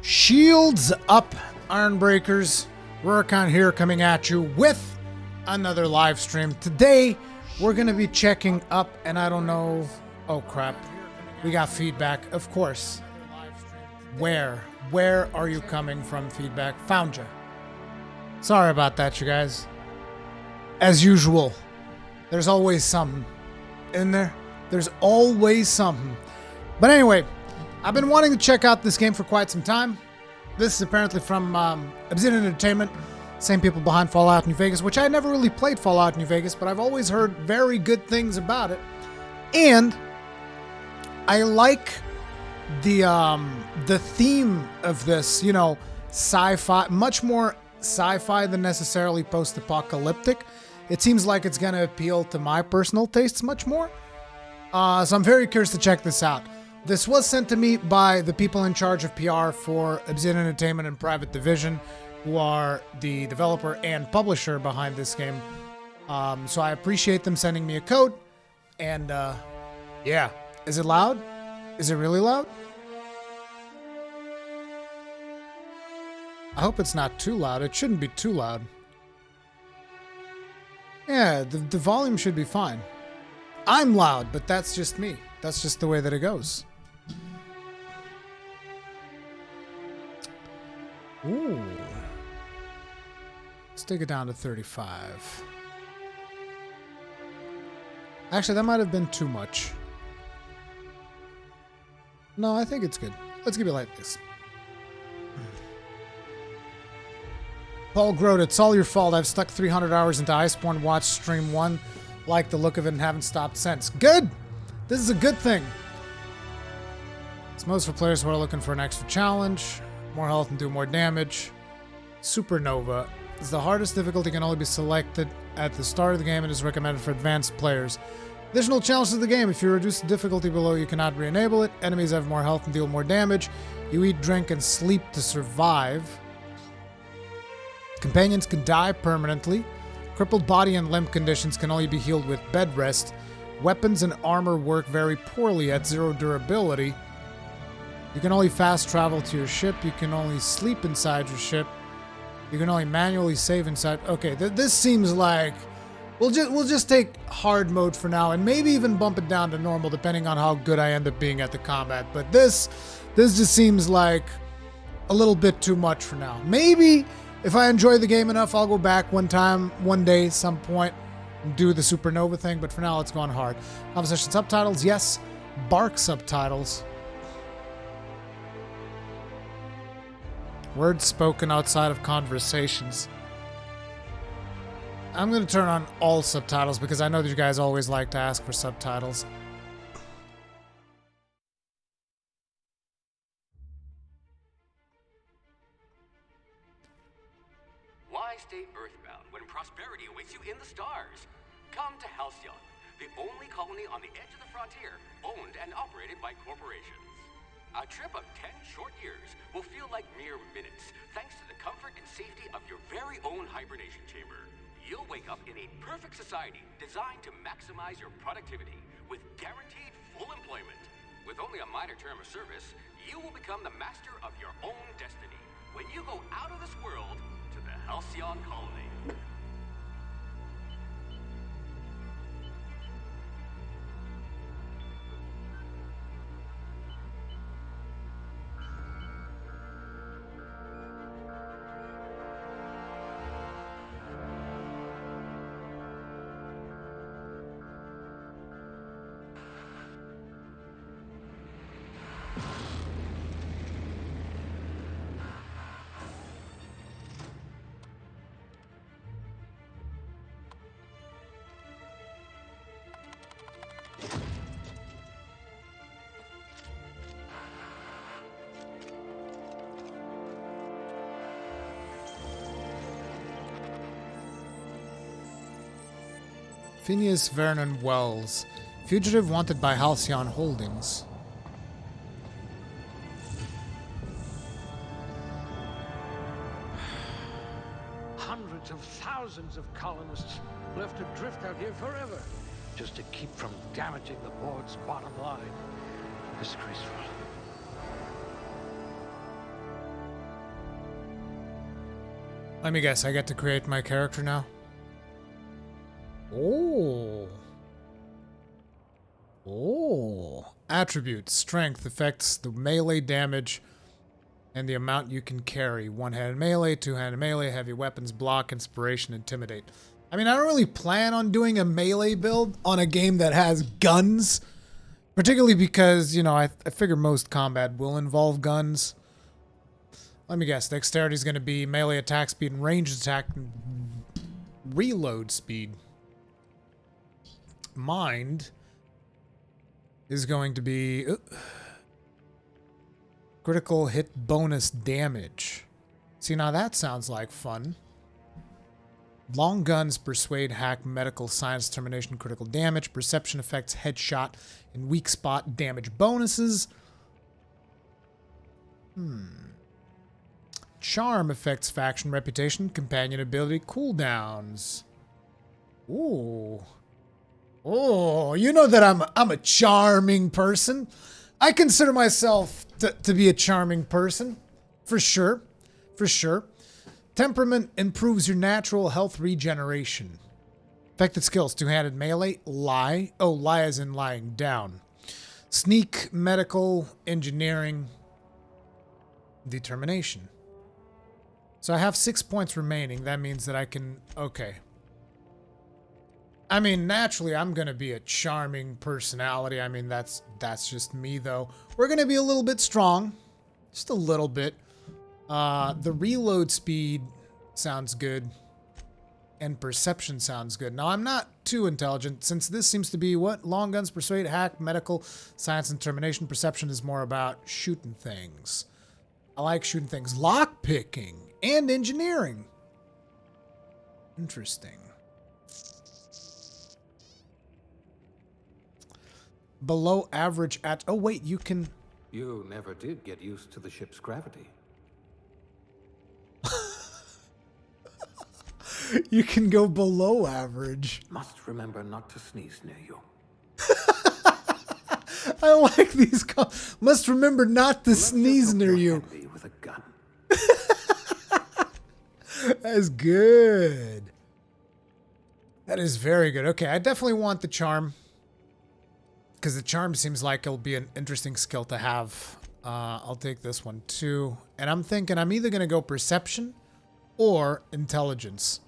Shields up, Ironbreakers. Rurikon here coming at you with another live stream. Today, we're going to be checking up, and I don't know... Oh, crap. We got feedback, of course. Where? Where are you coming from, feedback? Found you. Sorry about that, you guys. As usual, there's always something in there. There's always something. But anyway, I've been wanting to check out this game for quite some time. This is apparently from Obsidian Entertainment, same people behind Fallout New Vegas, which I never really played Fallout New Vegas, but I've always heard very good things about it. And I like the theme of this, you know, sci-fi, much more sci-fi than necessarily post-apocalyptic. It seems like it's going to appeal to my personal tastes much more. So I'm very curious to check this out. This was sent to me by the people in charge of PR for Obsidian Entertainment and Private Division, who are the developer and publisher behind this game. So I appreciate them sending me a code. And yeah, is it loud? Is it really loud? I hope it's not too loud. It shouldn't be too loud. Yeah, the volume should be fine. I'm loud, but that's just me. That's just the way that it goes. Ooh. Let's take it down to 35. Actually, that might have been too much. No, I think it's good. Let's keep it like this. Paul Grote, it's all your fault. I've stuck 300 hours into Iceborne, watched stream 1, like the look of it, and haven't stopped since. Good! This is a good thing. It's most for players who are looking for an extra challenge, more health and do more damage. Supernova is the hardest difficulty, can only be selected at the start of the game and is recommended for advanced players. Additional challenges of the game. If you reduce the difficulty below, you cannot re-enable it. Enemies have more health and deal more damage. You eat, drink, and sleep to survive. Companions can die permanently. Crippled body and limb conditions can only be healed with bed rest. Weapons and armor work very poorly at 0 durability. You can only fast travel to your ship. You can only sleep inside your ship. You can only manually save inside. Okay, this seems like we'll just take hard mode for now, and maybe even bump it down to normal depending on how good I end up being at the combat. But this just seems like a little bit too much for now. Maybe if I enjoy the game enough, I'll go back one day, some point, and do the Supernova thing, but for now, it's gone hard. Conversation subtitles, yes. Bark subtitles. Words spoken outside of conversations. I'm going to turn on all subtitles because I know that you guys always like to ask for subtitles. Why stay earthbound when prosperity awaits you in the stars? Come to Halcyon, the only colony on the edge of the frontier, owned and operated by corporations. A trip of 10 short years will feel like mere minutes, thanks to the comfort and safety of your very own hibernation chamber. You'll wake up in a perfect society designed to maximize your productivity with guaranteed full employment. With only a minor term of service, you will become the master of your own destiny when you go out of this world to the Halcyon colony. Phineas Vernon Wells, fugitive wanted by Halcyon Holdings. Hundreds of thousands of colonists left adrift out here forever, just to keep from damaging the board's bottom line. Disgraceful. Let me guess, I get to create my character now? Oh. Oh. Attributes. Strength affects the melee damage and the amount you can carry. One-handed melee, two-handed melee, heavy weapons, block, inspiration, intimidate. I mean, I don't really plan on doing a melee build on a game that has guns. Particularly because, you know, I figure most combat will involve guns. Let me guess. Dexterity is going to be melee attack speed and ranged attack and reload speed. Mind is going to be critical hit bonus damage. See, now that sounds like fun. Long guns, persuade, hack, medical, science, determination, critical damage, perception effects, headshot, and weak spot damage bonuses. Charm affects faction reputation, companion ability, cooldowns. Ooh. Oh, you know that I'm a charming person. I consider myself to be a charming person. For sure. For sure. Temperament improves your natural health regeneration. Affected skills, two-handed melee, lie. Oh, lie as in lying down. Sneak, medical, engineering, determination. So I have 6 points remaining. That means that I can... Okay. I mean, naturally, I'm going to be a charming personality. I mean, that's just me, though. We're going to be a little bit strong. Just a little bit. The reload speed sounds good. And perception sounds good. Now, I'm not too intelligent, since this seems to be what? Long guns, persuade, hack, medical, science, and determination. Perception is more about shooting things. I like shooting things. Lockpicking and engineering. Interesting. Below average at... Oh, wait, you can... You never did get used to the ship's gravity. You can go below average. Must remember not to sneeze near you. I like these. Must remember not to sneeze near you. With a gun. That's good. That is very good. Okay, I definitely want the charm. Because the charm seems like it'll be an interesting skill to have. I'll take this one too. And I'm thinking I'm either going to go perception or intelligence.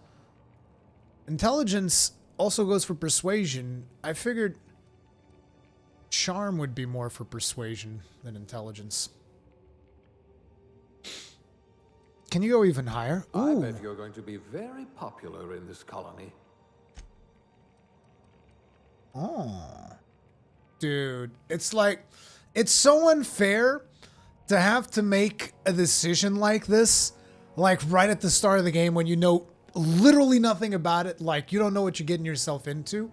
Intelligence also goes for persuasion. I figured charm would be more for persuasion than intelligence. Can you go even higher? I Ooh. bet you're going to be very popular in this colony. Oh. Dude, it's like, it's so unfair to have to make a decision like this, like right at the start of the game when you know literally nothing about it, like you don't know what you're getting yourself into.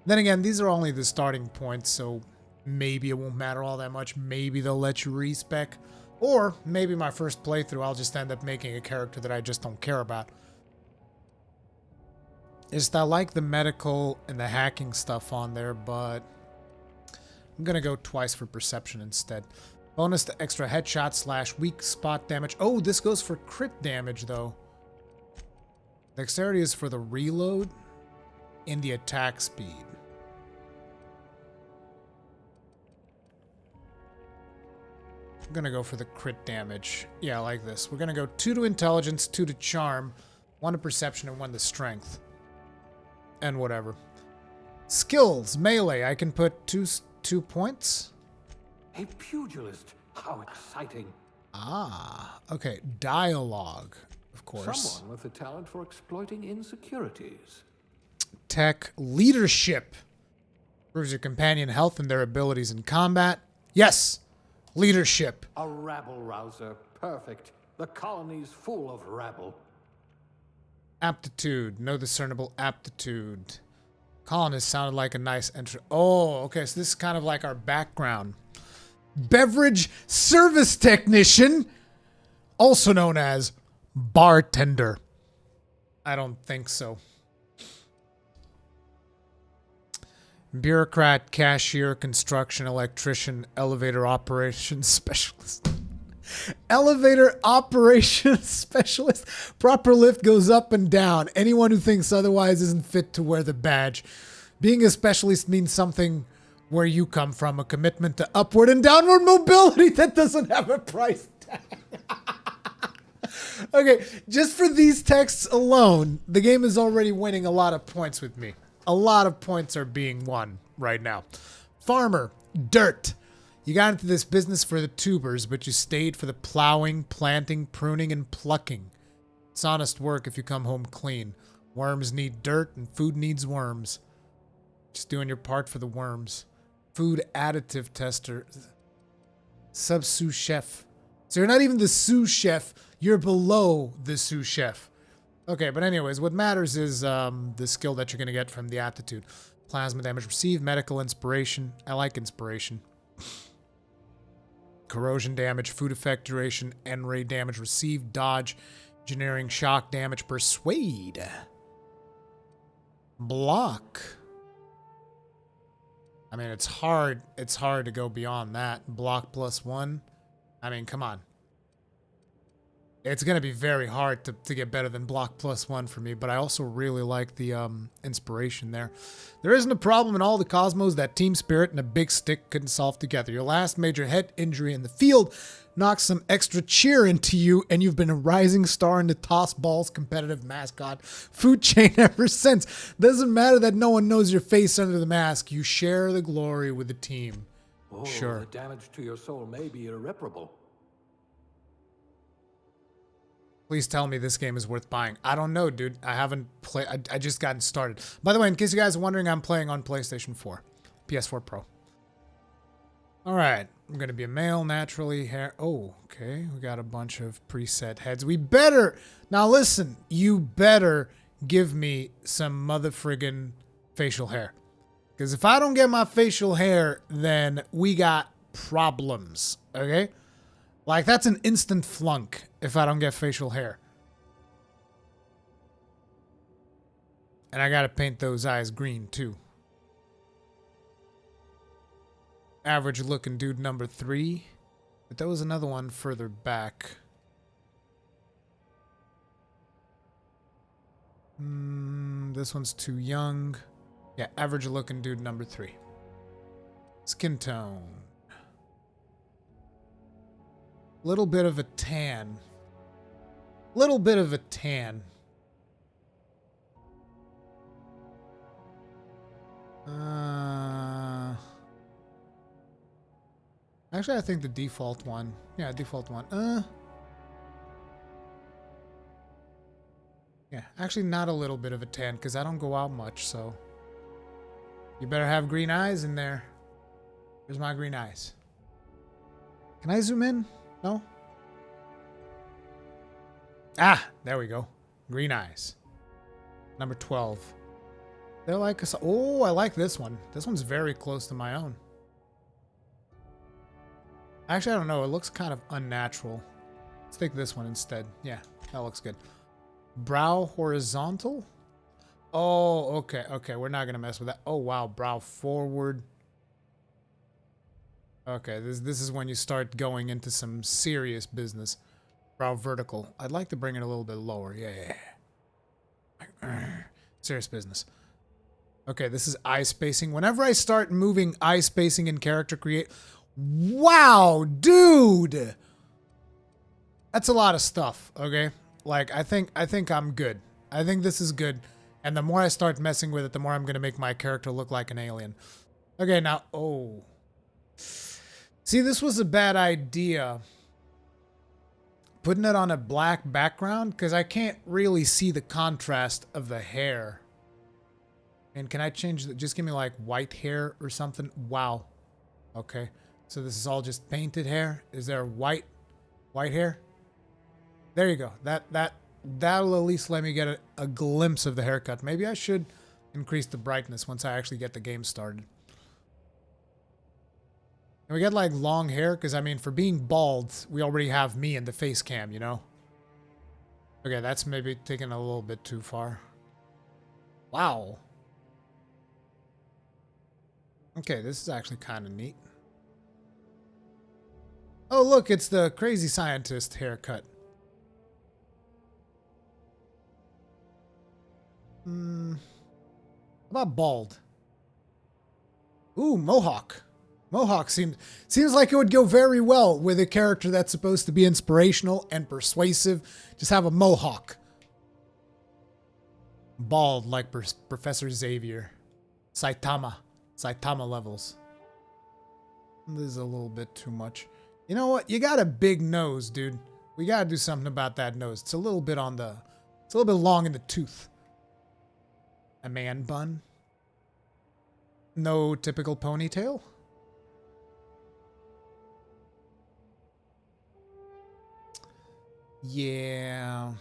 Then again, these are only the starting points, so maybe it won't matter all that much. Maybe they'll let you respec. Or maybe my first playthrough, I'll just end up making a character that I just don't care about. I like the medical and the hacking stuff on there, but I'm going to go twice for perception instead. Bonus to extra headshot / weak spot damage. Oh, this goes for crit damage, though. Dexterity is for the reload and the attack speed. I'm going to go for the crit damage. Yeah, I like this. We're going to go 2 to intelligence, 2 to charm, 1 to perception, and 1 to strength. And whatever. Skills, melee. I can put two points. A pugilist. How exciting. Ah, okay. Dialogue, of course. Someone with a talent for exploiting insecurities. Tech leadership. Proves your companion health and their abilities in combat. Yes, leadership. A rabble-rouser. Perfect. The colony's full of rabble. Aptitude. No discernible aptitude. Colonist sounded like a nice entry. Oh, okay. So this is kind of like our background. Beverage service technician. Also known as bartender. I don't think so. Bureaucrat, cashier, construction, electrician, elevator operations specialist. Elevator operations specialist. Proper lift goes up and down. Anyone who thinks otherwise isn't fit to wear the badge. Being a specialist means something where you come from, a commitment to upward and downward mobility that doesn't have a price tag. Okay, just for these texts alone, the game is already winning a lot of points with me. A lot of points are being won right now. Farmer, dirt. You got into this business for the tubers, but you stayed for the plowing, planting, pruning, and plucking. It's honest work if you come home clean. Worms need dirt, and food needs worms. Just doing your part for the worms. Food additive tester. Sous chef. So you're not even the sous chef. You're below the sous chef. Okay, but anyways, what matters is the skill that you're going to get from the aptitude. Plasma damage received, medical inspiration. I like inspiration. Corrosion damage, food effect duration, N-ray damage received, dodge, engineering shock damage, persuade. Block. I mean, it's hard to go beyond that. Block +1. I mean, come on. It's going to be very hard to get better than block +1 for me, but I also really like the inspiration there. There isn't a problem in all the cosmos that team spirit and a big stick couldn't solve together. Your last major head injury in the field knocked some extra cheer into you, and you've been a rising star in the toss balls competitive mascot food chain ever since. Doesn't matter that no one knows your face under the mask. You share the glory with the team. Oh, Sure. the damage to your soul may be irreparable. Please tell me this game is worth buying. I don't know, dude. I haven't played. I just gotten started. By the way, in case you guys are wondering, I'm playing on PlayStation 4. PS4 Pro. All right. I'm going to be a male, naturally. Hair. Oh, okay. We got a bunch of preset heads. We better. Now, listen. You better give me some mother friggin' facial hair. Because if I don't get my facial hair, then we got problems. Okay? Like, that's an instant flunk if I don't get facial hair. And I gotta paint those eyes green, too. Average looking dude number 3. But there was another one further back. This one's too young. Yeah, average looking dude number 3. Skin tone. Little bit of a tan. Little bit of a tan. Actually, I think the default one. Yeah, default one. Yeah, actually not a little bit of a tan because I don't go out much, so. You better have green eyes in there. Here's my green eyes. Can I zoom in? No? Ah, there we go. Green eyes. Number 12. They're like, oh, I like this one. This one's very close to my own. Actually, I don't know. It looks kind of unnatural. Let's take this one instead. Yeah, that looks good. Brow horizontal? Oh, okay, okay. We're not going to mess with that. Oh, wow. Brow forward. Okay, this is when you start going into some serious business. Brow vertical. I'd like to bring it a little bit lower. Yeah. Serious business. Okay, this is eye spacing. Whenever I start moving eye spacing in character create... Wow, dude! That's a lot of stuff, okay? Like, I think I'm good. I think this is good. And the more I start messing with it, the more I'm going to make my character look like an alien. Okay, now... Oh... See, this was a bad idea. Putting it on a black background, because I can't really see the contrast of the hair. And can I change the... Just give me, like, white hair or something? Wow. Okay. So this is all just painted hair? Is there white hair? There you go. That'll at least let me get a glimpse of the haircut. Maybe I should increase the brightness once I actually get the game started. And we get like long hair, because I mean, for being bald, we already have me in the face cam, you know? Okay, that's maybe taking a little bit too far. Wow. Okay, this is actually kind of neat. Oh, look, it's the crazy scientist haircut. How about bald? Ooh, mohawk. Mohawk seems like it would go very well with a character that's supposed to be inspirational and persuasive. Just have a mohawk. Bald like Professor Xavier. Saitama. Saitama levels. This is a little bit too much. You know what? You got a big nose, dude. We gotta do something about that nose. It's a little bit on the... It's a little bit long in the tooth. A man bun. No typical ponytail. Yeah.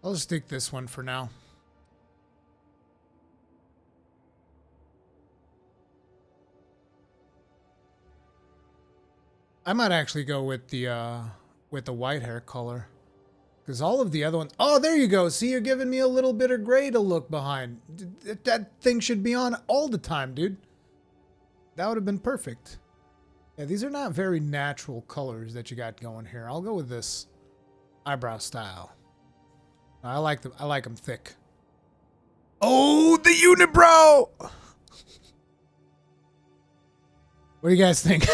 I'll just take this one for now. I might actually go with the white hair color. Because all of the other ones... Oh, there you go. See, you're giving me a little bit of gray to look behind. That thing should be on all the time, dude. That would have been perfect. Yeah, these are not very natural colors that you got going here. I'll go with this eyebrow style. I like them thick. Oh, the unibrow! What do you guys think?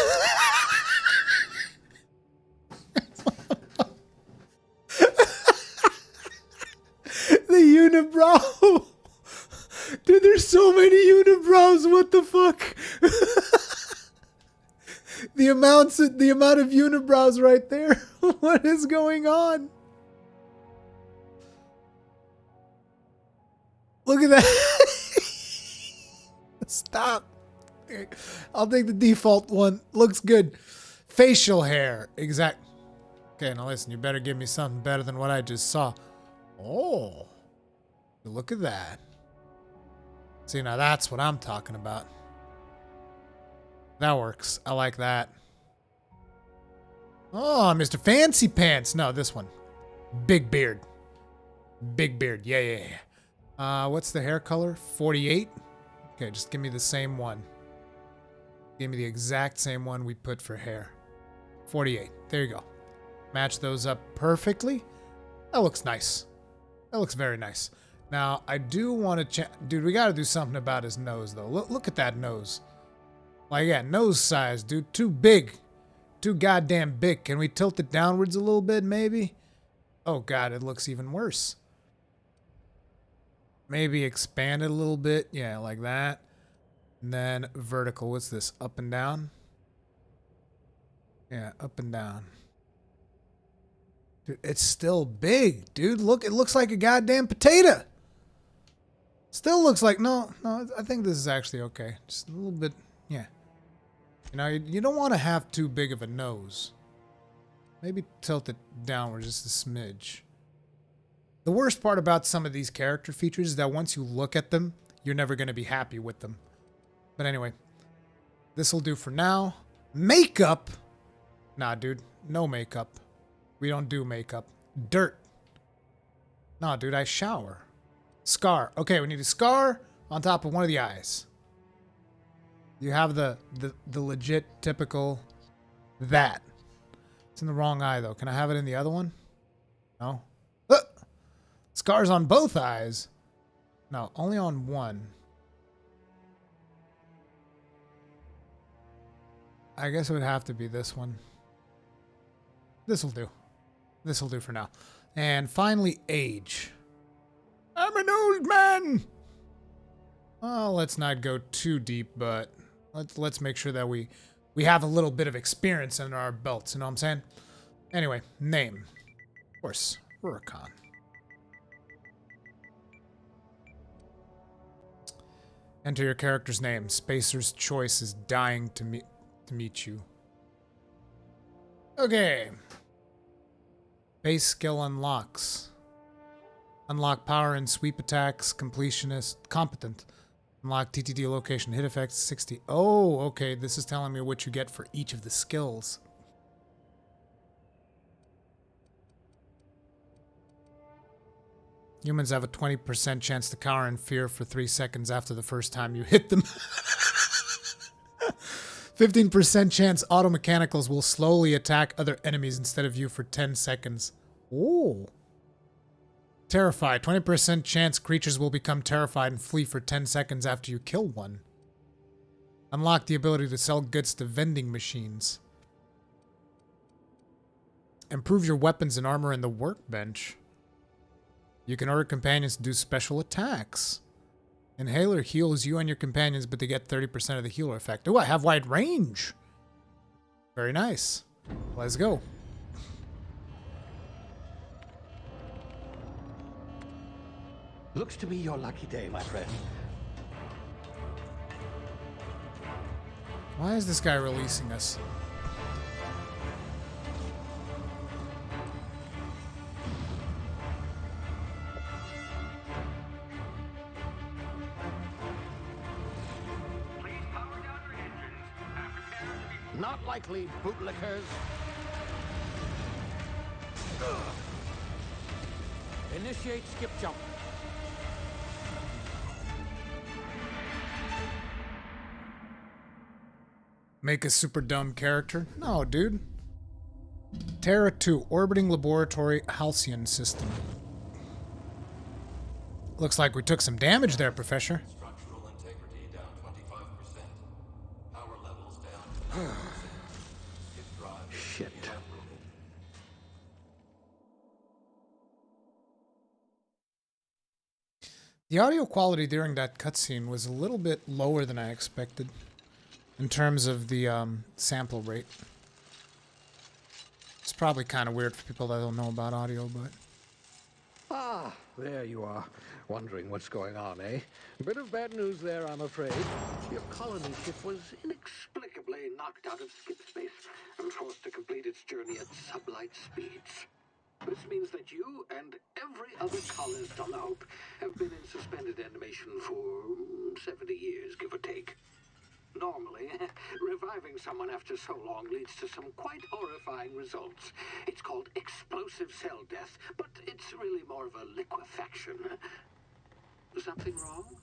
The unibrow! Dude, there's so many unibrows. What the fuck? The amount of unibrows right there. What is going on? Look at that. Stop. I'll take the default one. Looks good. Facial hair. Exact. Okay, now listen. You better give me something better than what I just saw. Oh. Look at that. See, now that's what I'm talking about. That works. I like that. Oh, Mr. Fancy Pants. No, this one. Big beard. Big beard. Yeah, yeah, yeah. What's the hair color? 48? Okay, just give me the same one. Give me the exact same one we put for hair. 48. There you go. Match those up perfectly. That looks nice. That looks very nice. Now, I do want to... Dude, we got to do something about his nose, though. Look at that nose. Like, yeah, nose size, dude. Too big. Too goddamn big. Can we tilt it downwards a little bit, maybe? Oh, God, it looks even worse. Maybe expand it a little bit. Yeah, like that. And then vertical. What's this? Up and down? Yeah, up and down. Dude, it's still big, dude. Look, it looks like a goddamn potato. Still looks like... No, I think this is actually okay. Just a little bit... Yeah. You know, you don't want to have too big of a nose. Maybe tilt it downward just a smidge. The worst part about some of these character features is that once you look at them, you're never going to be happy with them. But anyway, this will do for now. Makeup? Nah, dude. No makeup. We don't do makeup. Dirt. Nah, dude, I shower. Scar. Okay, we need a scar on top of one of the eyes. You have the legit, typical... That. It's in the wrong eye, though. Can I have it in the other one? No? Scars on both eyes. No, only on one. I guess it would have to be this one. This'll do. This'll do for now. And finally, age. I'm an old man! Well, let's not go too deep, but let's make sure that we have a little bit of experience under our belts, you know what I'm saying? Anyway, name. Of course, Rurikon. Enter your character's name. Spacer's choice is dying to meet you. Okay. Base skill unlocks. Unlock power and sweep attacks. Completionist. Competent. Unlock TTD location. Hit effects 60. Oh, okay. This is telling me what you get for each of the skills. Humans have a 20% chance to cower in fear for 3 seconds after the first time you hit them. 15% chance automechanicals will slowly attack other enemies instead of you for 10 seconds. Ooh. Terrified. 20% chance creatures will become terrified and flee for 10 seconds after you kill one. Unlock the ability to sell goods to vending machines. Improve your weapons and armor in the workbench. You can order companions to do special attacks. Inhaler heals you and your companions, but they get 30% of the healer effect. Oh, I have wide range. Very nice. Let's go. Looks to be your lucky day, my friend. Why is this guy releasing us? Please power down your engines and prepare to be... Not likely, bootlickers. Initiate skip jump. Make a super dumb character? No, dude. Terra 2, orbiting laboratory Halcyon system. Looks like we took some damage there, Professor. Structural integrity down 25%. Power levels down to 90%. Hit drive. Shit. The audio quality during that cutscene was a little bit lower than I expected in terms of the sample rate. It's probably kind of weird for people that don't know about audio, but... Ah, there you are. Wondering what's going on, eh? Bit of bad news there, I'm afraid. Your colony ship was inexplicably knocked out of skip space and forced to complete its journey at sublight speeds. This means that you and every other colonist on the Hope have been in suspended animation for 70 years, give or take. Normally, reviving someone after so long leads to some quite horrifying results. It's called explosive cell death, but it's really more of a liquefaction. Something wrong?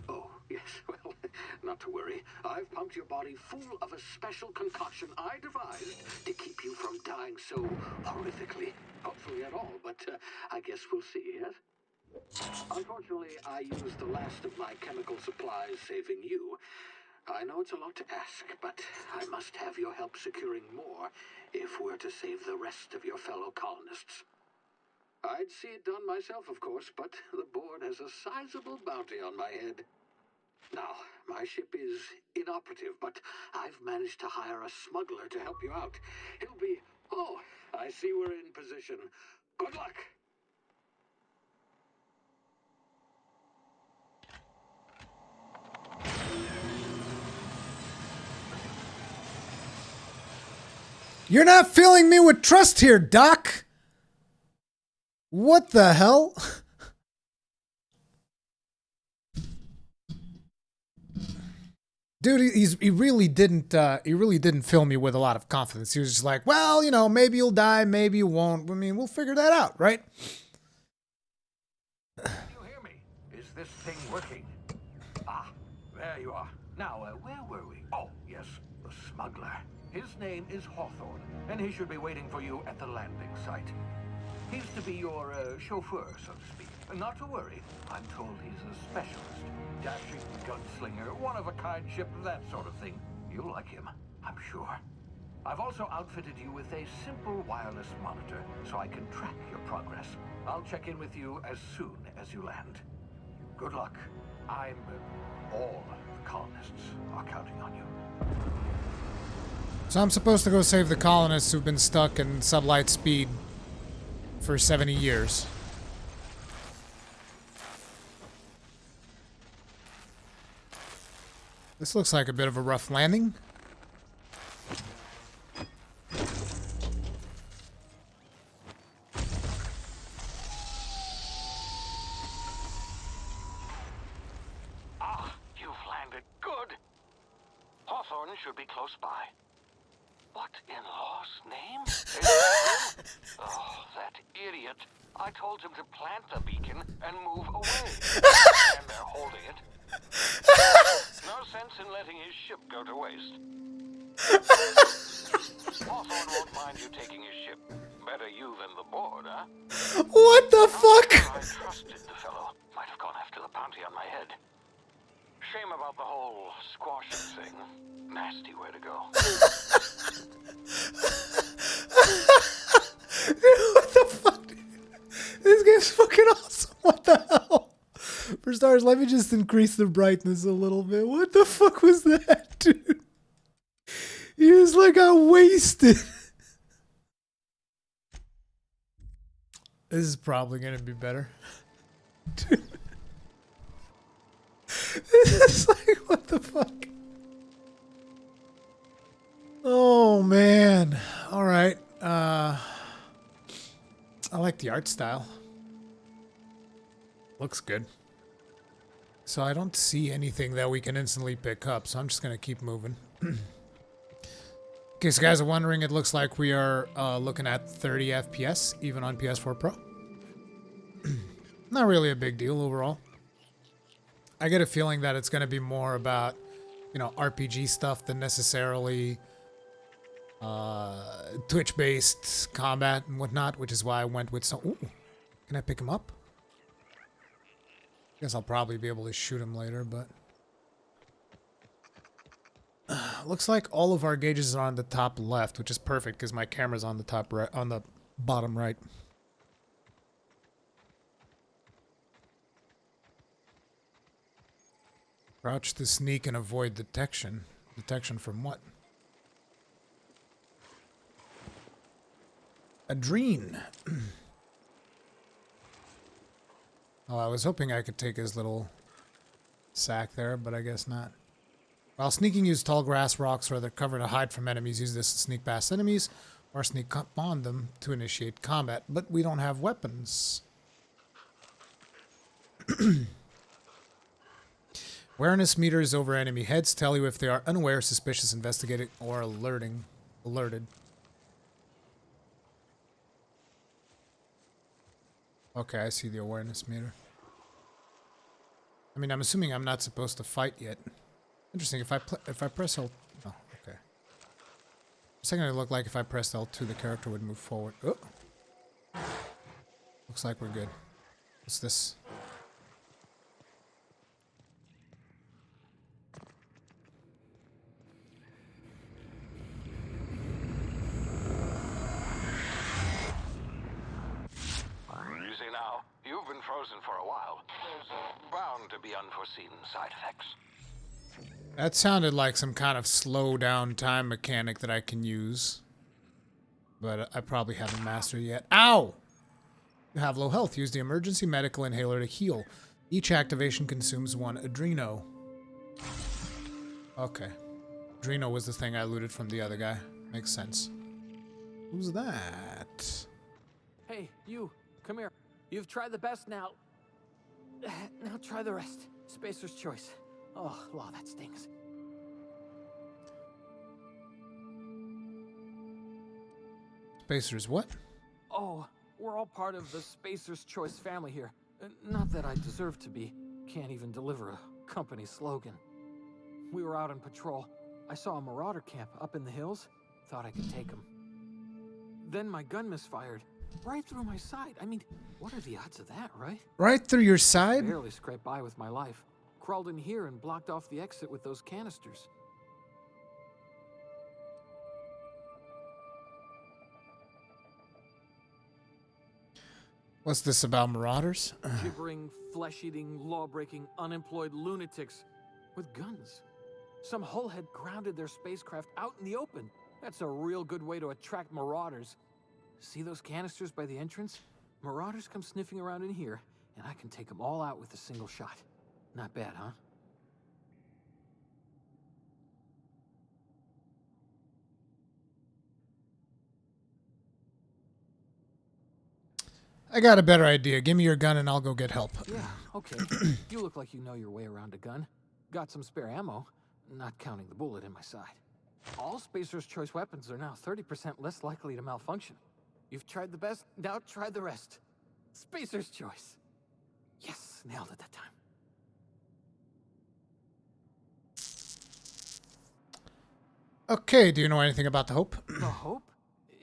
Oh, yes, well, not to worry. I've pumped your body full of a special concoction I devised to keep you from dying so horrifically. Hopefully at all, but I guess we'll see, yes? Unfortunately, I used the last of my chemical supplies saving you. I know it's a lot to ask, but I must have your help securing more if we're to save the rest of your fellow colonists. I'd see it done myself, of course, but the board has a sizable bounty on my head. Now, my ship is inoperative, but I've managed to hire a smuggler to help you out. He'll be... Oh, I see we're in position. Good luck! You're not filling me with trust here, Doc! What the hell? Dude, he really didn't fill me with a lot of confidence. He was just like, well, you know, maybe you'll die, maybe you won't. I mean, we'll figure that out, right? Can you hear me? Is this thing working? Ah, there you are. Now, where were we? Oh, yes, the smuggler. His name is Hawthorne, and he should be waiting for you at the landing site. He's to be your chauffeur, so to speak. Not to worry. I'm told he's a specialist. Dashing gunslinger, one-of-a-kind ship, that sort of thing. You'll like him, I'm sure. I've also outfitted you with a simple wireless monitor, so I can track your progress. I'll check in with you as soon as you land. Good luck. All the colonists are counting on you. So I'm supposed to go save the colonists who've been stuck in sublight speed for 70 years. This looks like a bit of a rough landing. Ah, you've landed. Good. Hawthorne should be close by. What in law's name? Oh, that idiot. I told him to plant the beacon and move away. And they're holding it. No sense in letting his ship go to waste. Hawthorne won't mind you taking his ship. Better you than the board, huh? What the Not sure fuck? I trusted the fellow. Might have gone after the bounty on my head. Shame about the whole squashing thing. Nasty way to go. Dude, what the fuck? This game's fucking awesome. What the hell? For stars, let me just increase the brightness a little bit. What the fuck was that, dude? He just like got wasted. This is probably gonna be better. Dude. This is like, what the fuck? Oh man. Alright. I like the art style. Looks good. So I don't see anything that we can instantly pick up, so I'm just gonna keep moving. In case you guys are wondering, it looks like we are looking at 30 FPS, even on PS4 Pro. Not really a big deal overall. I get a feeling that it's going to be more about, you know, RPG stuff than necessarily Twitch-based combat and whatnot, which is why I went with some... Ooh, can I pick him up? Guess I'll probably be able to shoot him later, but... looks like all of our gauges are on the top left, which is perfect because my camera's on the top right, on the bottom right. Crouch to sneak and avoid detection. Detection from what? A dream. Oh, I was hoping I could take his little sack there, but I guess not. While sneaking, use tall grass, rocks, or other cover to hide from enemies. Use this to sneak past enemies or sneak up on them to initiate combat. But we don't have weapons. Awareness meters over enemy heads tell you if they are unaware, suspicious, investigating, or alerted. Okay, I see the awareness meter. I mean, I'm assuming I'm not supposed to fight yet. Interesting. If I press L, oh, okay. For a second, it looked like if I pressed L2, the character would move forward. Oh, looks like we're good. What's this? You see now, you've been frozen for a while. There's bound to be unforeseen side effects. That sounded like some kind of slow down time mechanic that I can use. But I probably haven't mastered it yet. Ow! You have low health. Use the emergency medical inhaler to heal. Each activation consumes 1 adreno. Okay. Adreno was the thing I looted from the other guy. Makes sense. Who's that? Hey, you, come here. You've tried the best now. Now try the rest. Spacer's choice. Oh, law, that stings. Spacer's what? Oh, we're all part of the Spacer's Choice family here. Not that I deserve to be. Can't even deliver a company slogan. We were out on patrol. I saw a marauder camp up in the hills. Thought I could take them. Then my gun misfired. Right through my side. I mean, what are the odds of that, right? Right through your side? Barely scraped by with my life. Crawled in here and blocked off the exit with those canisters. What's this about marauders? Gibbering, flesh-eating, law-breaking, unemployed lunatics with guns. Some hullhead grounded their spacecraft out in the open. That's a real good way to attract marauders. See those canisters by the entrance? Marauders come sniffing around in here, and I can take them all out with a single shot. Not bad, huh? I got a better idea. Give me your gun and I'll go get help. Yeah, okay. You look like you know your way around a gun. Got some spare ammo, not counting the bullet in my side. All Spacer's Choice weapons are now 30% less likely to malfunction. You've tried the best, now try the rest. Spacer's choice. Yes, nailed it that time. Okay, do you know anything about the Hope? The Hope?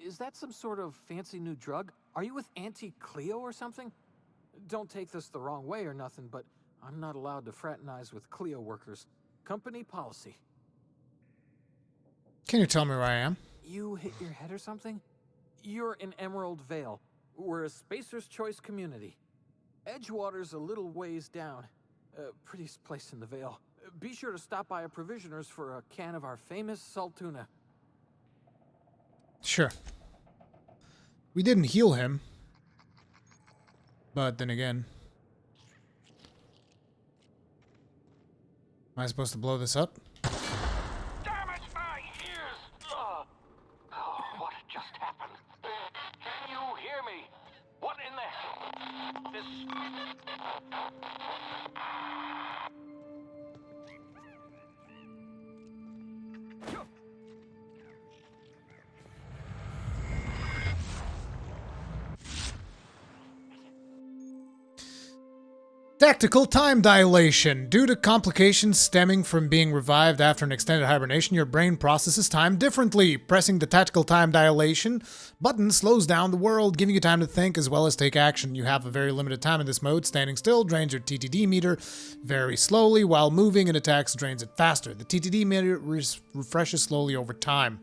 Is that some sort of fancy new drug? Are you with Auntie Cleo or something? Don't take this the wrong way or nothing, but I'm not allowed to fraternize with Cleo workers. Company policy. Can you tell me where I am? You hit your head or something? You're in Emerald Vale. We're a Spacer's Choice community. Edgewater's a little ways down. Prettiest place in the Vale. Be sure to stop by a provisioner's for a can of our famous salt tuna. Sure. We didn't heal him. But then again... Am I supposed to blow this up? Damn it, my ears! Oh, what just happened? Can you hear me? What in the... This... Tactical time dilation. Due to complications stemming from being revived after an extended hibernation, your brain processes time differently. Pressing the tactical time dilation button slows down the world, giving you time to think as well as take action. You have a very limited time in this mode. Standing still drains your TTD meter very slowly, while moving and attacks drains it faster. The TTD meter refreshes slowly over time.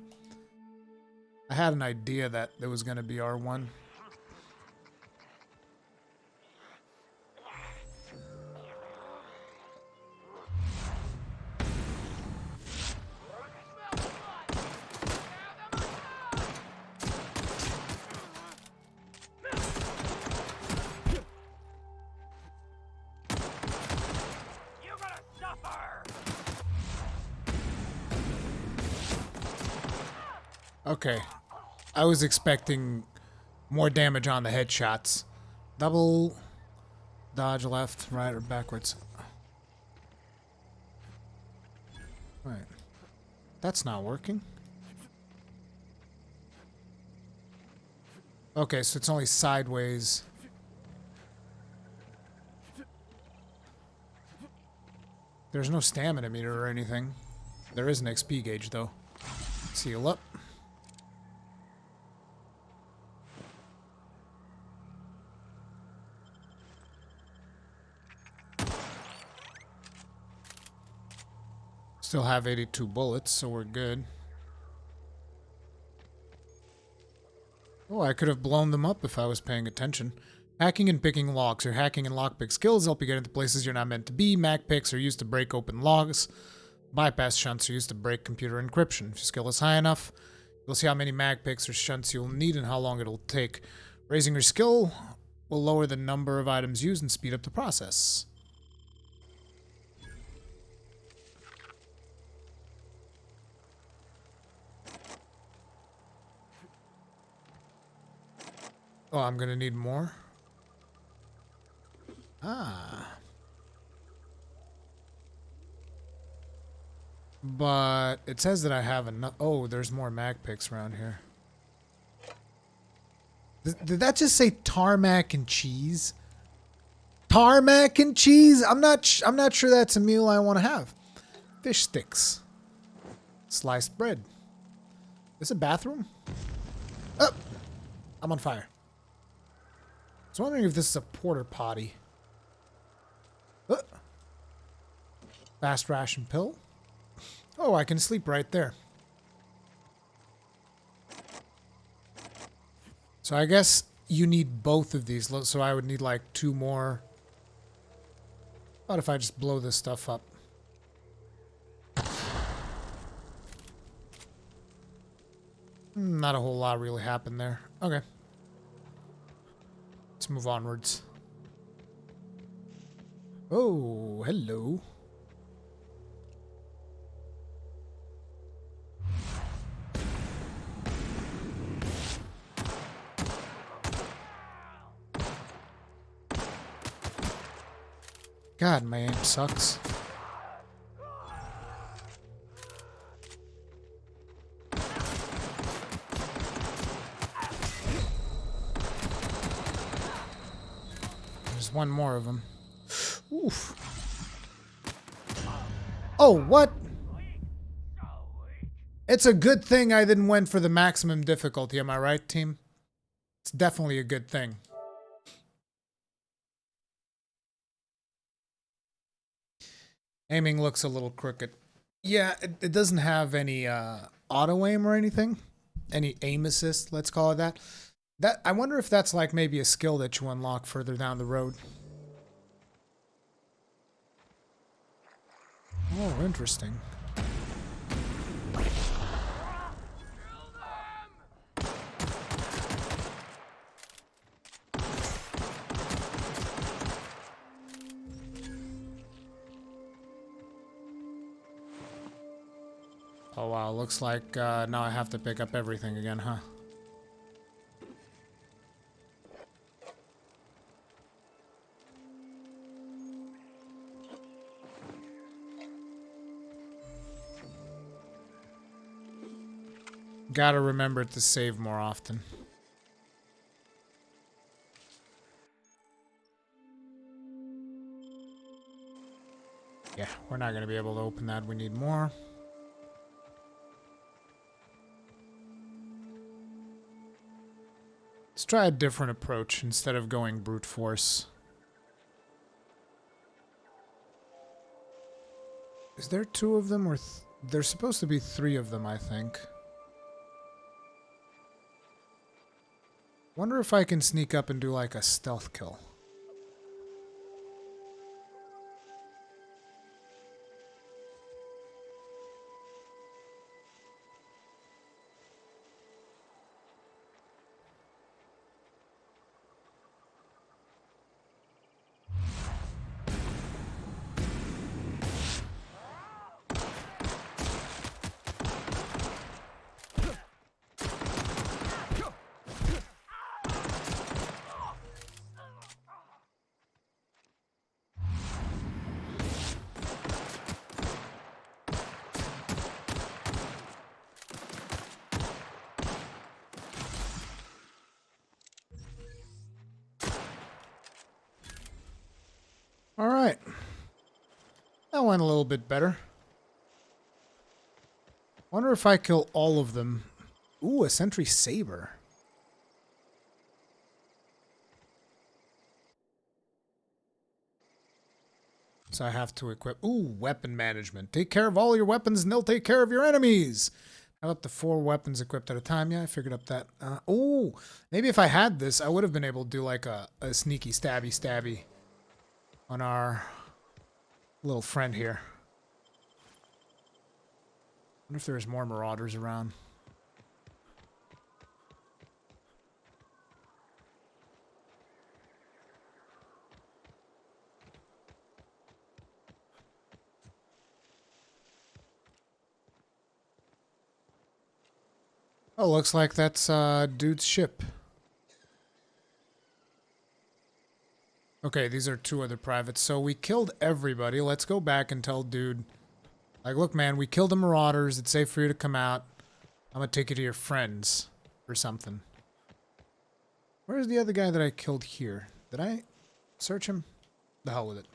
I had an idea that there was going to be R1. Okay. I was expecting more damage on the headshots. Double dodge left, right, or backwards. Right. That's not working. Okay, so it's only sideways. There's no stamina meter or anything. There is an XP gauge, though. Seal up. Still have 82 bullets, so we're good. Oh, I could have blown them up if I was paying attention. Hacking and picking locks. Your hacking and lockpick skills help you get into places you're not meant to be. Mag picks are used to break open logs. Bypass shunts are used to break computer encryption. If your skill is high enough, you'll see how many mag picks or shunts you'll need and how long it'll take. Raising your skill will lower the number of items used and speed up the process. Oh, I'm gonna need more. Ah. But it says that I have enough. Oh, there's more mag picks around here. Did that just say tarmac and cheese? Tarmac and cheese? I'm not sure that's a meal I want to have. Fish sticks. Sliced bread. Is this a bathroom? Oh, I'm on fire. I was wondering if this is a porta potty. Fast ration pill. Oh, I can sleep right there. So I guess you need both of these. So I would need like 2 more. What if I just blow this stuff up? Not a whole lot really happened there. Okay. Let's move onwards. Oh, hello. God, my aim sucks. one more of them. Oof. Oh, what? It's a good thing I didn't went for the maximum difficulty, am I right, team? It's definitely a good thing. Aiming looks a little crooked. Yeah, it doesn't have any auto aim or anything. Any aim assist, let's call it that. I wonder if that's like maybe a skill that you unlock further down the road. Oh, interesting. Oh wow, looks like now I have to pick up everything again, huh? Gotta remember to save more often. Yeah, we're not gonna be able to open that. We need more. Let's try a different approach instead of going brute force. Is there two of them or there's supposed to be three of them, I think. Wonder if I can sneak up and do like a stealth kill. All right. That went a little bit better. Wonder if I kill all of them. Ooh, a sentry saber. So I have to equip. Ooh, weapon management. Take care of all your weapons and they'll take care of your enemies. Have up to 4 weapons equipped at a time. Yeah, I figured up that. Oh, maybe if I had this, I would have been able to do like a sneaky stabby on our little friend here. Wonder if there's more marauders around. Oh, looks like that's dude's ship. Okay, these are 2 other privates. So we killed everybody. Let's go back and tell dude, like, look, man, we killed the marauders. It's safe for you to come out. I'm gonna take you to your friends or something. Where's the other guy that I killed here? Did I search him? The hell with it.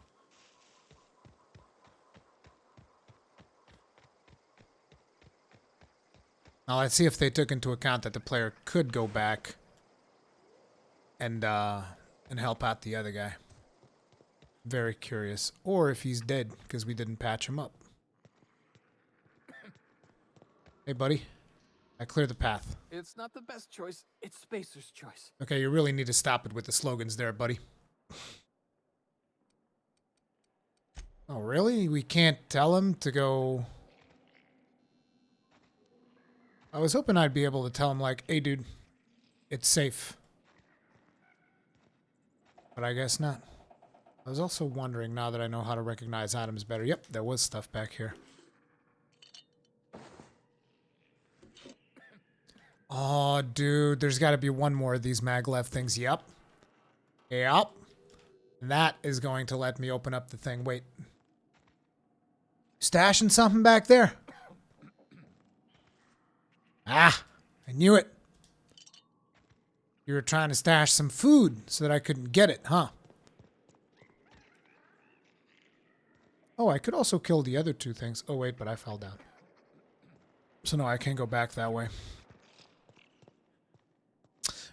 Now let's see if they took into account that the player could go back and help out the other guy. Very curious. Or if he's dead because we didn't patch him up. Hey, buddy. I cleared the path. It's not the best choice. It's Spacer's choice. Okay, you really need to stop it with the slogans there, buddy. Oh, really? We can't tell him to go... I was hoping I'd be able to tell him, like, hey, dude, it's safe. But I guess not. I was also wondering, now that I know how to recognize items better. Yep, there was stuff back here. Oh, dude, there's got to be one more of these maglev things. Yep. Yep. That is going to let me open up the thing. Wait. Stashing something back there? Ah, I knew it. You were trying to stash some food so that I couldn't get it, huh? Oh, I could also kill the other two things. Oh, wait, but I fell down. So no, I can't go back that way.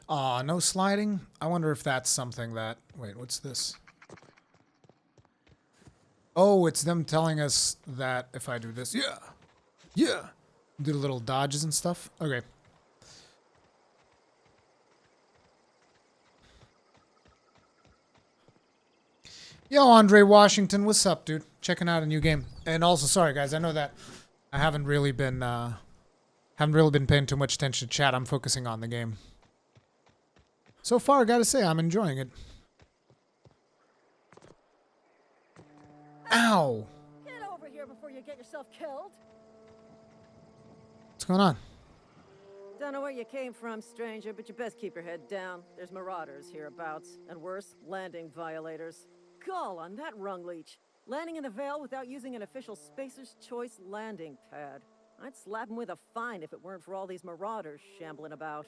Aw, no sliding? I wonder if that's something that... Wait, what's this? Oh, it's them telling us that if I do this... Yeah! Yeah! Do the little dodges and stuff? Okay. Yo, Andre Washington, what's up, dude? Checking out a new game. And also, sorry, guys, I know that I haven't really been paying too much attention to chat. I'm focusing on the game. So far, I gotta say, I'm enjoying it. Ow! Get over here before you get yourself killed. What's going on? Don't know where you came from, stranger, but you best keep your head down. There's marauders hereabouts, and worse, landing violators. Gall on that rung leech. Landing in the Vale without using an official Spacer's Choice landing pad. I'd slap him with a fine if it weren't for all these marauders shambling about.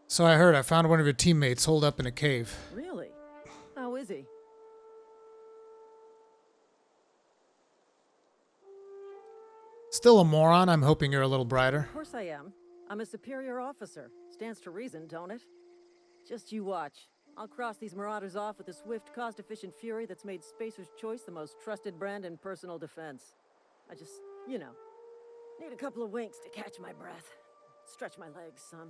So I heard I found one of your teammates holed up in a cave. Really? How is he? Still a moron. I'm hoping you're a little brighter. Of course I am. I'm a superior officer. Stands to reason, don't it? Just you watch. I'll cross these marauders off with a swift, cost-efficient fury that's made Spacer's Choice the most trusted brand in personal defense. I just, you know, need a couple of winks to catch my breath. Stretch my legs, son.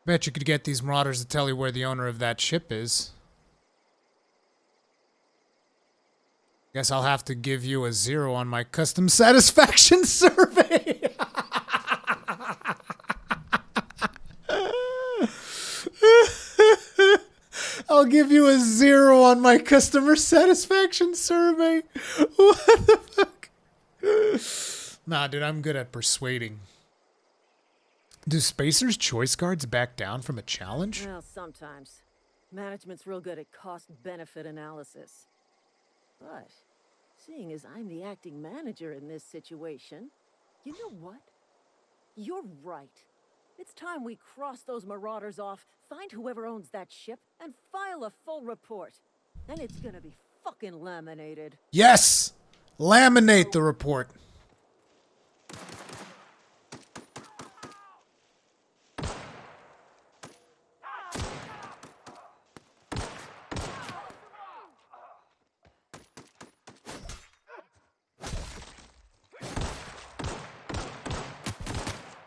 Bet you could get these marauders to tell you where the owner of that ship is. Guess I'll have to give you a 0 on my custom satisfaction survey. I'll give you a 0 on my customer satisfaction survey. What the fuck? Nah, dude, I'm good at persuading. Do Spacer's Choice guards back down from a challenge? Well, sometimes. Management's real good at cost-benefit analysis. But, seeing as I'm the acting manager in this situation, you know what? You're right. It's time we cross those marauders off, find whoever owns that ship, and file a full report. Then it's gonna be fucking laminated. Yes! Laminate the report.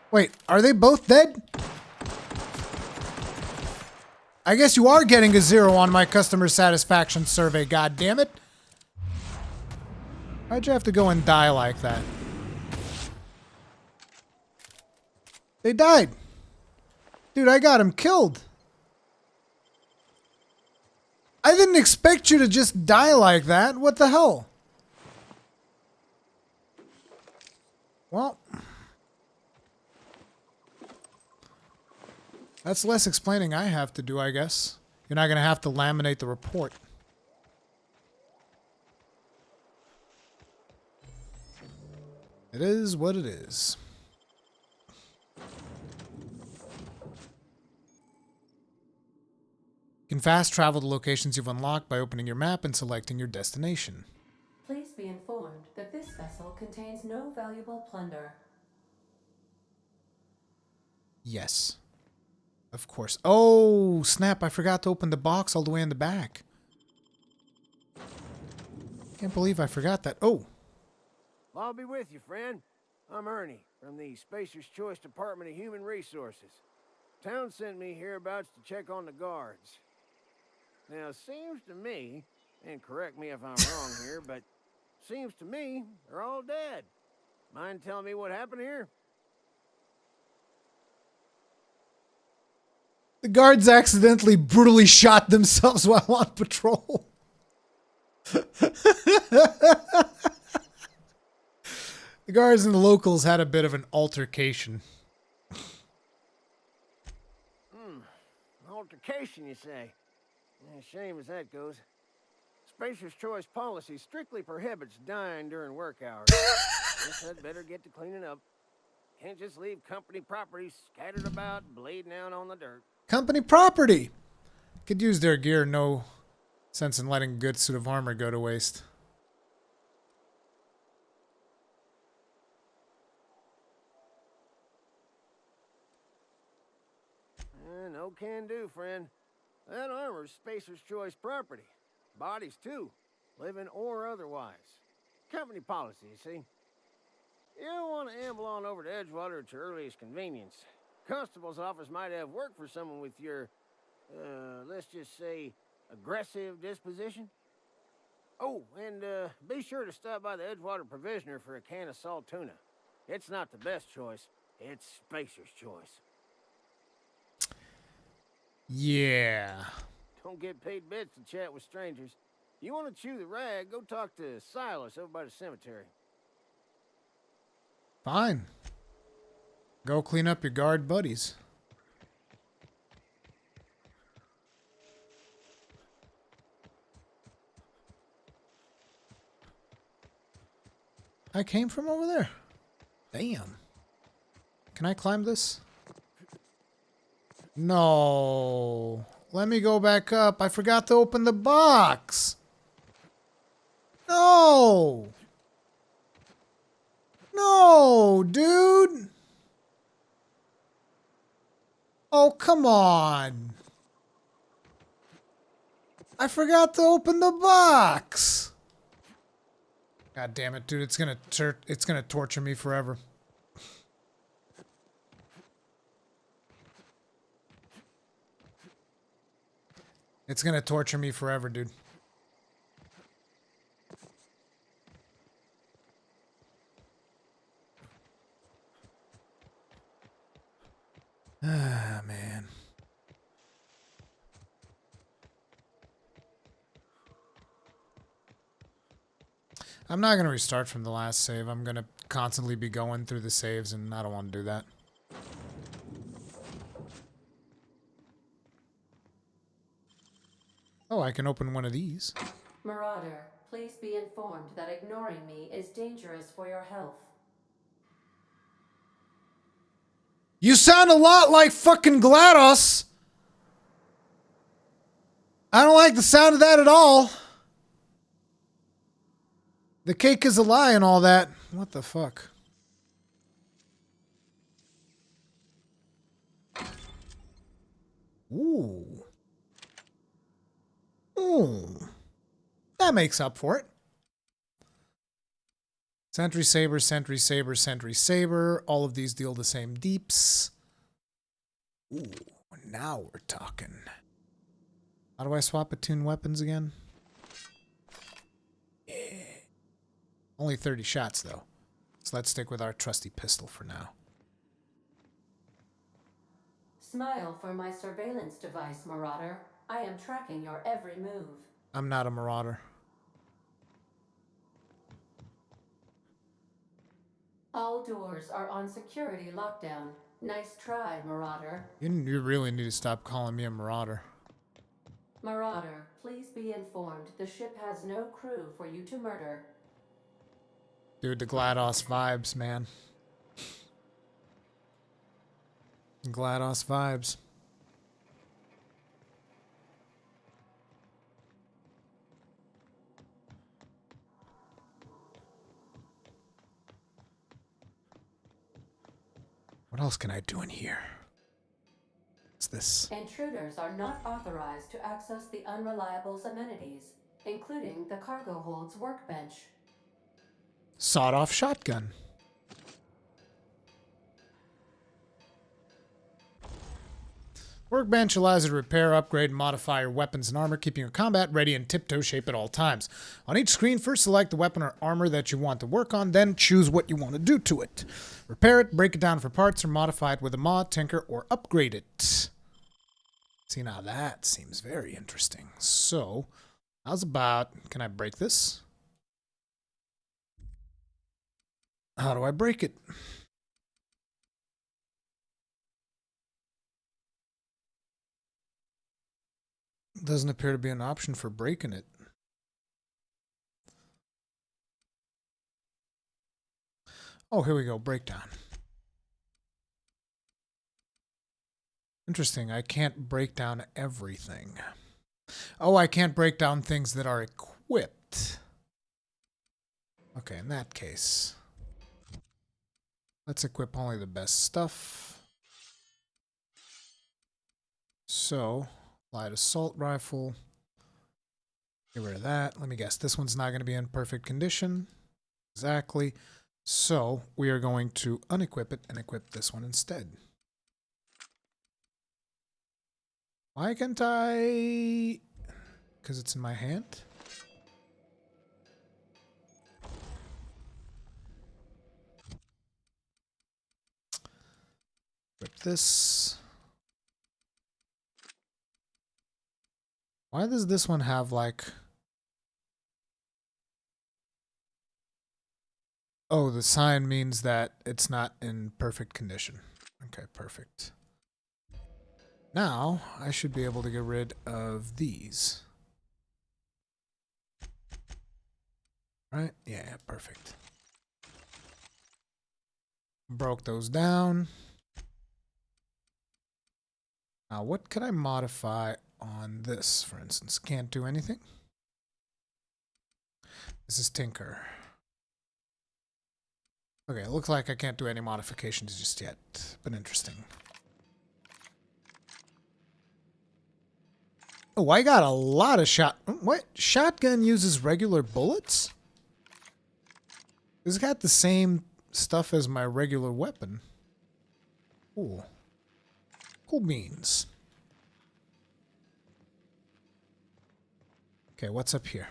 Wait, are they both dead? I guess you are getting a 0 on my customer satisfaction survey, goddammit. Why'd you have to go and die like that? They died. Dude, I got him killed. I didn't expect you to just die like that. What the hell? Well... that's less explaining I have to do, I guess. You're not going to have to laminate the report. It is what it is. You can fast travel to locations you've unlocked by opening your map and selecting your destination. Please be informed that this vessel contains no valuable plunder. Yes. Of course. Oh, snap. I forgot to open the box all the way in the back. Can't believe I forgot that. Oh. I'll be with you, friend. I'm Ernie from the Spacer's Choice Department of Human Resources. Town sent me hereabouts to check on the guards. Now, it seems to me, and correct me if I'm wrong here, but seems to me they're all dead. Mind telling me what happened here? The guards accidentally brutally shot themselves while on patrol. The guards and the locals had a bit of an altercation. Altercation, you say? Yeah, shame as that goes. Spacer's Choice policy strictly prohibits dying during work hours. Guess I'd better get to cleaning up. Can't just leave company property scattered about, bleeding out on the dirt. Company property. Could use their gear. No sense in letting a good suit of armor go to waste. No can do, friend. That armor's Spacer's Choice property. Bodies, too. Living or otherwise. Company policy, you see. You don't want to amble on over to Edgewater at your earliest convenience. Constable's office might have work for someone with your, let's just say, aggressive disposition. Oh, and be sure to stop by the Edgewater Provisioner for a can of salt tuna. It's not the best choice. It's Spacer's Choice. Yeah. Don't get paid bits to chat with strangers. You want to chew the rag, go talk to Silas over by the cemetery. Fine. Go clean up your guard buddies. I came from over there. Damn. Can I climb this? No. Let me go back up. I forgot to open the box. No. No, dude. Oh, come on. I forgot to open the box. God damn it, dude. It's gonna torture me forever. It's gonna torture me forever, dude. Ah, man. I'm not gonna restart from the last save. I'm gonna constantly be going through the saves, and I don't want to do that. Oh, I can open one of these. Marauder, please be informed that ignoring me is dangerous for your health. You sound a lot like fucking GLaDOS. I don't like the sound of that at all. The cake is a lie and all that. What the fuck? Ooh. Ooh. That makes up for it. Sentry Saber, Sentry Saber, Sentry Saber. All of these deal the same deeps. Ooh, now we're talking. How do I swap between weapons again? Yeah. Only 30 shots, though. So let's stick with our trusty pistol for now. Smile for my surveillance device, Marauder. I am tracking your every move. I'm not a marauder. All doors are on security lockdown. Nice try, Marauder. You really need to stop calling me a marauder. Marauder, please be informed the ship has no crew for you to murder. Dude, the GLaDOS vibes, man. GLaDOS vibes. What else can I do in here? What's this? Intruders are not authorized to access the Unreliable's amenities, including the cargo hold's workbench. Sawed-off shotgun. Workbench allows you to repair, upgrade, and modify your weapons and armor, keeping your combat ready in tiptoe shape at all times. On each screen, first select the weapon or armor that you want to work on, then choose what you want to do to it. Repair it, break it down for parts, or modify it with a mod, tinker, or upgrade it. See, now that seems very interesting. So, how's about, can I break this? How do I break it? Doesn't appear to be an option for breaking it. Oh, here we go. Breakdown. Interesting. I can't break down everything. Oh, I can't break down things that are equipped. Okay, in that case, let's equip only the best stuff. So, light assault rifle. Get rid of that. Let me guess. This one's not going to be in perfect condition. Exactly. So, we are going to unequip it and equip this one instead. Why can't I? Because it's in my hand? Equip this. Why does this one have like... Oh, the sign means that it's not in perfect condition. Okay, perfect. Now, I should be able to get rid of these. Right? Yeah, perfect. Broke those down. Now, what could I modify on this, for instance? Can't do anything. This is Tinker. Okay, it looks like I can't do any modifications just yet, but interesting. Oh, I got a lot of shot... What? Shotgun uses regular bullets? It's got the same stuff as my regular weapon. Cool. Cool beans. Okay, what's up here?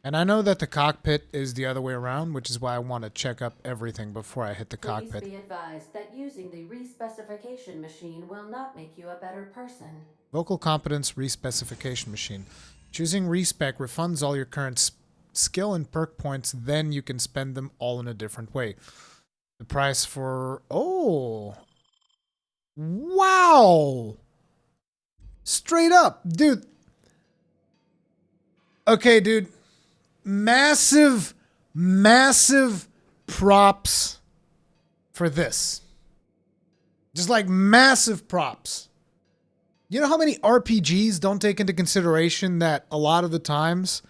And I know that the cockpit is the other way around, which is why I want to check up everything before I hit the cockpit. Please be advised that using the respecification machine will not make you a better person. Vocal competence respecification machine. Choosing respec refunds all your current skill and perk points, then you can spend them all in a different way. The price for... Oh! Wow! Straight up! Dude! Okay, dude. Massive, massive props for this. Just like massive props. You know how many RPGs don't take into consideration that a lot of the times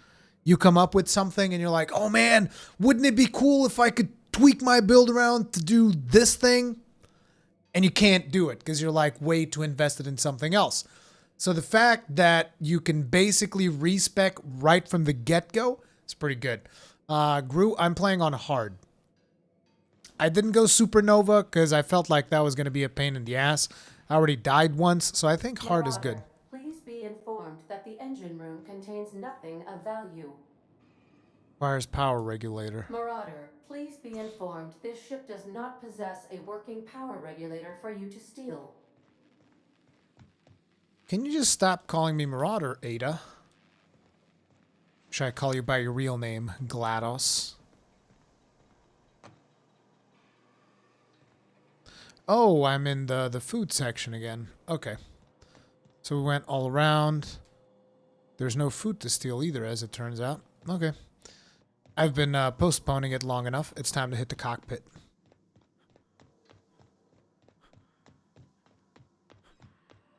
you come up with something and you're like, oh man, wouldn't it be cool if I could tweak my build around to do this thing? And you can't do it because you're like way too invested in something else. So the fact that you can basically respec right from the get-go is pretty good. Gru, I'm playing on hard. I didn't go supernova because I felt like that was going to be a pain in the ass. I already died once, so I think hard is good. Please be informed that the engine room contains nothing of value. Requires power regulator. Marauder, please be informed this ship does not possess a working power regulator for you to steal. Can you just stop calling me Marauder, Ada? Should I call you by your real name, GLaDOS? Oh, I'm in the food section again. Okay. So we went all around. There's no food to steal either, as it turns out. Okay. I've been postponing it long enough. It's time to hit the cockpit.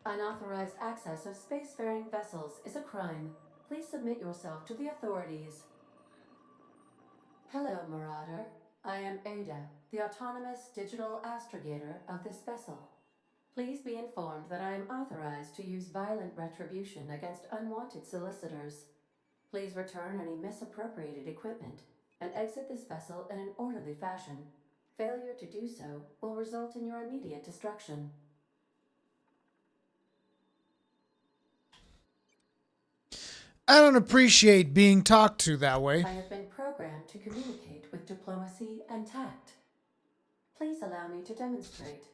Unauthorized access of spacefaring vessels is a crime. Please submit yourself to the authorities. Hello, Marauder. I am Ada, the autonomous digital astrogator of this vessel. Please be informed that I am authorized to use violent retribution against unwanted solicitors. Please return any misappropriated equipment and exit this vessel in an orderly fashion. Failure to do so will result in your immediate destruction. I don't appreciate being talked to that way. I have been programmed to communicate with diplomacy and tact. Please allow me to demonstrate.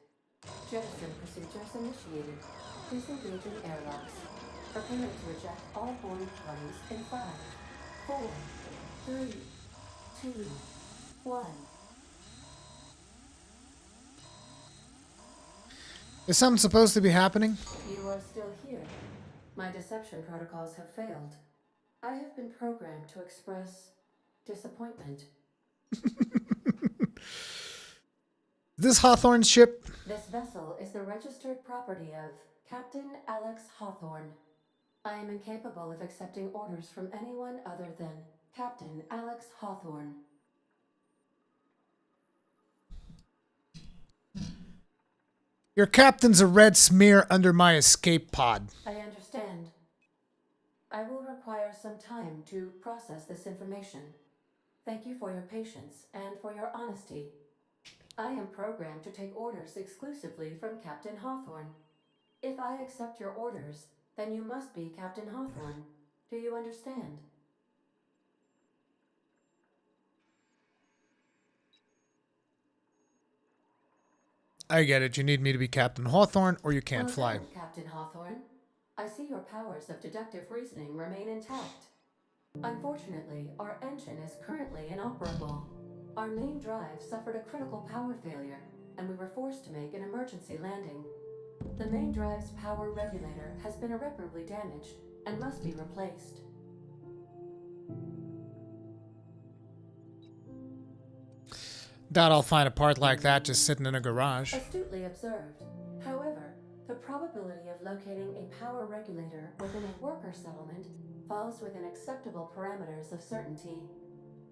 Jettison procedures initiated. Disengaging airlocks. Preparing to reject all boarding parties in 5, 4, 3, 2, 1. Is something supposed to be happening? You are still here. My deception protocols have failed. I have been programmed to express disappointment. This Hawthorne's ship? This vessel is the registered property of Captain Alex Hawthorne. I am incapable of accepting orders from anyone other than Captain Alex Hawthorne. Your captain's a red smear under my escape pod. I understand. I will require some time to process this information. Thank you for your patience and for your honesty. I am programmed to take orders exclusively from Captain Hawthorne. If I accept your orders, then you must be Captain Hawthorne. Do you understand? I get it. You need me to be Captain Hawthorne or you can't Well fly. done, Captain Hawthorne. I see your powers of deductive reasoning remain intact. Unfortunately, our engine is currently inoperable. Our main drive suffered a critical power failure, and we were forced to make an emergency landing. The main drive's power regulator has been irreparably damaged and must be replaced. Doubt I'll find a part like that just sitting in a garage. Astutely observed. However, the probability of locating a power regulator within a worker settlement falls within acceptable parameters of certainty.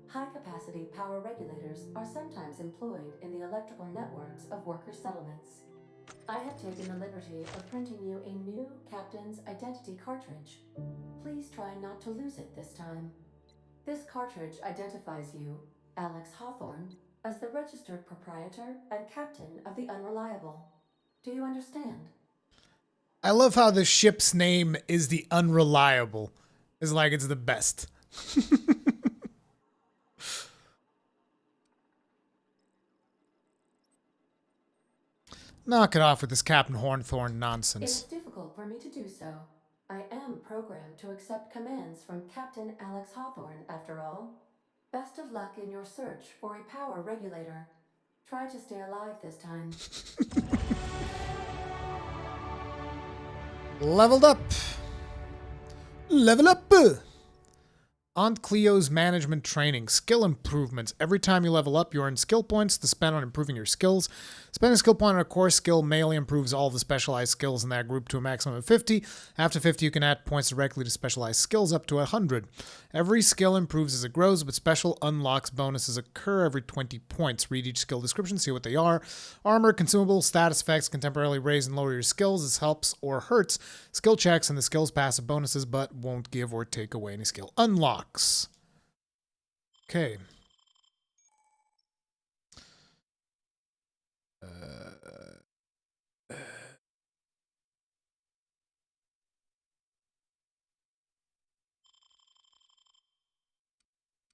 High-capacity power regulators are sometimes employed in the electrical networks of worker settlements. I have taken the liberty of printing you a new Captain's Identity cartridge. Please try not to lose it this time. This cartridge identifies you, Alex Hawthorne, as the registered proprietor and captain of the Unreliable. Do you understand? I love how the ship's name is the Unreliable. It's like it's the best. Knock it off with this Captain Hawthorne It nonsense. is difficult for me to do so. I am programmed to accept commands from Captain Alex Hawthorne, after all. Best of luck in your search for a power regulator. Try to stay alive this time. Leveled up. Level up. Aunt Cleo's management training. Skill improvements. Every time you level up, you earn skill points to spend on improving your skills. Spending a skill point on a core skill mainly improves all the specialized skills in that group to a maximum of 50. After 50, you can add points directly to specialized skills up to 100. Every skill improves as it grows, but special unlocks bonuses occur every 20 points. Read each skill description, see what they are. Armor, consumables, status effects can temporarily raise and lower your skills. This helps or hurts skill checks and the skill's passive bonuses, but won't give or take away any skill unlocks. Okay.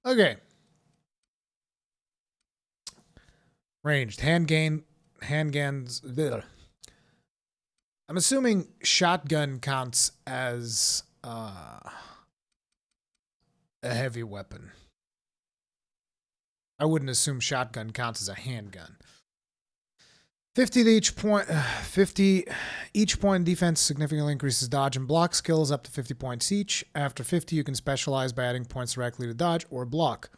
Okay. Ranged. Handguns. Bleh. I'm assuming shotgun counts as a heavy weapon. I wouldn't assume shotgun counts as a handgun. 50 to each point. 50 each point in defense significantly increases dodge and block skills up to 50 points each. After 50, you can specialize by adding points directly to dodge or block.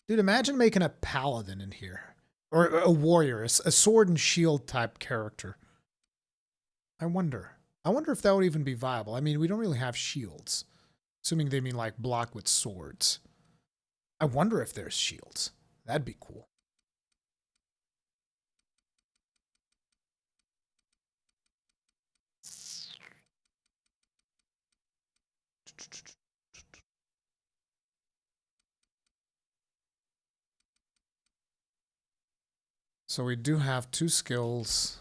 Dude, imagine making a paladin in here, or a warrior, a sword and shield type character. I wonder if that would even be viable. I mean, we don't really have shields, assuming they mean like block with swords. I wonder if there's shields. That'd be cool. So we do have 2 skills.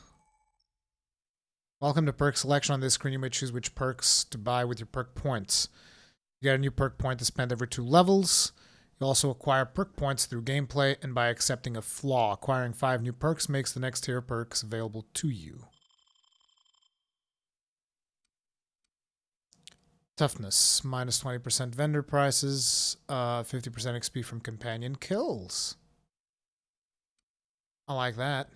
Welcome to perk selection. On this screen, you may choose which perks to buy with your perk points. You get a new perk point to spend every 2 levels. You also acquire perk points through gameplay and by accepting a flaw. Acquiring 5 new perks makes the next tier perks available to you. Toughness, minus 20% vendor prices, 50% XP from companion kills. I like that.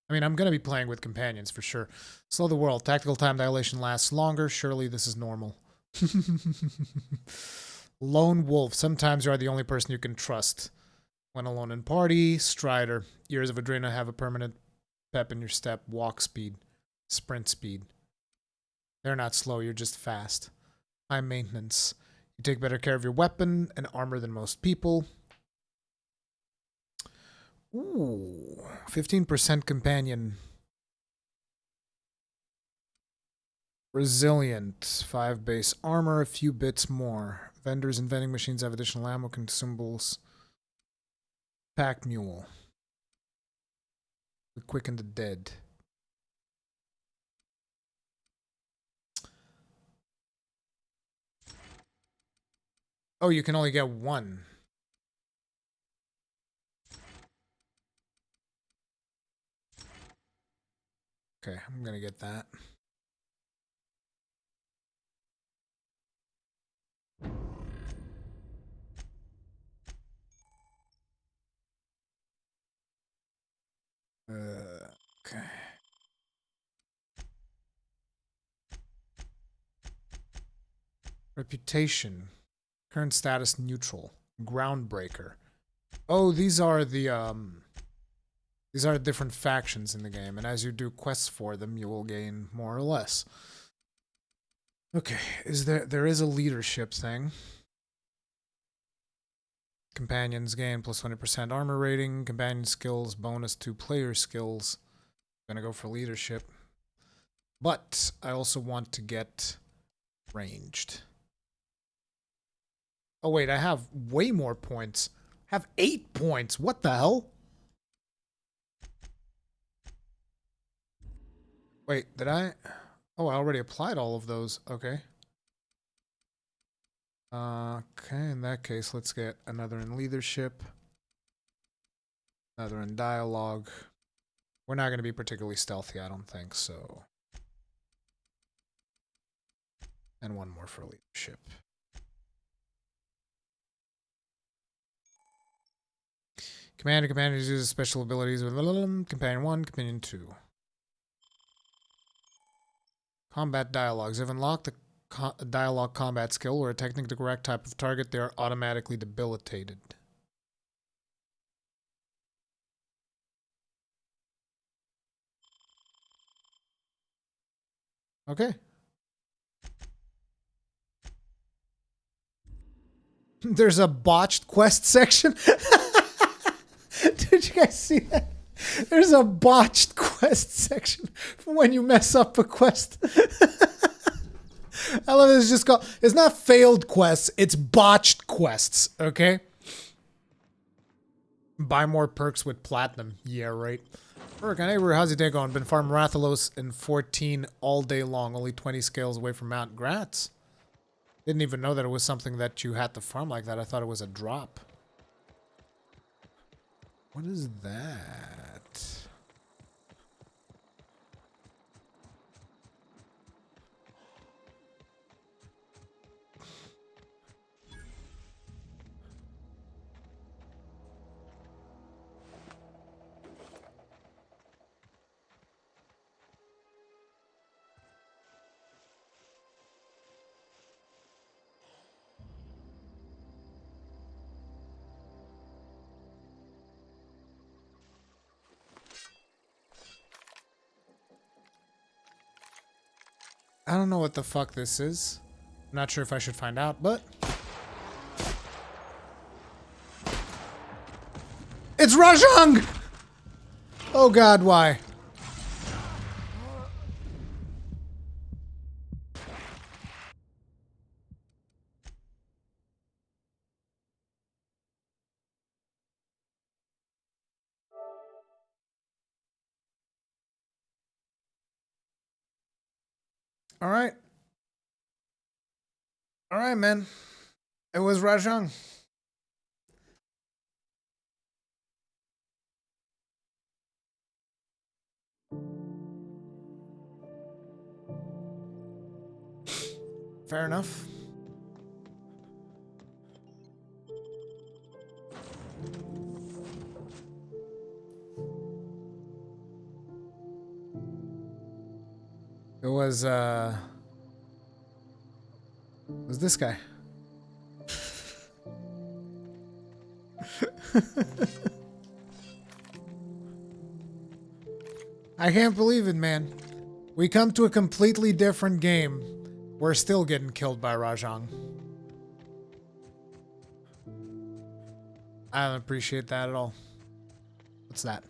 I mean, I'm going to be playing with companions for sure. Slow the world. Tactical time dilation lasts longer. Surely this is normal. Lone wolf. Sometimes you are the only person you can trust. When alone in party, Strider. Ears of Adrena have a permanent pep in your step. Walk speed. Sprint speed. They're not slow, you're just fast. High maintenance. You take better care of your weapon and armor than most people. Ooh. 15% companion. Resilient. 5 base armor, a few bits more. Vendors and vending machines have additional ammo, consumables. Pack mule. The quick and the dead. Oh, you can only get one. Okay, I'm gonna get that. Okay. Reputation. Current status neutral. Groundbreaker. Oh, these are different factions in the game, and as you do quests for them, you will gain more or less. Okay, there is a leadership thing. Companions gain plus 20% armor rating. Companion skills bonus to player skills. I'm gonna go for leadership. But I also want to get ranged. Oh wait, I have way more points. I have 8 points. What the hell? Wait, did I? Oh, I already applied all of those. Okay. Okay, in that case, let's get another in leadership. Another in dialogue. We're not going to be particularly stealthy, I don't think, so. And one more for leadership. Commanders uses special abilities with Companion 1, Companion 2. Combat dialogues. If unlocked the dialogue combat skill or attacking the correct type of target, they are automatically debilitated. Okay. There's a botched quest section. Did you guys see that? There's a botched quest section for when you mess up a quest. I love it. It's just called, it's not failed quests, it's botched quests, okay? Buy more perks with platinum. Yeah, right. Perk, hey, how's your day going? Been farming Rathalos in 14 all day long, only 20 scales away from Mount Gratz. Didn't even know that it was something that you had to farm like that. I thought it was a drop. What is that? I don't know what the fuck this is. I'm not sure if I should find out, but... It's Rajang! Oh god, why? Alright. Alright, man. It was Rajang. Fair enough. It was this guy. I can't believe it, man. We come to a completely different game. We're still getting killed by Rajang. I don't appreciate that at all. What's that?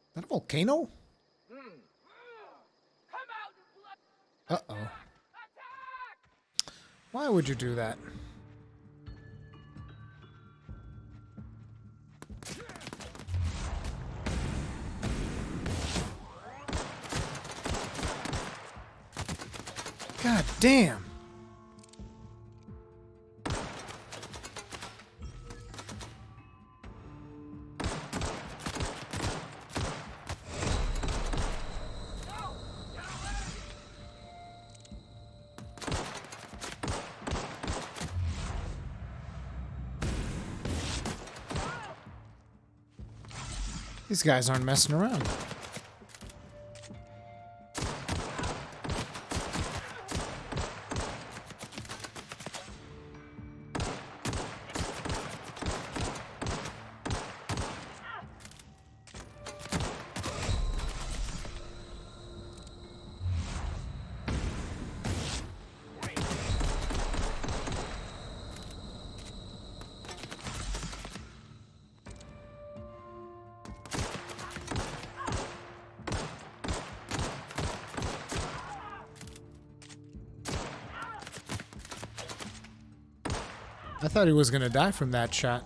Is that a volcano? Uh-oh. Why would you do that? God damn. These guys aren't messing around. I thought he was gonna die from that shot.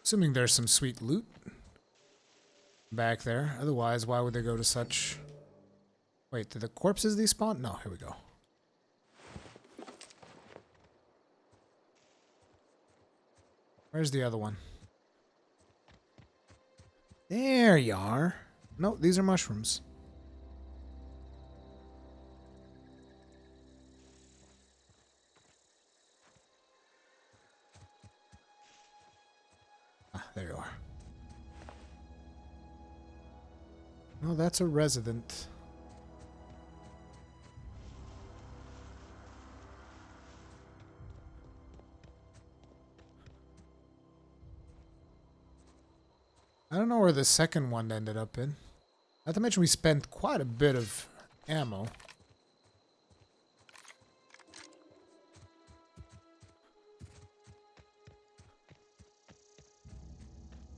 Assuming there's some sweet loot back there. Otherwise, why would they go to such... Wait, did the corpses despawn? No, here we go. Where's the other one? There you are. No, these are mushrooms. Ah, there you are. No, that's a resident. I don't know where the second one ended up in. Not to mention we spent quite a bit of ammo.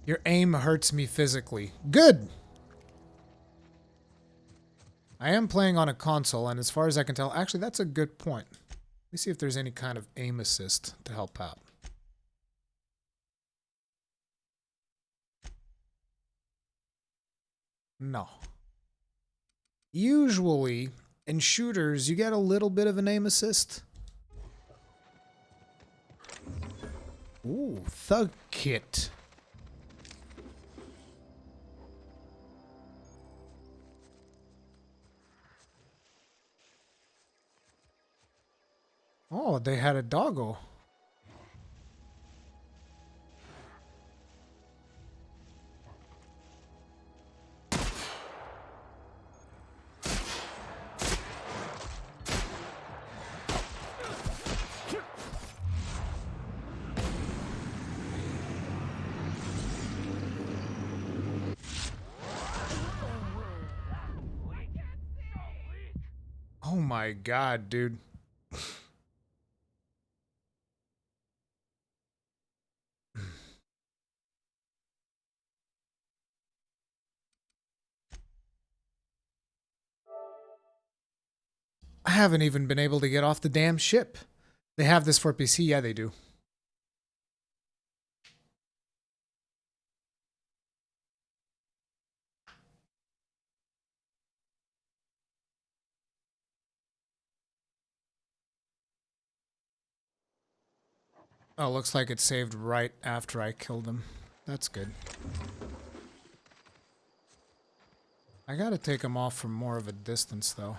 Your aim hurts me physically. Good! I am playing on a console, and as far as I can tell, actually that's a good point. Let me see if there's any kind of aim assist to help out. No. Usually, in shooters, you get a little bit of an aim assist. Ooh, thug kit. Oh, they had a doggo. Oh my god, dude. I haven't even been able to get off the damn ship. They have this for PC? Yeah, they do. Oh, looks like it saved right after I killed him. That's good. I gotta take him off from more of a distance, though.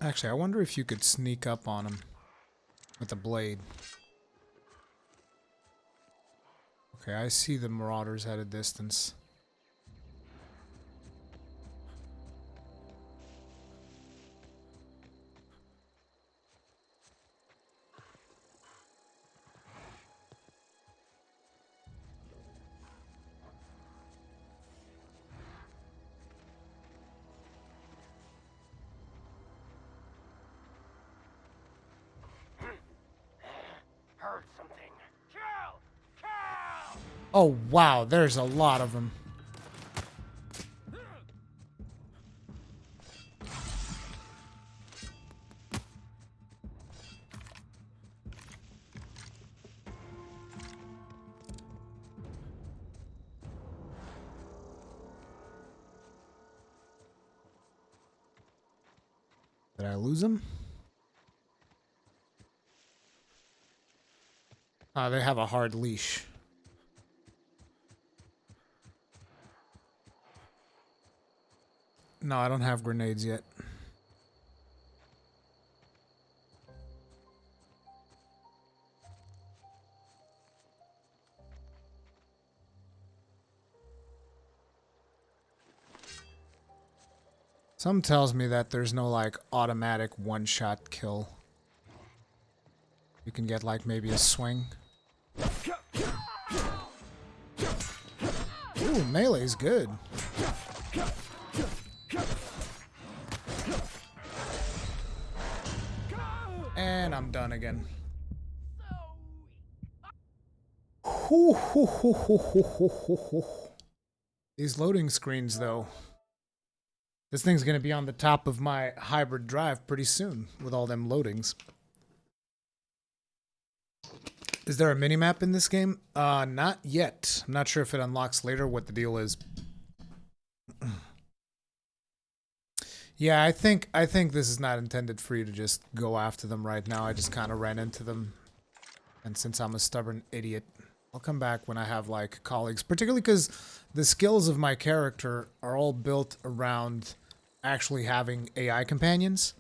Actually, I wonder if you could sneak up on him with a blade. Okay, I see the marauders at a distance. Heard something. Kill! Kill! Oh, wow, there's a lot of them. Did I lose them? They have a hard leash. No, I don't have grenades yet. Some tells me that there's no like automatic one-shot kill. You can get like maybe a swing. Ooh, melee's good. And I'm done again. These loading screens, though. This thing's gonna be on the top of my hybrid drive pretty soon with all them loadings. Is there a minimap in this game? Not yet. I'm not sure if it unlocks later what the deal is. Yeah, I think this is not intended for you to just go after them right now. I just kind of ran into them. And since I'm a stubborn idiot, I'll come back when I have like colleagues, particularly because the skills of my character are all built around actually having AI companions.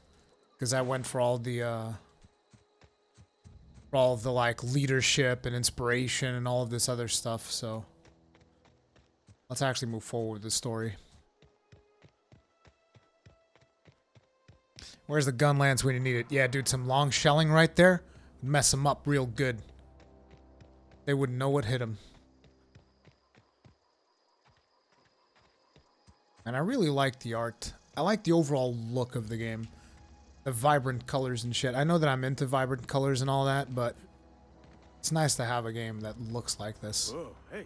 Because I went for all the like leadership and inspiration and all of this other stuff. So let's actually move forward with the story. Where's the gun lance when you need it? Yeah, dude, some long shelling right there would mess them up real good. They wouldn't know what hit them. And I really like the art. I like the overall look of the game. The vibrant colors and shit. I know that I'm into vibrant colors and all that, but it's nice to have a game that looks like this. Whoa, hey,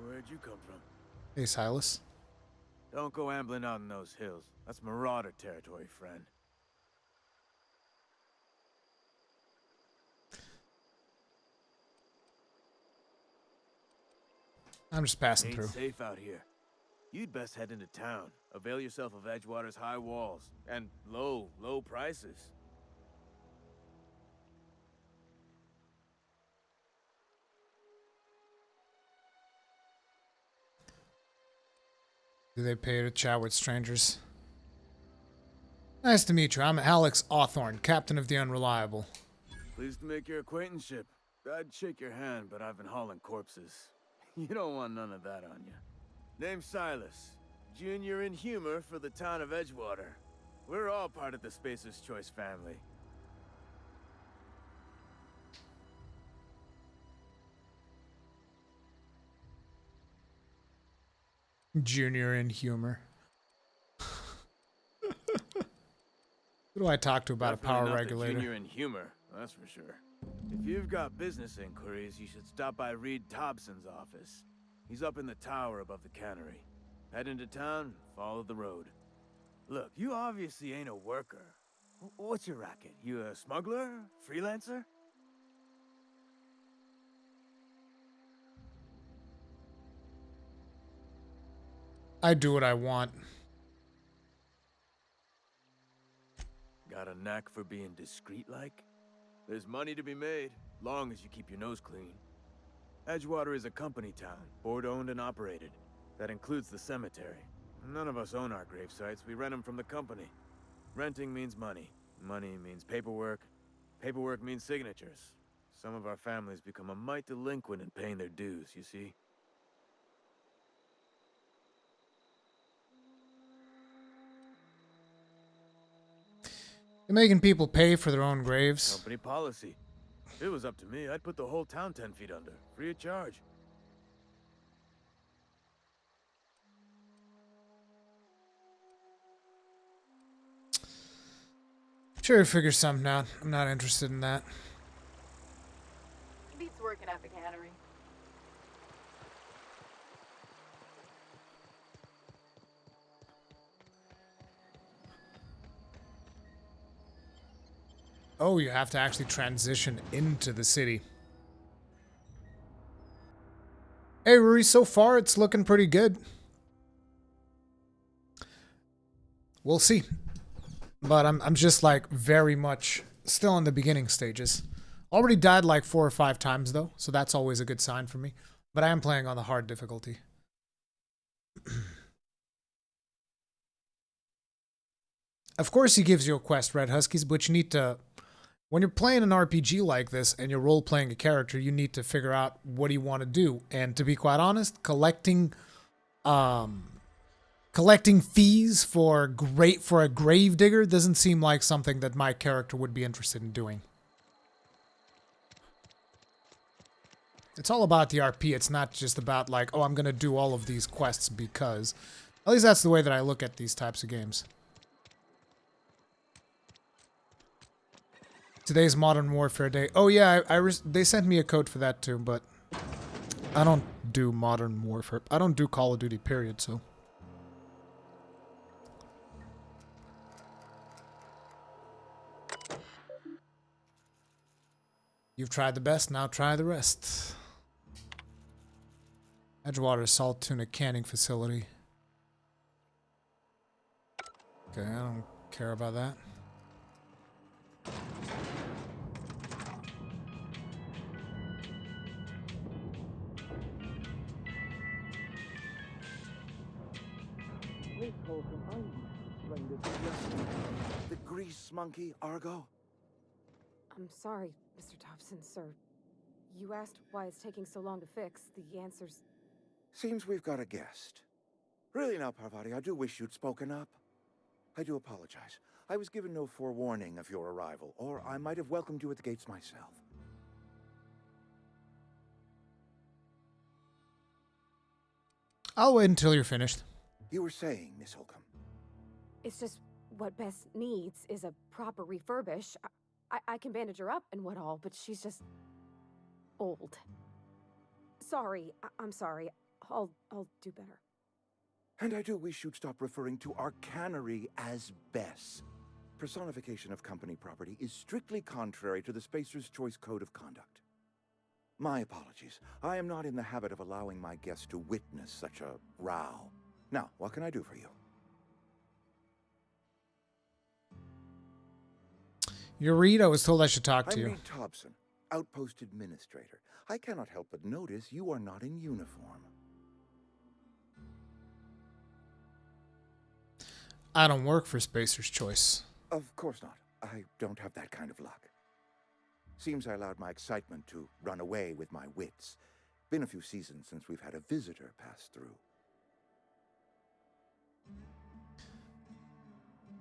where'd you come from? Hey, Silas. Don't go ambling out in those hills. That's marauder territory, friend. I'm just passing Ain't through. safe out here. You'd best head into town. Avail yourself of Edgewater's high walls and low prices. Do they pay to chat with strangers? Nice to meet you. I'm Alex Awthorne, captain of the Unreliable. Pleased to make your acquaintanceship. I'd shake your hand, but I've been hauling corpses. You don't want none of that on you. Name's Silas. Junior in humor for the town of Edgewater. We're all part of the Spacer's Choice family. Junior in humor. Who do I talk to about Definitely a power not the regulator? Junior in humor, that's for sure. If you've got business inquiries, you should stop by Reed Thompson's office. He's up in the tower above the cannery. Head into town, follow the road. Look, you obviously ain't a worker. What's your racket? You a smuggler? Freelancer? I do what I want. Got a knack for being discreet-like? There's money to be made, long as you keep your nose clean. Edgewater is a company town, board-owned and operated. That includes the cemetery. None of us own our grave sites, we rent them from the company. Renting means money. Money means paperwork. Paperwork means signatures. Some of our families become a mite delinquent in paying their dues, you see? You're making people pay for their own graves. Company policy. If it was up to me, I'd put the whole town 10 feet under, free of charge. Sure, figure something out. I'm not interested in that. Beats working at the cannery. Oh, you have to actually transition into the city. Hey, Ruri, so far it's looking pretty good. We'll see. But I'm just like very much still in the beginning stages. Already died like 4 or 5 times though, so that's always a good sign for me. But I am playing on the hard difficulty. Of course he gives you a quest, Red Huskies, but you need to... When you're playing an RPG like this and you're role-playing a character, you need to figure out what do you want to do. And to be quite honest, collecting fees for a grave digger doesn't seem like something that my character would be interested in doing. It's all about the RP. It's not just about like, oh, I'm going to do all of these quests because... At least that's the way that I look at these types of games. Today's Modern Warfare Day. Oh yeah, they sent me a code for that too, but I don't do Modern Warfare. I don't do Call of Duty, period, so... You've tried the best, now try the rest. Edgewater salt tuna canning facility. Okay, I don't care about that. The grease monkey, Argo? I'm sorry, Mr. Thompson, sir. You asked why it's taking so long to fix. The answer's... Seems we've got a guest. Really now, Parvati, I do wish you'd spoken up. I do apologize. I was given no forewarning of your arrival, or I might have welcomed you at the gates myself. I'll wait until you're finished. You were saying, Miss Holcomb. It's just what Bess needs is a proper refurbish. I can bandage her up and what all, but she's just... old. Sorry, I'm sorry. I'll do better. And I do wish you'd stop referring to our cannery as Bess. Personification of company property is strictly contrary to the Spacer's Choice Code of Conduct. My apologies. I am not in the habit of allowing my guests to witness such a row. Now, what can I do for you? You're Reed, I was told I should talk to you. I'm Reed Thompson, Outpost Administrator. I cannot help but notice you are not in uniform. I don't work for Spacer's Choice. Of course not. I don't have that kind of luck. Seems I allowed my excitement to run away with my wits. Been a few seasons since we've had a visitor pass through.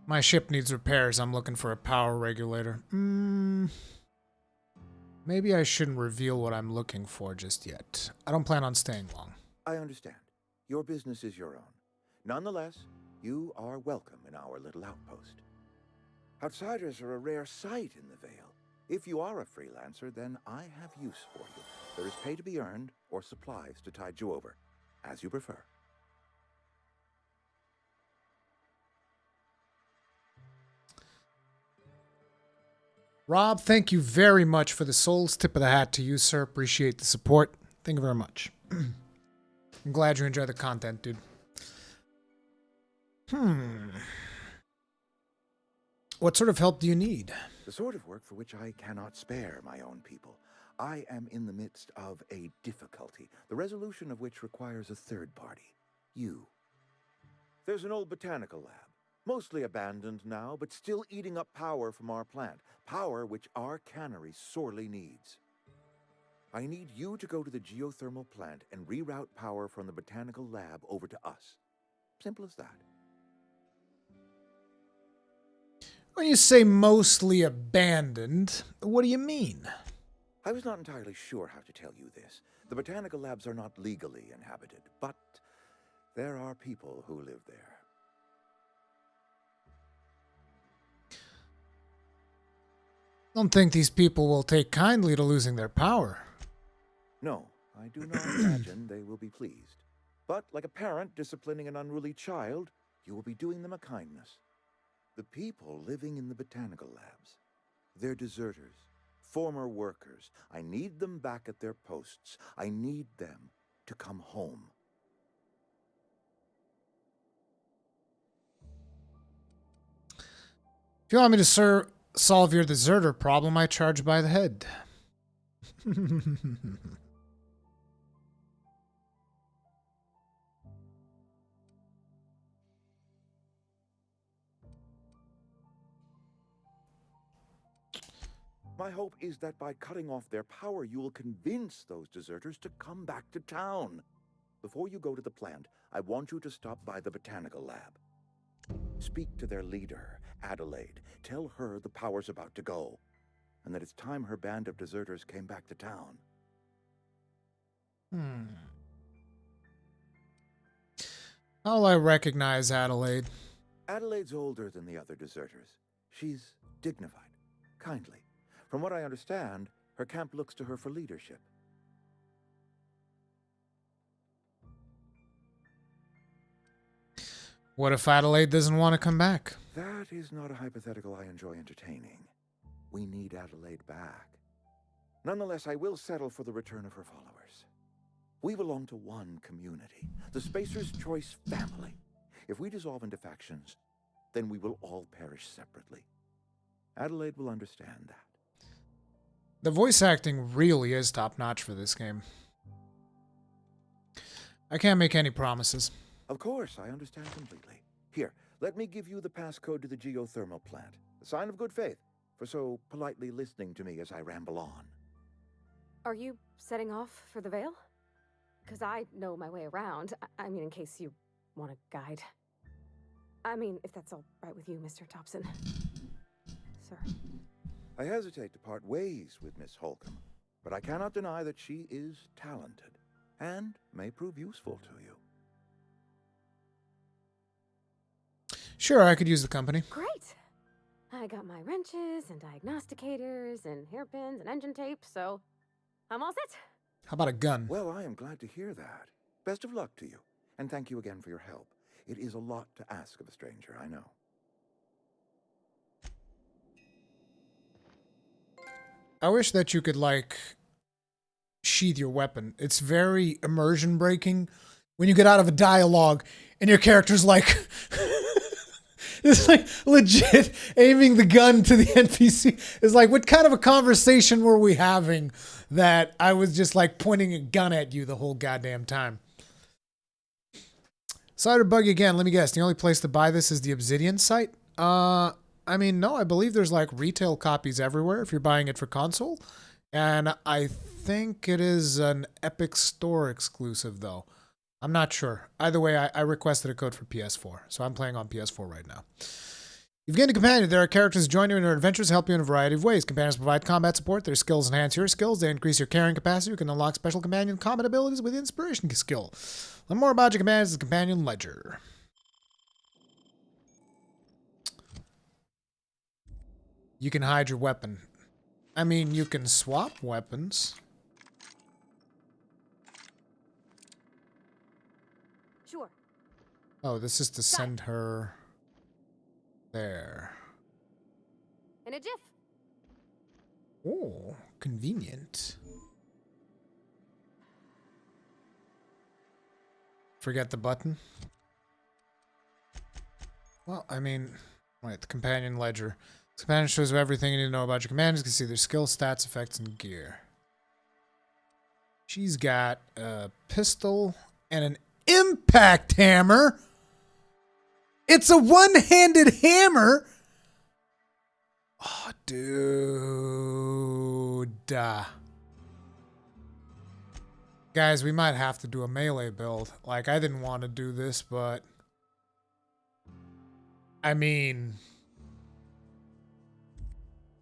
My ship needs repairs. I'm looking for a power regulator. Maybe I shouldn't reveal what I'm looking for just yet. I don't plan on staying long. I understand. Your business is your own. Nonetheless, you are welcome in our little outpost. Outsiders are a rare sight in the Vale. If you are a freelancer, then I have use for you. There is pay to be earned or supplies to tide you over, as you prefer. Rob, thank you very much for the souls. Tip of the hat to you, sir. Appreciate the support. Thank you very much. I'm glad you enjoy the content, dude. What sort of help do you need? The sort of work for which I cannot spare my own people. I am in the midst of a difficulty, the resolution of which requires a third party. You. There's an old botanical lab. Mostly abandoned now, but still eating up power from our plant. Power which our cannery sorely needs. I need you to go to the geothermal plant and reroute power from the botanical lab over to us. Simple as that. When you say mostly abandoned, what do you mean? I was not entirely sure how to tell you this. The botanical labs are not legally inhabited, but there are people who live there. Don't think these people will take kindly to losing their power. No, I do not imagine they will be pleased. But like a parent disciplining an unruly child, you will be doing them a kindness. The people living in the botanical labs, they're deserters, former workers. I need them back at their posts. I need them to come home. If you want me to solve your deserter problem, I charge by the head. My hope is that by cutting off their power, you will convince those deserters to come back to town. Before you go to the plant, I want you to stop by the botanical lab. Speak to their leader, Adelaide. Tell her the power's about to go, and that it's time her band of deserters came back to town. How'll I recognize Adelaide? Adelaide's older than the other deserters. She's dignified, kindly. From what I understand, her camp looks to her for leadership. What if Adelaide doesn't want to come back? That is not a hypothetical I enjoy entertaining. We need Adelaide back. Nonetheless, I will settle for the return of her followers. We belong to one community, the Spacer's Choice family. If we dissolve into factions, then we will all perish separately. Adelaide will understand that. The voice acting really is top-notch for this game. I can't make any promises. Of course, I understand completely. Here, let me give you the passcode to the geothermal plant. A sign of good faith for so politely listening to me as I ramble on. Are you setting off for the Vale? Because I know my way around. I mean, in case you want a guide. I mean, if that's all right with you, Mr. Thompson. Sir. I hesitate to part ways with Miss Holcomb, but I cannot deny that she is talented and may prove useful to you. Sure, I could use the company. Great! I got my wrenches and diagnosticators and hairpins and engine tape, so I'm all set. How about a gun? Well, I am glad to hear that. Best of luck to you, and thank you again for your help. It is a lot to ask of a stranger, I know. I wish that you could, like, sheath your weapon. It's very immersion breaking when you get out of a dialogue and your character's like... It's like legit aiming the gun to the NPC. It's like, what kind of a conversation were we having that I was just like pointing a gun at you the whole goddamn time? Sorry to bug you again. Let me guess. The only place to buy this is the Obsidian site? I mean, no, I believe there's like retail copies everywhere if you're buying it for console. And I think it is an Epic Store exclusive though. I'm not sure. Either way, I requested a code for PS4, so I'm playing on PS4 right now. You've gained a companion. There are characters who join you in your adventures, help you in a variety of ways. Companions provide combat support. Their skills enhance your skills. They increase your carrying capacity. You can unlock special companion combat abilities with inspiration skill. Learn more about your companions in the companion ledger. You can hide your weapon. I mean, you can swap weapons. Sure. Oh, this is to send her there. In a jiff. Oh, convenient. Forget the button. Well, I mean, wait, the companion ledger. This companion shows you everything you need to know about your companions. You can see their skills, stats, effects, and gear. She's got a pistol and an impact hammer. It's a one-handed hammer. Oh, dude. Guys, we might have to do a melee build. Like, I didn't want to do this, but... I mean,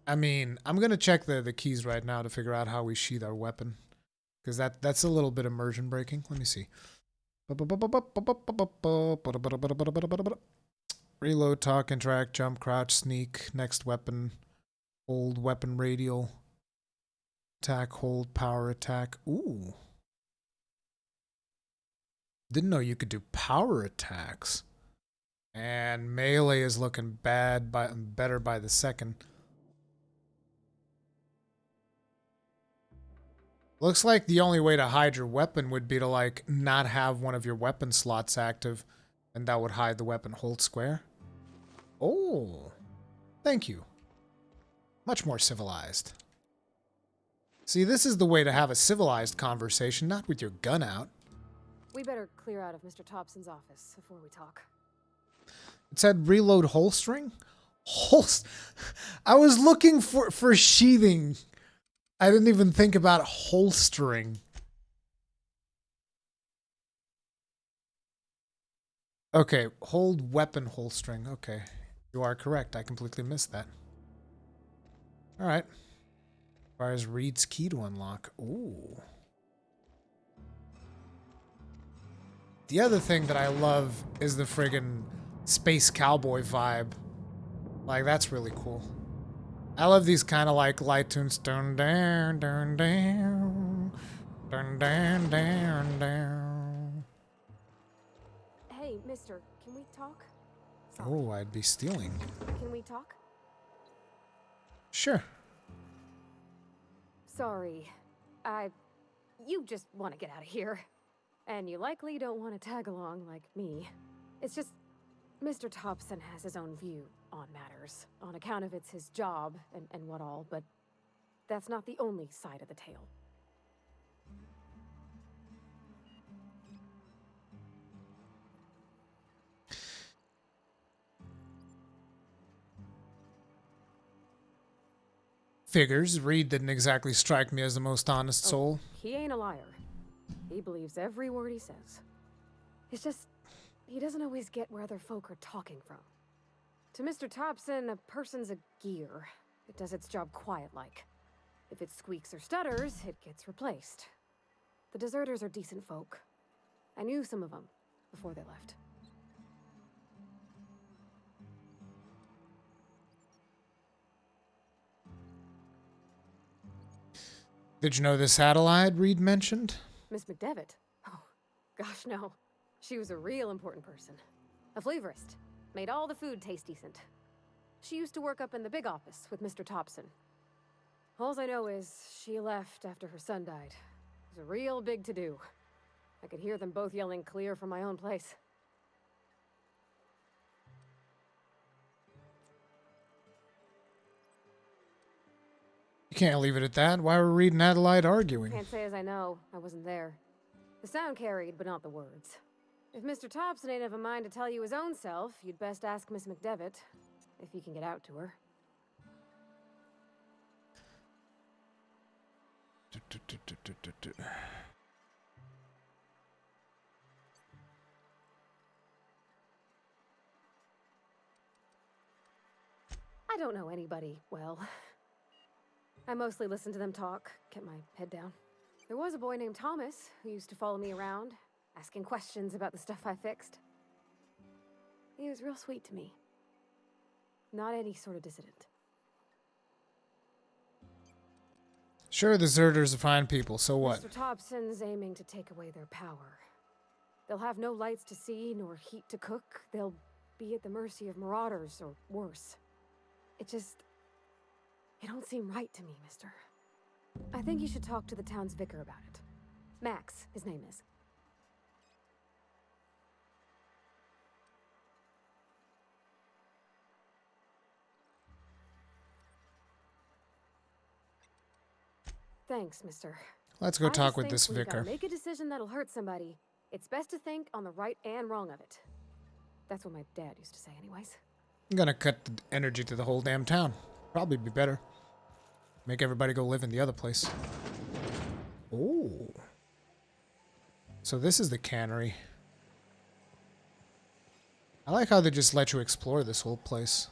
I'm going to check the keys right now to figure out how we sheath our weapon. Because that's a little bit immersion breaking. Let me see. Reload, talk, interact, jump, crouch, sneak, next weapon, hold, weapon radial, attack, hold, power attack. Ooh. Didn't know you could do power attacks. And melee is looking better by the second. Looks like the only way to hide your weapon would be to, like, not have one of your weapon slots active, and that would hide the weapon. Hold square. Oh, thank you. Much more civilized. See, this is the way to have a civilized conversation, not with your gun out. We better clear out of Mr. Thompson's office before we talk. It said reload holstering? I was looking for sheathing. I didn't even think about holstering. Okay, hold weapon holstering. Okay, you are correct. I completely missed that. All right. Requires Reed's key to unlock. Ooh. The other thing that I love is the friggin' space cowboy vibe. Like, that's really cool. I love these kind of like light tunes. Dun down, dun down, dun down, down, down. Hey, mister, can we talk? Sorry. Oh, I'd be stealing. Can we talk? Sure. Sorry. You just want to get out of here. And you likely don't want to tag along like me. It's just, Mr. Thompson has his own view on matters, on account of it's his job and what all, but that's not the only side of the tale. Figures. Reed didn't exactly strike me as the most honest soul. He ain't a liar. He believes every word he says. It's just, he doesn't always get where other folk are talking from. To Mr. Thompson, a person's a gear. It does its job quiet-like. If it squeaks or stutters, it gets replaced. The deserters are decent folk. I knew some of them before they left. Did you know this satellite Reed mentioned? Miss McDevitt? Oh, gosh, no. She was a real important person. A flavorist. Made all the food taste decent. She used to work up in the big office with Mr. Thompson. Alls I know is she left after her son died. It was a real big to-do. I could hear them both yelling clear from my own place. You can't leave it at that. Why were Reed and Adelaide arguing? Can't say as I know. I wasn't there. The sound carried, but not the words. If Mr. Thompson ain't of a mind to tell you his own self, you'd best ask Miss McDevitt, if you can get out to her. I don't know anybody well. I mostly listen to them talk, kept my head down. There was a boy named Thomas who used to follow me around, asking questions about the stuff I fixed. He was real sweet to me. Not any sort of dissident. Sure, the deserters are fine people, so what? Mr. Thompson's aiming to take away their power. They'll have no lights to see, nor heat to cook. They'll be at the mercy of marauders, or worse. It don't seem right to me, mister. I think you should talk to the town's vicar about it. Max, his name is. Thanks, mister. Let's go talk with this when you vicar. gotta make a decision that'll hurt somebody. It's best to think on the right and wrong of it. That's what my dad used to say anyways. I'm gonna cut the energy to the whole damn town. Probably be better. Make everybody go live in the other place. Oh. So this is the cannery. I like how they just let you explore this whole place.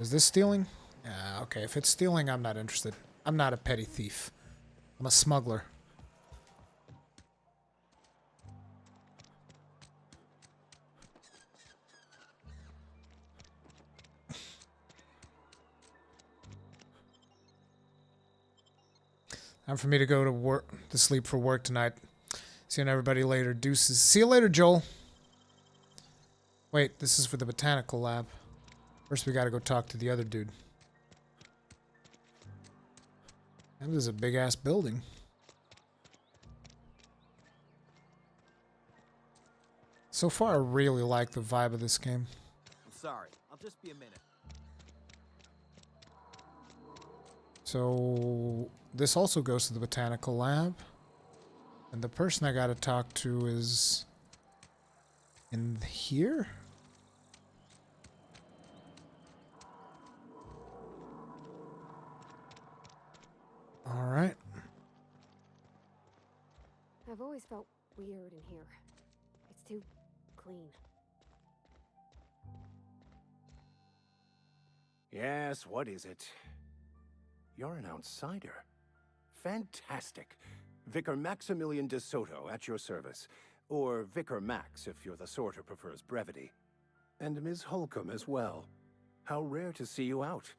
Is this stealing? Yeah, okay. If it's stealing, I'm not interested. I'm not a petty thief. I'm a smuggler. Time for me to go to work, to sleep for work tonight. Seeing everybody later. Deuces. See you later, Joel. Wait, this is for the botanical lab. First, we gotta go talk to the other dude. And this is a big-ass building. So far, I really like the vibe of this game. I'm sorry. I'll just be a minute. So, this also goes to the botanical lab. And the person I gotta talk to is in here? Alright. I've always felt weird in here. It's too clean. Yes, what is it? You're an outsider. Fantastic. Vicar Maximilian de Soto at your service. Or Vicar Max if you're the sort who prefers brevity. And Ms. Holcomb as well. How rare to see you out.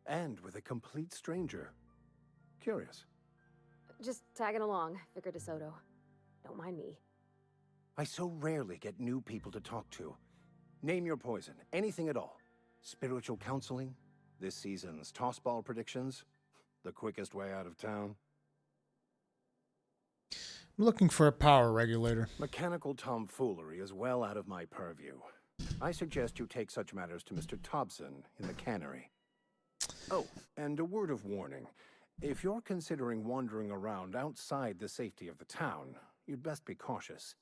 And with a complete stranger. Curious. Just tagging along, Vicar DeSoto. Don't mind me. I so rarely get new people to talk to. Name your poison, anything at all. Spiritual counseling, this season's tossball predictions, the quickest way out of town. I'm looking for a power regulator. Mechanical tomfoolery is well out of my purview. I suggest you take such matters to Mr. Thompson in the cannery. Oh, and a word of warning. If you're considering wandering around outside the safety of the town, you'd best be cautious.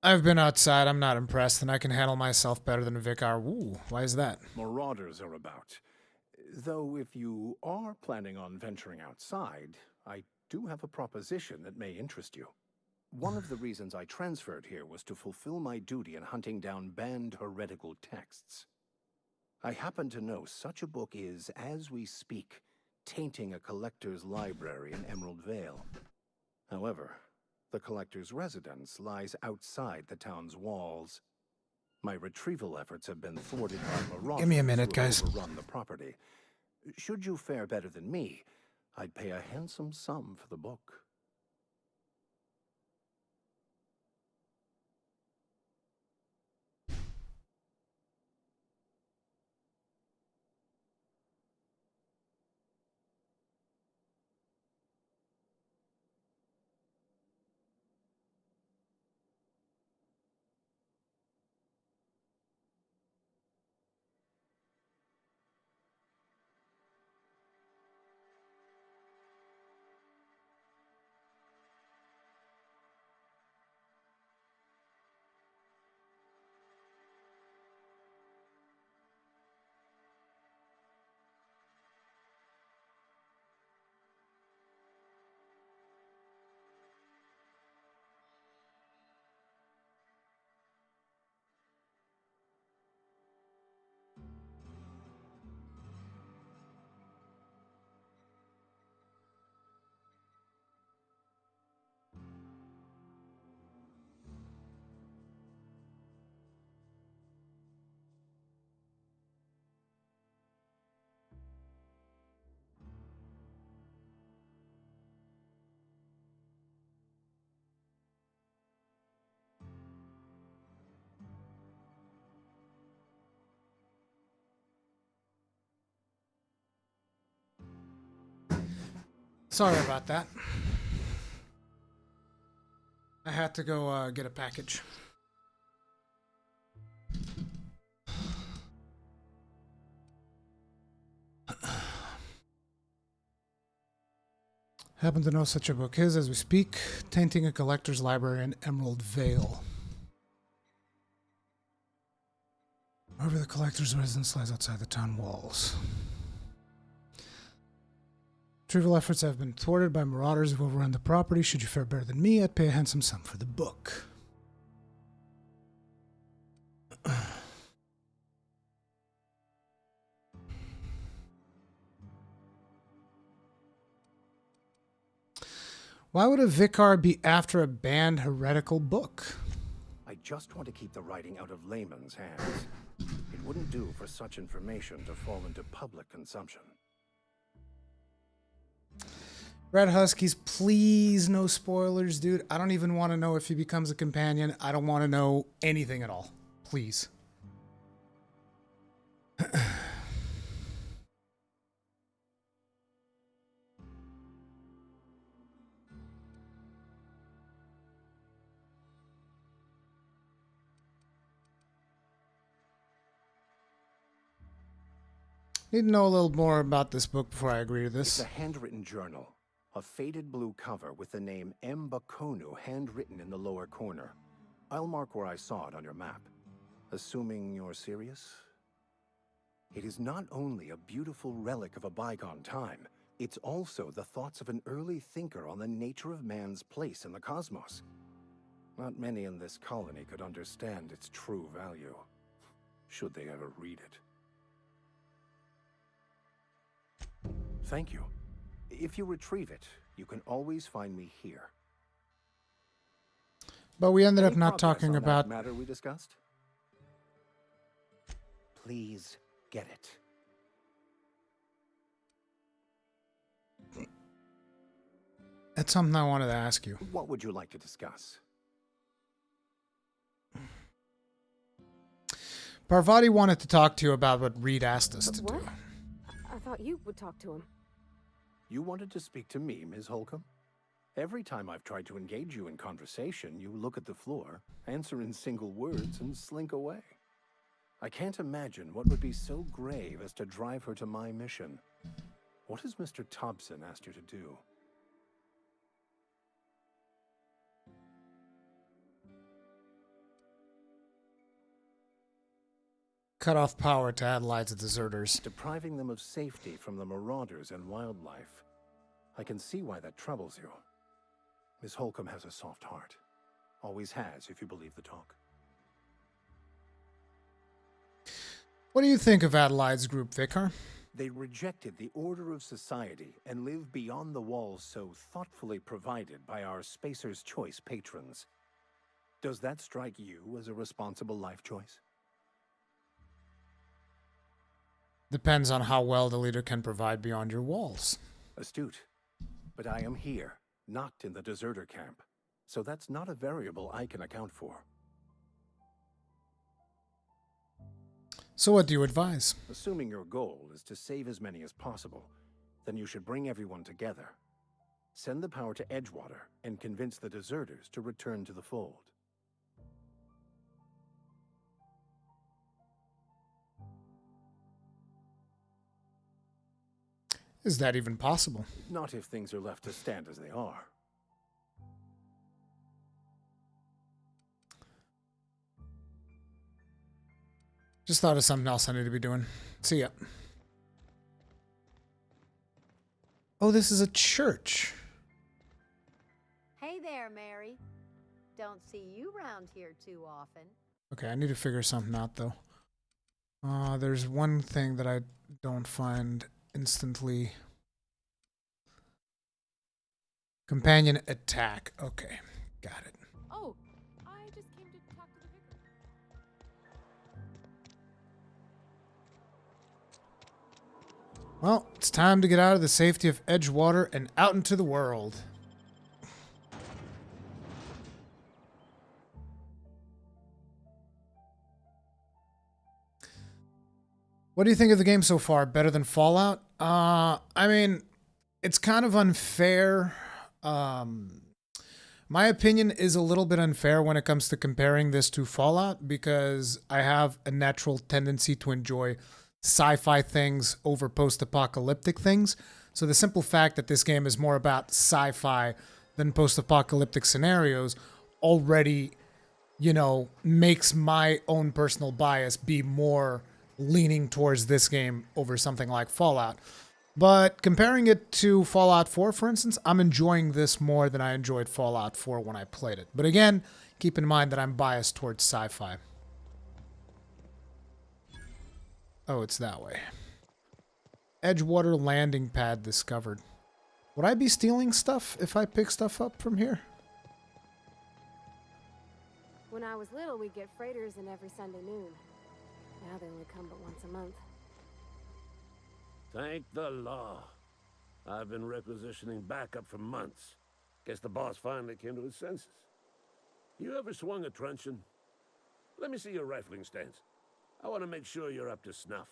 I've been outside. I'm not impressed, and I can handle myself better than Vicar. Ooh, why is that? Marauders are about. Though if you are planning on venturing outside, I do have a proposition that may interest you. One of the reasons I transferred here was to fulfill my duty in hunting down banned heretical texts. I happen to know such a book is, as we speak, tainting a collector's library in Emerald Vale. However, the collector's residence lies outside the town's walls. My retrieval efforts have been thwarted by marauders. Give me a minute, who have guys. overrun the property. Should you fare better than me, I'd pay a handsome sum for the book. Sorry about that. I had to go get a package. Happen to know such a book is as we speak, tainting a collector's library in Emerald Vale. However, the collector's residence lies outside the town walls. Retrieval efforts have been thwarted by marauders who overrun the property. Should you fare better than me, I'd pay a handsome sum for the book. Why would a vicar be after a banned heretical book? I just want to keep the writing out of layman's hands. It wouldn't do for such information to fall into public consumption. Red Huskies, please no spoilers, dude. I don't even want to know if he becomes a companion. I don't want to know anything at all. Please. Need to know a little more about this book before I agree to this. It's a handwritten journal. A faded blue cover with the name Mbakonu handwritten in the lower corner. I'll mark where I saw it on your map. Assuming you're serious? It is not only a beautiful relic of a bygone time, it's also the thoughts of an early thinker on the nature of man's place in the cosmos. Not many in this colony could understand its true value, should they ever read it. Thank you. If you retrieve it, you can always find me here. But we ended up Any not progress talking on about that matter we discussed? Please get it. That's something I wanted to ask you. What would you like to discuss? Parvati wanted to talk to you about what Reed asked us to What? do. I thought you would talk to him. You wanted to speak to me, Ms. Holcomb? Every time I've tried to engage you in conversation, you look at the floor, answer in single words, and slink away. I can't imagine what would be so grave as to drive her to my mission. What has Mr. Thompson asked you to do? Cut off power to Adelaide's deserters. Depriving them of safety from the marauders and wildlife. I can see why that troubles you. Miss Holcomb has a soft heart. Always has, if you believe the talk. What do you think of Adelaide's group, Vicar? They rejected the order of society and live beyond the walls so thoughtfully provided by our Spacer's Choice patrons. Does that strike you as a responsible life choice? Depends on how well the leader can provide beyond your walls. Astute. But I am here, not in the deserter camp. So that's not a variable I can account for. So what do you advise? Assuming your goal is to save as many as possible, then you should bring everyone together. Send the power to Edgewater and convince the deserters to return to the fold. Is that even possible? Not if things are left to stand as they are. Just thought of something else I need to be doing. See ya. Oh, this is a church. Hey there, Mary. Don't see you round here too often. Okay, I need to figure something out, though. There's one thing that I don't find instantly. Companion attack. Okay, got it. Oh, I just came to talk to the vicar. Well, it's time to get out of the safety of Edgewater and out into the world. What do you think of the game so far? Better than Fallout? I mean, it's kind of unfair. My opinion is a little bit unfair when it comes to comparing this to Fallout because I have a natural tendency to enjoy sci-fi things over post-apocalyptic things. So the simple fact that this game is more about sci-fi than post-apocalyptic scenarios already, you know, makes my own personal bias be more leaning towards this game over something like Fallout. But comparing it to Fallout 4, for instance, I'm enjoying this more than I enjoyed Fallout 4 when I played it. But again, keep in mind that I'm biased towards sci-fi. Oh, it's that way. Edgewater landing pad discovered. Would I be stealing stuff if I pick stuff up from here? When I was little, we'd get freighters in every Sunday noon. Now they only come but once a month. Thank the law. I've been requisitioning backup for months. Guess the boss finally came to his senses. You ever swung a truncheon? Let me see your rifling stance. I want to make sure you're up to snuff.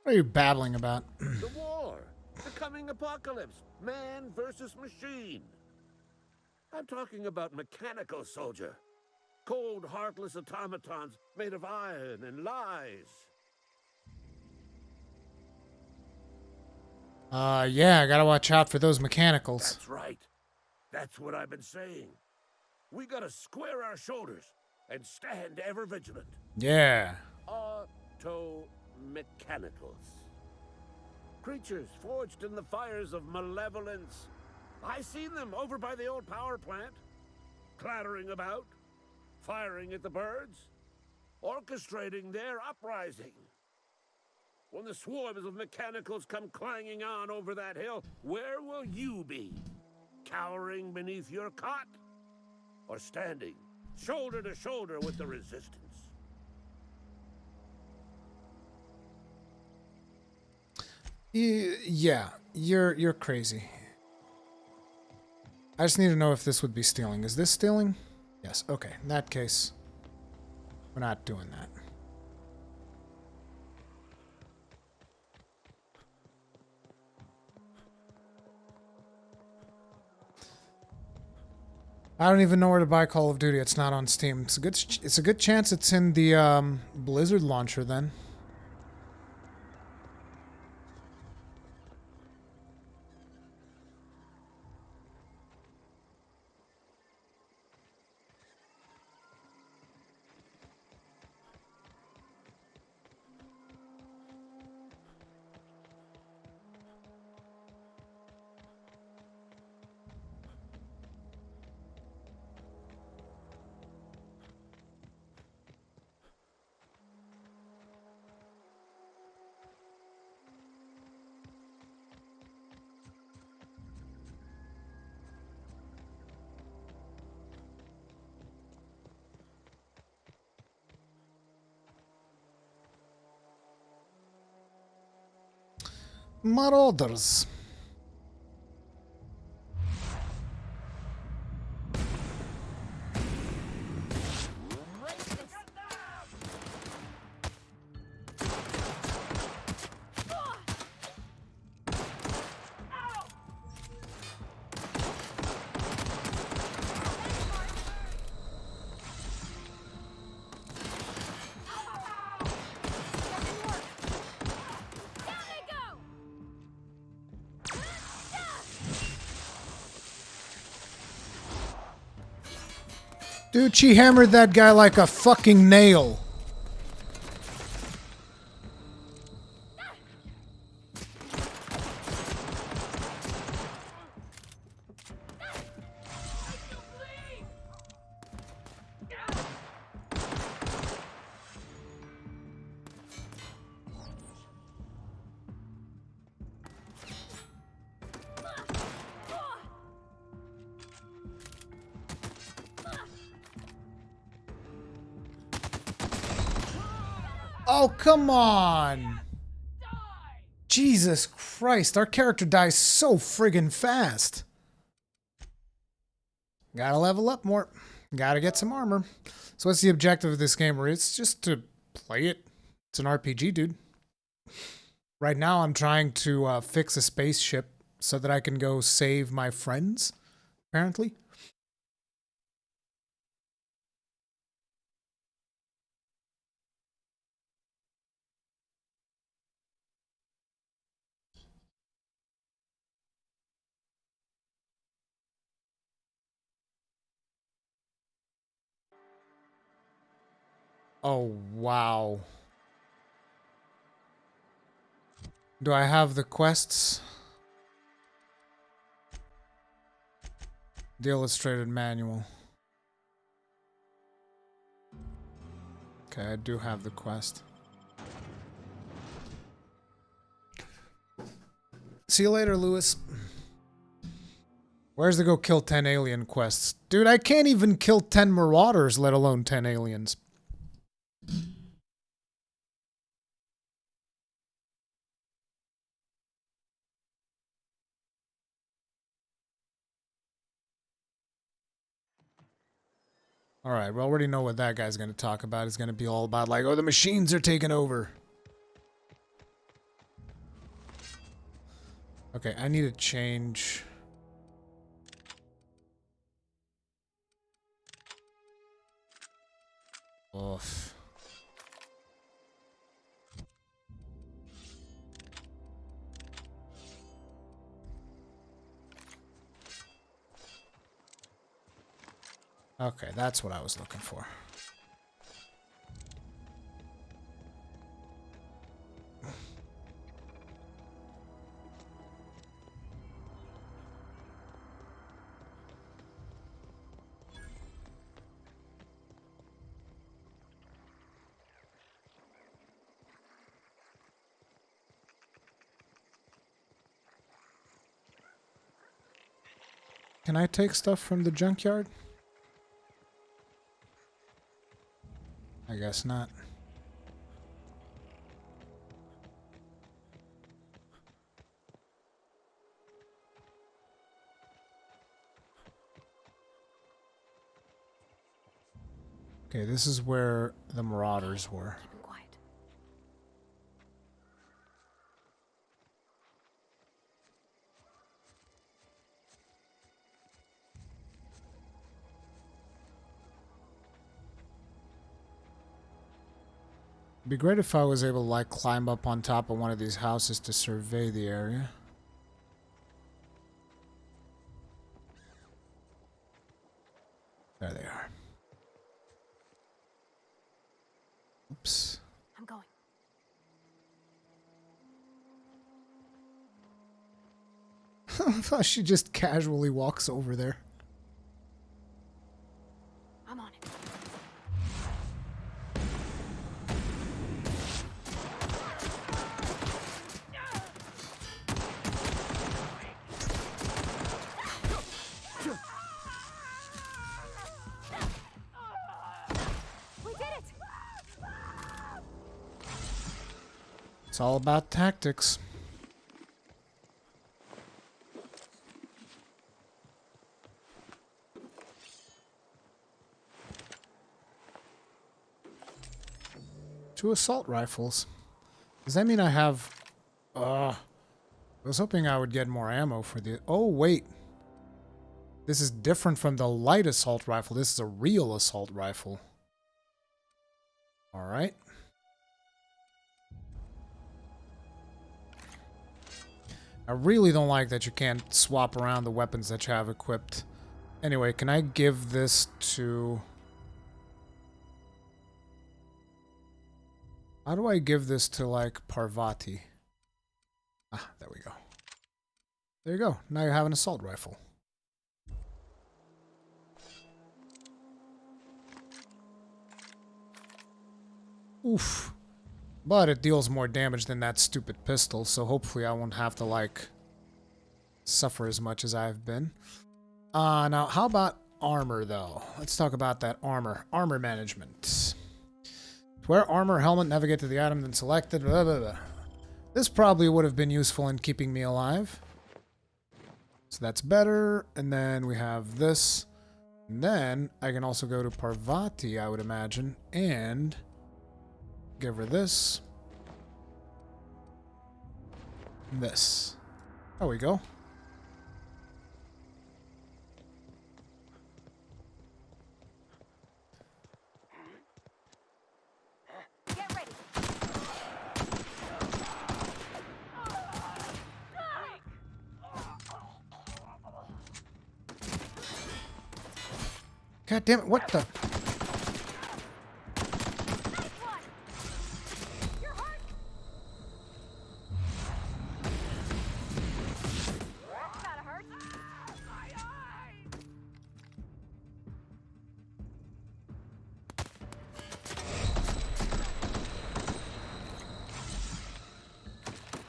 What are you babbling about? The war. The coming apocalypse. Man versus machine. I'm talking about mechanical soldier. Cold, heartless automatons made of iron and lies. Yeah, I gotta watch out for those mechanicals. That's right. That's what I've been saying. We gotta square our shoulders and stand ever vigilant. Yeah. Auto-mechanicals. Creatures forged in the fires of malevolence. I seen them over by the old power plant. Clattering about. Firing at the birds. Orchestrating their uprising. When the swarms of mechanicals come clanging on over that hill, where will you be? Cowering beneath your cot? Or standing shoulder to shoulder with the resistance? Yeah, you're crazy. I just need to know if this would be stealing. Is this stealing? Yes, okay. In that case, we're not doing that. I don't even know where to buy Call of Duty. It's not on Steam. It's a good chance it's in the Blizzard launcher then. Marauders. Dude, she hammered that guy like a fucking nail. Oh, come on. Jesus Christ, our character dies so friggin' fast. Gotta level up more. Gotta get some armor. So what's the objective of this game? It's just to play it. It's an RPG, dude. Right now I'm trying to fix a spaceship so that I can go save my friends, apparently. Oh, wow. Do I have the quests? The illustrated manual. Okay, I do have the quest. See you later, Lewis. Where's the go kill 10 alien quests? Dude, I can't even kill 10 marauders, let alone 10 aliens. Alright, we already know what that guy's going to talk about. He's going to be all about like, oh, the machines are taking over. Okay, I need to change... Oof. Okay, that's what I was looking for. Can I take stuff from the junkyard? I guess not. Okay, this is where the marauders were. Keep him quiet. It'd be great if I was able to like climb up on top of one of these houses to survey the area. There they are. Oops. I'm going. I thought she just casually walks over there. I'm on it. We did it! It's all about tactics. Two assault rifles. Does that mean I have... I was hoping I would get more ammo for the... Oh, wait. This is different from the light assault rifle. This is a real assault rifle. Alright. I really don't like that you can't swap around the weapons that you have equipped. Anyway, can I give this to... How do I give this to, like, Parvati? Ah, there we go. There you go. Now you have an assault rifle. Oof. But it deals more damage than that stupid pistol, so hopefully I won't have to, like, suffer as much as I've been. Now, how about armor, though? Let's talk about that armor. Armor management. To wear armor, helmet, navigate to the item, then select it, blah, blah, blah. This probably would have been useful in keeping me alive. So that's better. And then we have this. And then I can also go to Parvati, I would imagine, and give her this. And this. There we go. Get ready. God damn it, what the?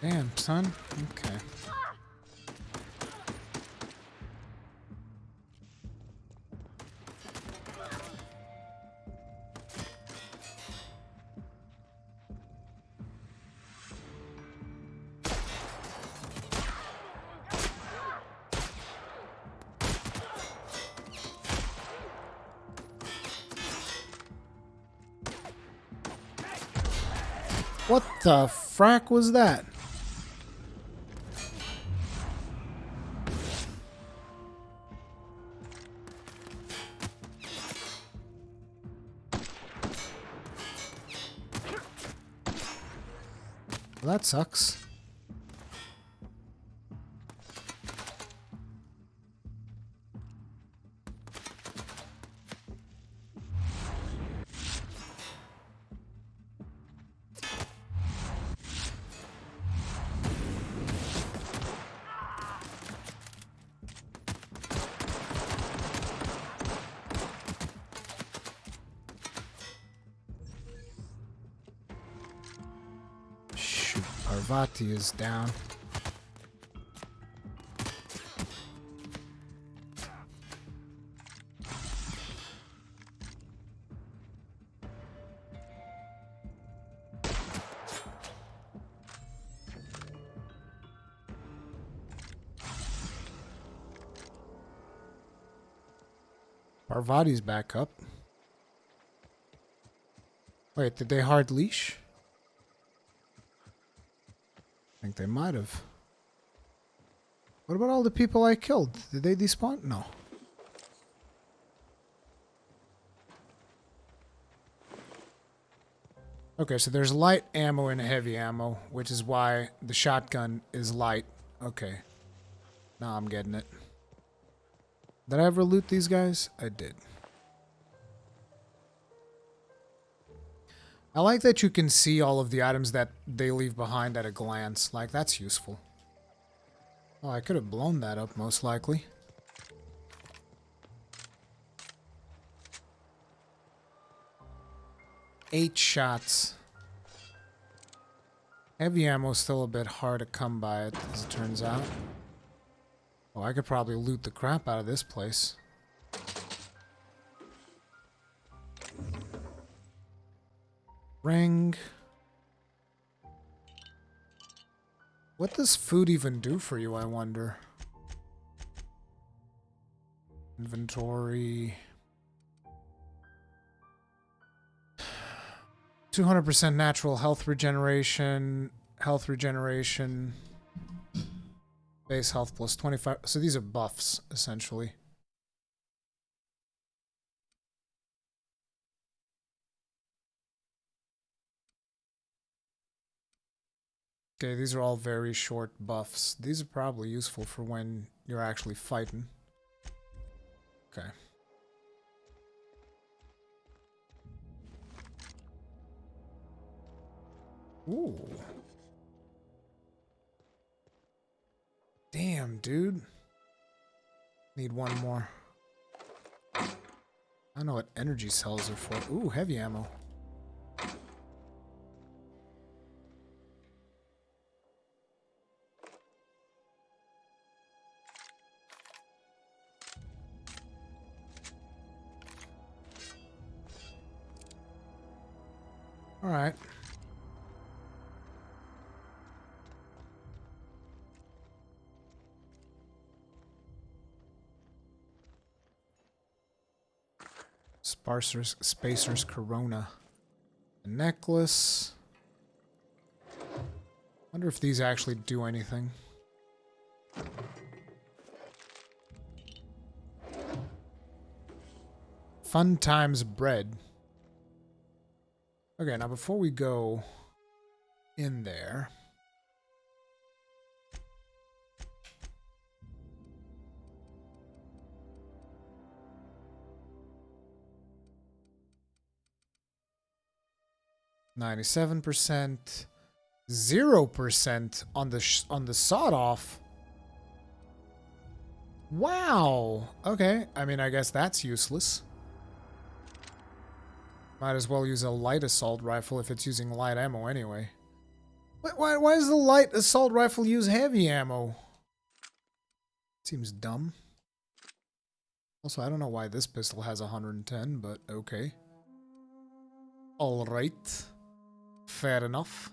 Damn, son. Okay. What the frack was that? Well, that sucks. Shoot, Parvati is down. Parvati's back up. Wait, did they hard leash? I think they might have. What about all the people I killed? Did they despawn? No. Okay, so there's light ammo and heavy ammo, which is why the shotgun is light. Okay. Now I'm getting it. Did I ever loot these guys? I did. I like that you can see all of the items that they leave behind at a glance. Like, that's useful. Oh, I could have blown that up, most likely. Eight shots. Heavy ammo is still a bit hard to come by, as it turns out. Oh, I could probably loot the crap out of this place. Ring. What does food even do for you, I wonder? Inventory. 200% natural health regeneration. Base health plus 25. So these are buffs, essentially. Okay, these are all very short buffs. These are probably useful for when you're actually fighting. Okay. Ooh. Damn, dude. Need one more. I don't know what energy cells are for. Ooh, heavy ammo. All right. Spacer's Corona. A necklace. Wonder if these actually do anything. Fun times bread. Okay, now before we go in there. %, 0% on the sawed off. Wow. Okay. I mean, I guess that's useless. Might as well use a light assault rifle if it's using light ammo anyway. Why does the light assault rifle use heavy ammo? Seems dumb. Also, I don't know why this pistol has 110, but okay. Alright. Fair enough.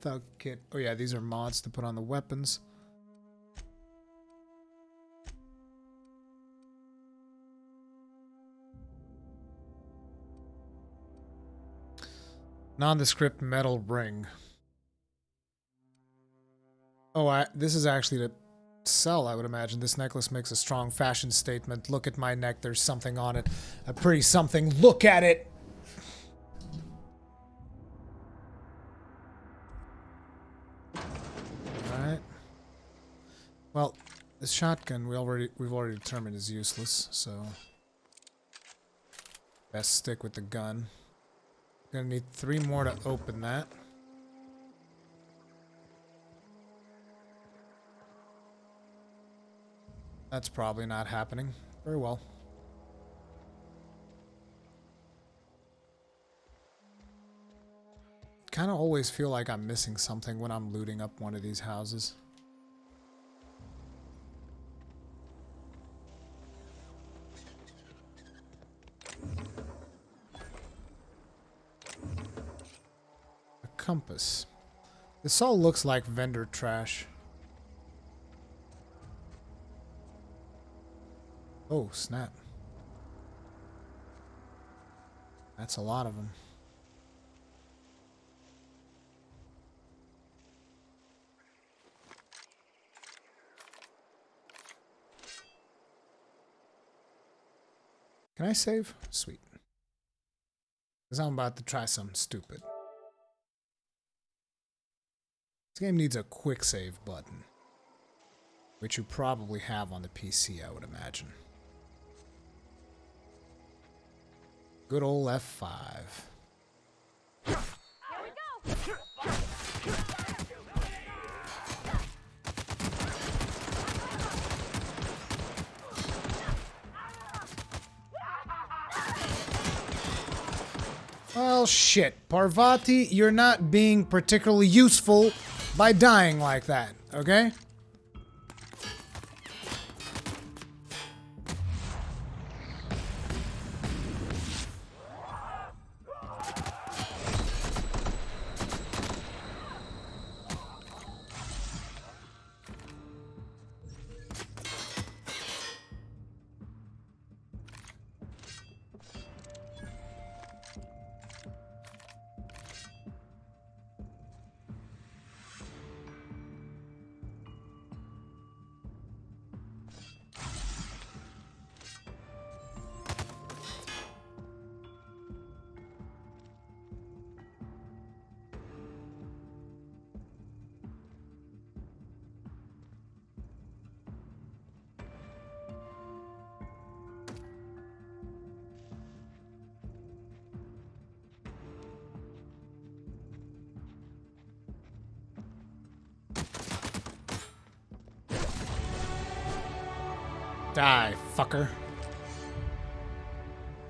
Thug kit. Oh yeah, these are mods to put on the weapons. Nondescript metal ring. Oh, this is actually to sell, I would imagine. This necklace makes a strong fashion statement. Look at my neck, there's something on it. A pretty something. Look at it! Alright. Well, this shotgun we've already determined is useless, so best stick with the gun. Gonna need 3 more to open that. That's probably not happening. Very well. Kind of always feel like I'm missing something when I'm looting up one of these houses. A compass. This all looks like vendor trash. Oh, snap. That's a lot of them. Can I save? Sweet. Because I'm about to try something stupid. This game needs a quick save button, which you probably have on the PC, I would imagine. Good old F5. Here we go! Well, shit. Parvati, you're not being particularly useful by dying like that, okay? Die, fucker.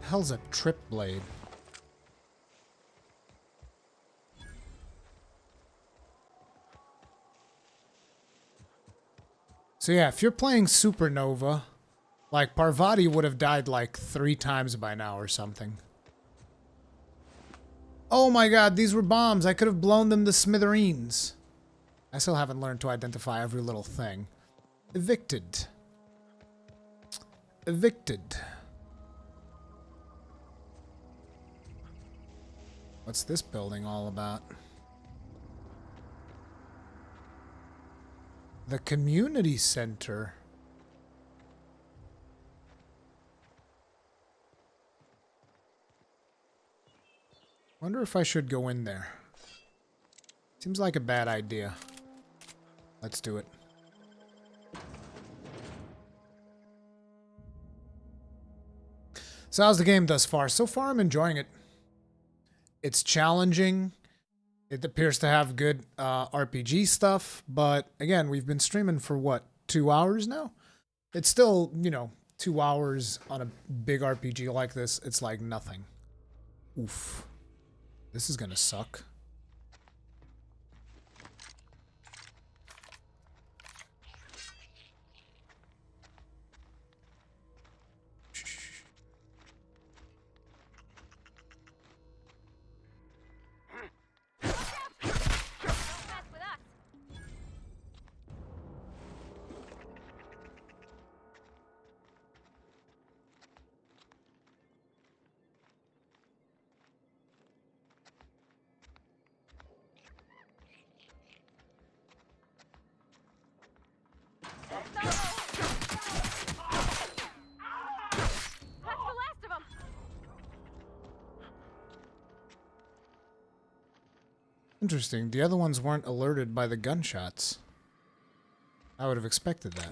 The hell's a trip blade? So yeah, if you're playing Supernova, like Parvati would have died like 3 times by now or something. Oh my god, these were bombs. I could have blown them to smithereens. I still haven't learned to identify every little thing. Evicted. Evicted. What's this building all about? The community center. Wonder if I should go in there. Seems like a bad idea. Let's do it. So how's the game thus far? So far I'm enjoying it. It's challenging. It appears to have good RPG stuff, but again, we've been streaming for what, 2 hours now? It's still, you know, 2 hours on a big RPG like this, it's like nothing. Oof. This is gonna suck. Interesting. The other ones weren't alerted by the gunshots. I would have expected that.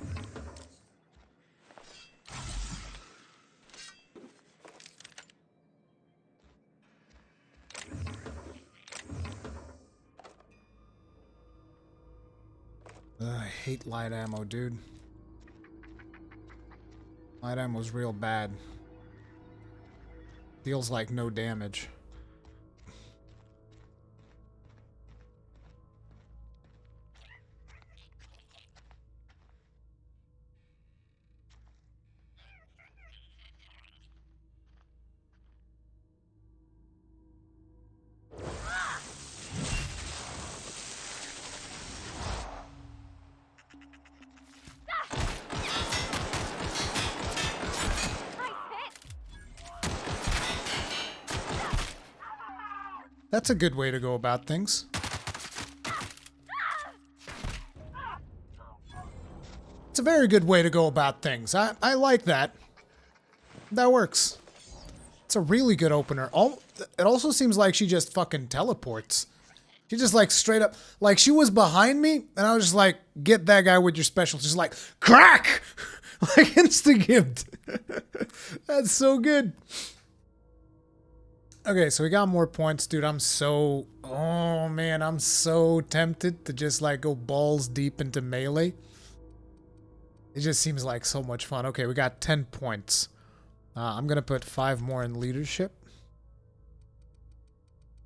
I hate light ammo, dude. Light ammo's real bad. Feels like no damage. That's a good way to go about things. It's a very good way to go about things. I like that. That works. It's a really good opener. It also seems like she just fucking teleports. She just like straight up, like she was behind me and I was just like, get that guy with your special. She's like, crack! Like insta-gimped. That's so good. Okay, so we got more points, dude. Oh man, I'm so tempted to just like go balls deep into melee. It just seems like so much fun. Okay, we got 10 points. I'm gonna put 5 more in leadership.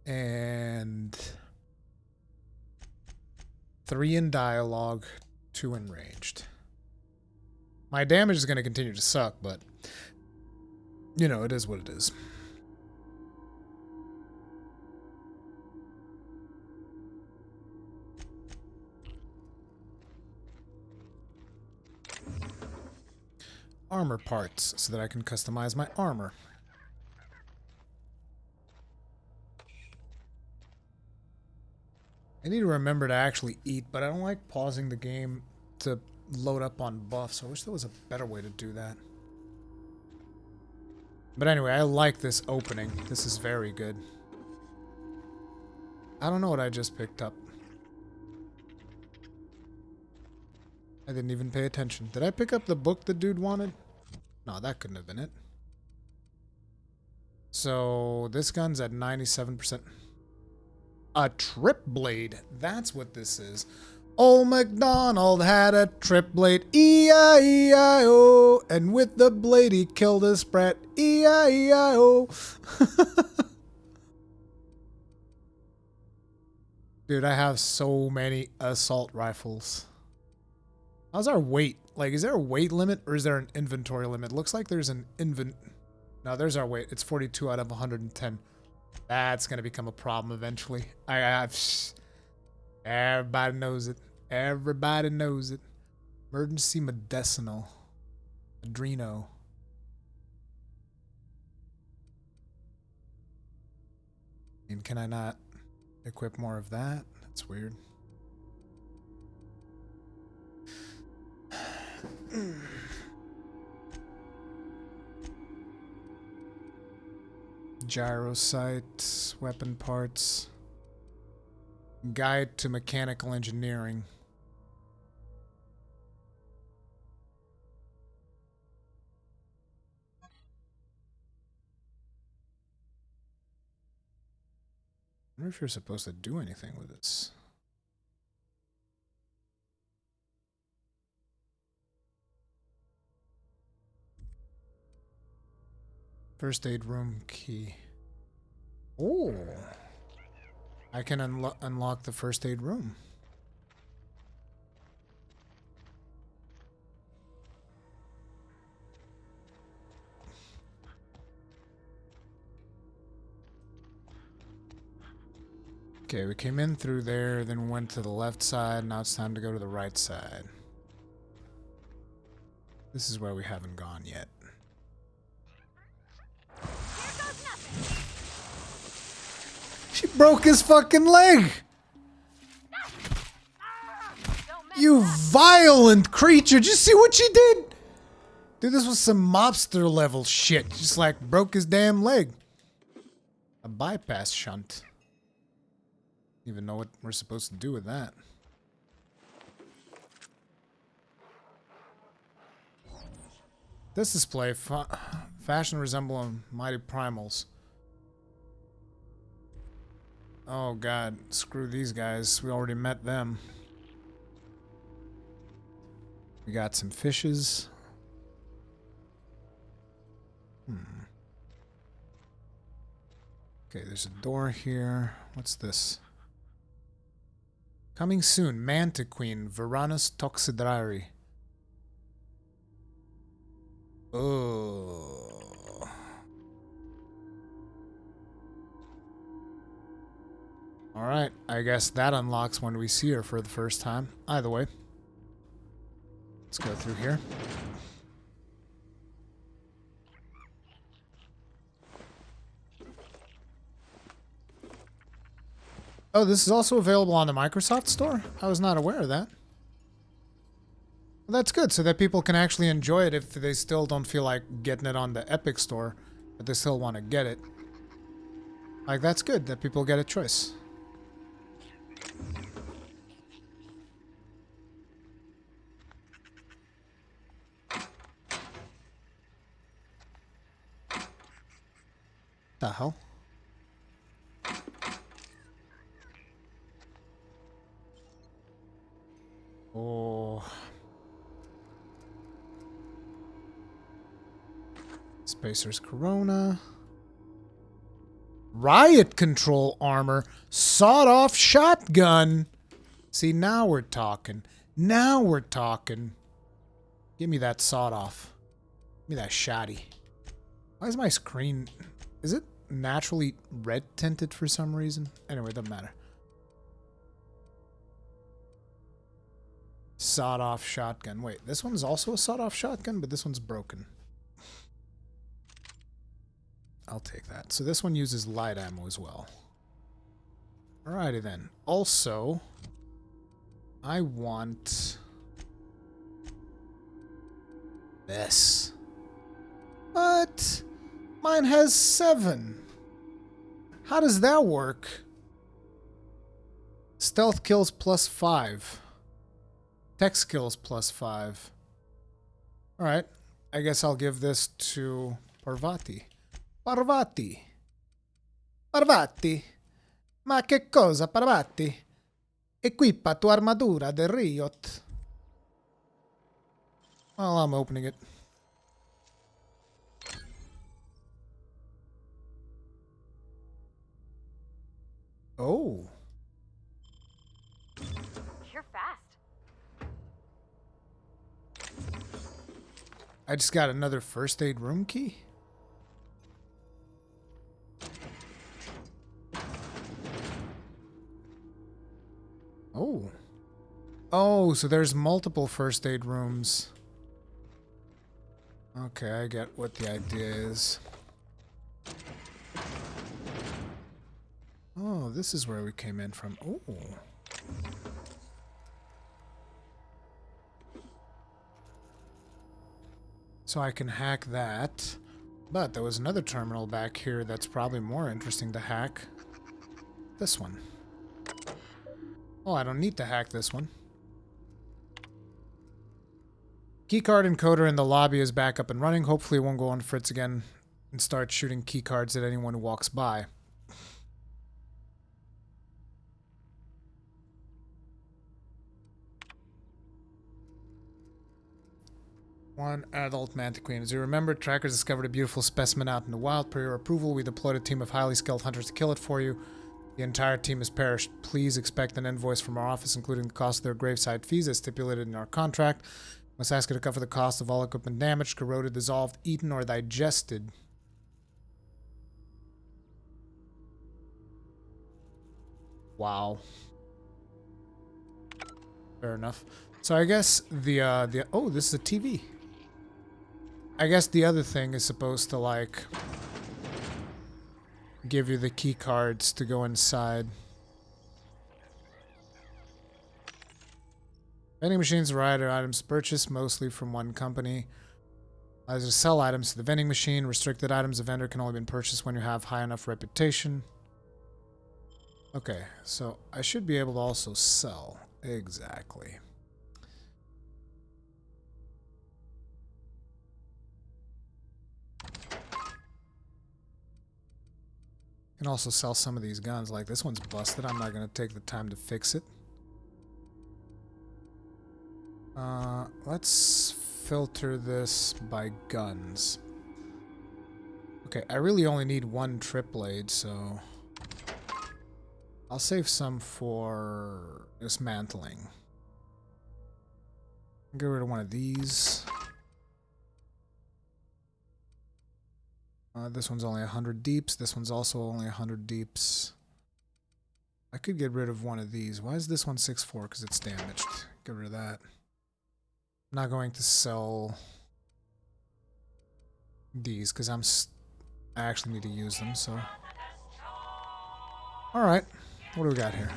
And 3 in dialogue, 2 in ranged. My damage is gonna continue to suck, but you know, it is what it is. Armor parts so that I can customize my armor. I need to remember to actually eat, but I don't like pausing the game to load up on buffs. I wish there was a better way to do that. But anyway, I like this opening. This is very good. I don't know what I just picked up. I didn't even pay attention. Did I pick up the book the dude wanted? No, that couldn't have been it. So, this gun's at 97%. A trip blade. That's what this is. Old MacDonald had a trip blade. E-I-E-I-O. And with the blade he killed a sprat. E-I-E-I-O. Dude, I have so many assault rifles. How's our weight? Like, is there a weight limit or is there an inventory limit? Looks like there's an No, there's our weight. It's 42 out of 110. That's going to become a problem eventually. Everybody knows it. Everybody knows it. Emergency medicinal. Adreno. And can I not equip more of that? That's weird. Gyro sight, weapon parts, guide to mechanical engineering. I wonder if you're supposed to do anything with this. First aid room key. Oh. I can unlock the first aid room. Okay, we came in through there, then went to the left side. Now it's time to go to the right side. This is where we haven't gone yet. She broke his fucking leg! You violent creature! Did you see what she did? Dude, this was some mobster level shit. Just like broke his damn leg. A bypass shunt. Don't even know what we're supposed to do with that. This display, fashion resemble mighty primals. Oh god, screw these guys. We already met them. We got some fishes. Okay, there's a door here. What's this? Coming soon, Mantiqueen, Varanus toxidrari. Oh. Alright, I guess that unlocks when we see her for the first time. Either way. Let's go through here. Oh, this is also available on the Microsoft Store? I was not aware of that. Well, that's good, so that people can actually enjoy it if they still don't feel like getting it on the Epic Store, but they still want to get it. Like, that's good that people get a choice. The hell? Oh. Spacer's Corona. Riot control armor. Sawed-off shotgun. See, now we're talking. Now we're talking. Give me that sawed-off. Give me that shotty. Why is my screen... Is it naturally red tinted for some reason? Anyway, it doesn't matter. Sawed-off shotgun. Wait, this one's also a sawed-off shotgun, but this one's broken. I'll take that. So this one uses light ammo as well. Alrighty then. Also, I want this. What? Mine has 7. How does that work? Stealth kills plus 5. Tech skills plus 5. Alright. I guess I'll give this to Parvati. Parvati. Parvati. Ma che cosa, Parvati? Equipa tua armadura del Riot. Well, I'm opening it. Oh. You're fast. I just got another first aid room key. Oh. Oh, so there's multiple first aid rooms. Okay, I get what the idea is. Oh, this is where we came in from. Oh. So I can hack that. But there was another terminal back here that's probably more interesting to hack. This one. Oh, I don't need to hack this one. Keycard encoder in the lobby is back up and running. Hopefully it won't go on Fritz again and start shooting keycards at anyone who walks by. One adult mantiquine. As you remember, trackers discovered a beautiful specimen out in the wild. Per your approval, we deployed a team of highly skilled hunters to kill it for you. The entire team has perished. Please expect an invoice from our office, including the cost of their graveside fees as stipulated in our contract. Must ask you to cover the cost of all equipment damaged, corroded, dissolved, eaten, or digested. Wow. Fair enough. So I guess oh, this is a TV. I guess the other thing is supposed to like give you the key cards to go inside. Vending machines are items purchased mostly from one company. Allows you to sell items to the vending machine. Restricted items, a vendor can only be purchased when you have high enough reputation. Okay, so I should be able to also sell. Exactly. Can also sell some of these guns. Like this one's busted. I'm not going to take the time to fix it. Let's filter this by guns. Okay, I really only need one trip blade, so I'll save some for dismantling. Get rid of one of these. This one's only 100 deeps. This one's also only 100 deeps. I could get rid of one of these. Why is this one 6.4? Because it's damaged. Get rid of that. I'm not going to sell these because I actually need to use them, so. Alright. What do we got here?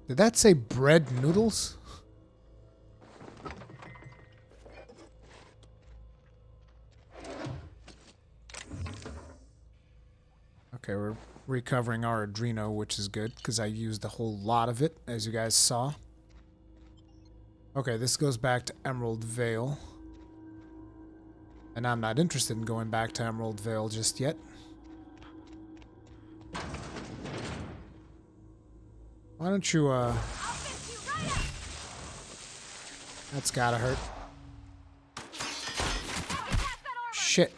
Did that say bread noodles? Okay, we're recovering our adreno, which is good, because I used a whole lot of it, as you guys saw. Okay, this goes back to Emerald Vale. And I'm not interested in going back to Emerald Vale just yet. Why don't you, That's gotta hurt. Shit.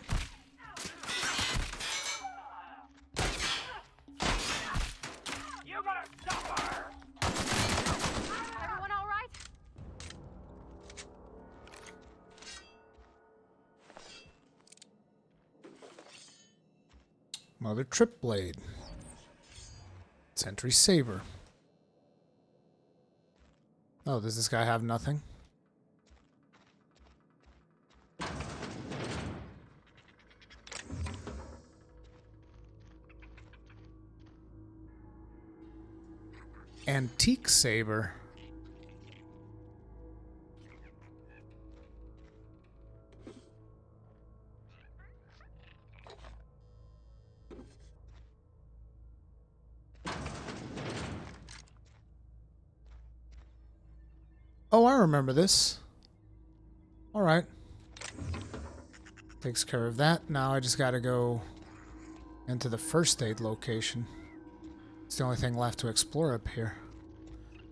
Everyone all right? Mother Trip Blade. Sentry Saber. Oh, does this guy have nothing? Antique Saber. Oh, I remember this. Alright. Takes care of that. Now I just gotta go into the first aid location. It's the only thing left to explore up here.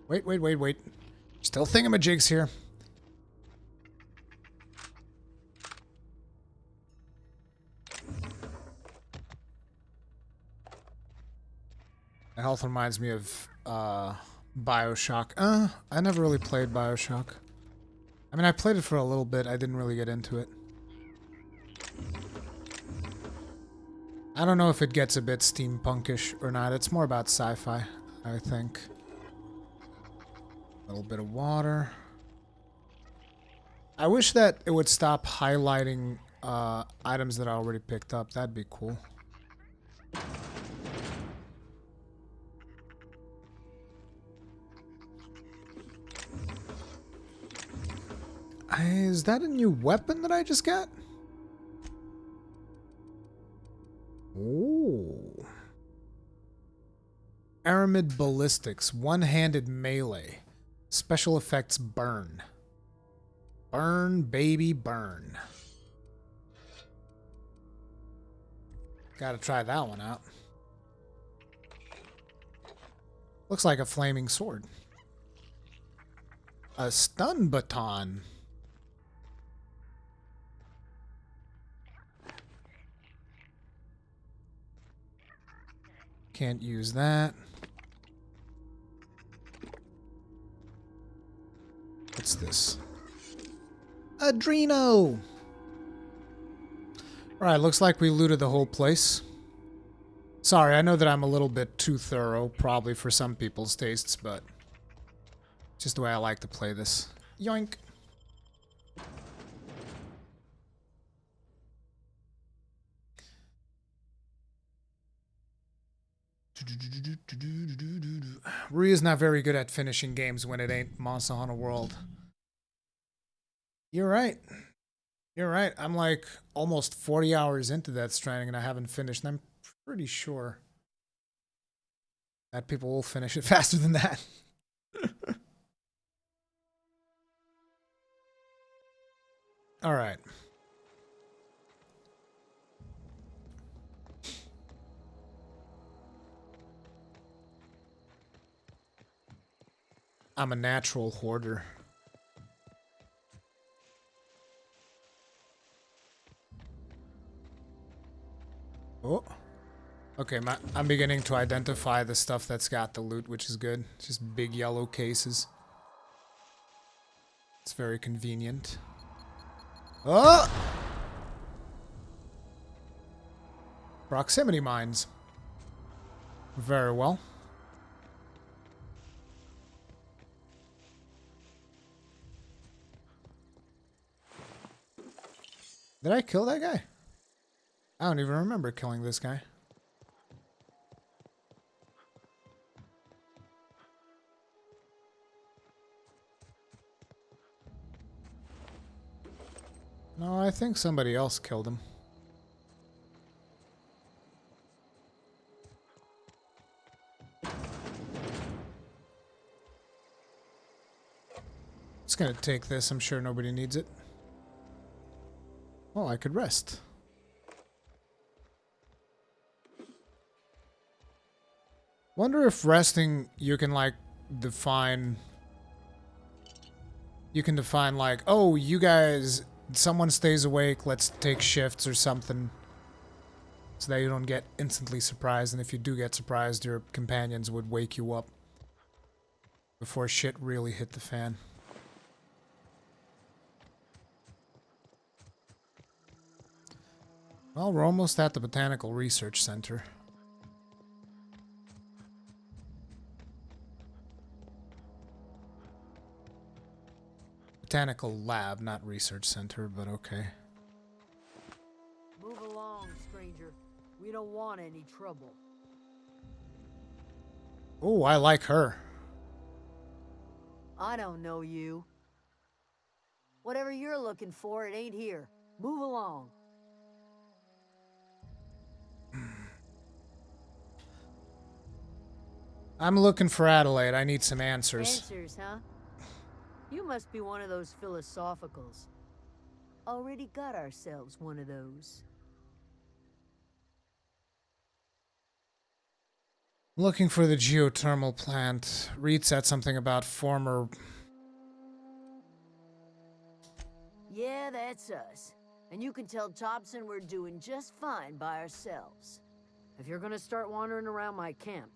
Wait. Still thingamajigs here. The health reminds me of BioShock. I never really played BioShock. I mean, I played it for a little bit. I didn't really get into it. I don't know if it gets a bit steampunkish or not. It's more about sci-fi, I think. A little bit of water. I wish that it would stop highlighting items that I already picked up. That'd be cool. Is that a new weapon that I just got? Ooh. Aramid Ballistics. One-handed melee. Special effects burn. Burn, baby, burn. Gotta try that one out. Looks like a flaming sword. A stun baton. Can't use that. What's this? Adreno! Alright, looks like we looted the whole place. Sorry, I know that I'm a little bit too thorough, probably for some people's tastes, but just the way I like to play this. Yoink! Ryu's not very good at finishing games when it ain't Monster Hunter World. You're right. You're right. I'm like almost 40 hours into that Stranding and I haven't finished. And I'm pretty sure that people will finish it faster than that. All right. I'm a natural hoarder. Oh. Okay, I'm beginning to identify the stuff that's got the loot, which is good. It's just big yellow cases. It's very convenient. Oh! Proximity mines. Very well. Did I kill that guy? I don't even remember killing this guy. No, I think somebody else killed him. Just gonna take this. I'm sure nobody needs it. Well, I could rest. Wonder if resting you can like define. You can define like, oh, you guys, someone stays awake, let's take shifts or something. So that you don't get instantly surprised, and if you do get surprised, your companions would wake you up before shit really hit the fan. Well, we're almost at the Botanical Research Center. Botanical Lab, not Research Center, but okay. Move along, stranger. We don't want any trouble. Oh, I like her. I don't know you. Whatever you're looking for, it ain't here. Move along. I'm looking for Adelaide. I need some answers. Answers, huh? You must be one of those philosophicals. Already got ourselves one of those. Looking for the geothermal plant. Reed said something about former... Yeah, that's us. And you can tell Thompson we're doing just fine by ourselves. If you're gonna start wandering around my camp,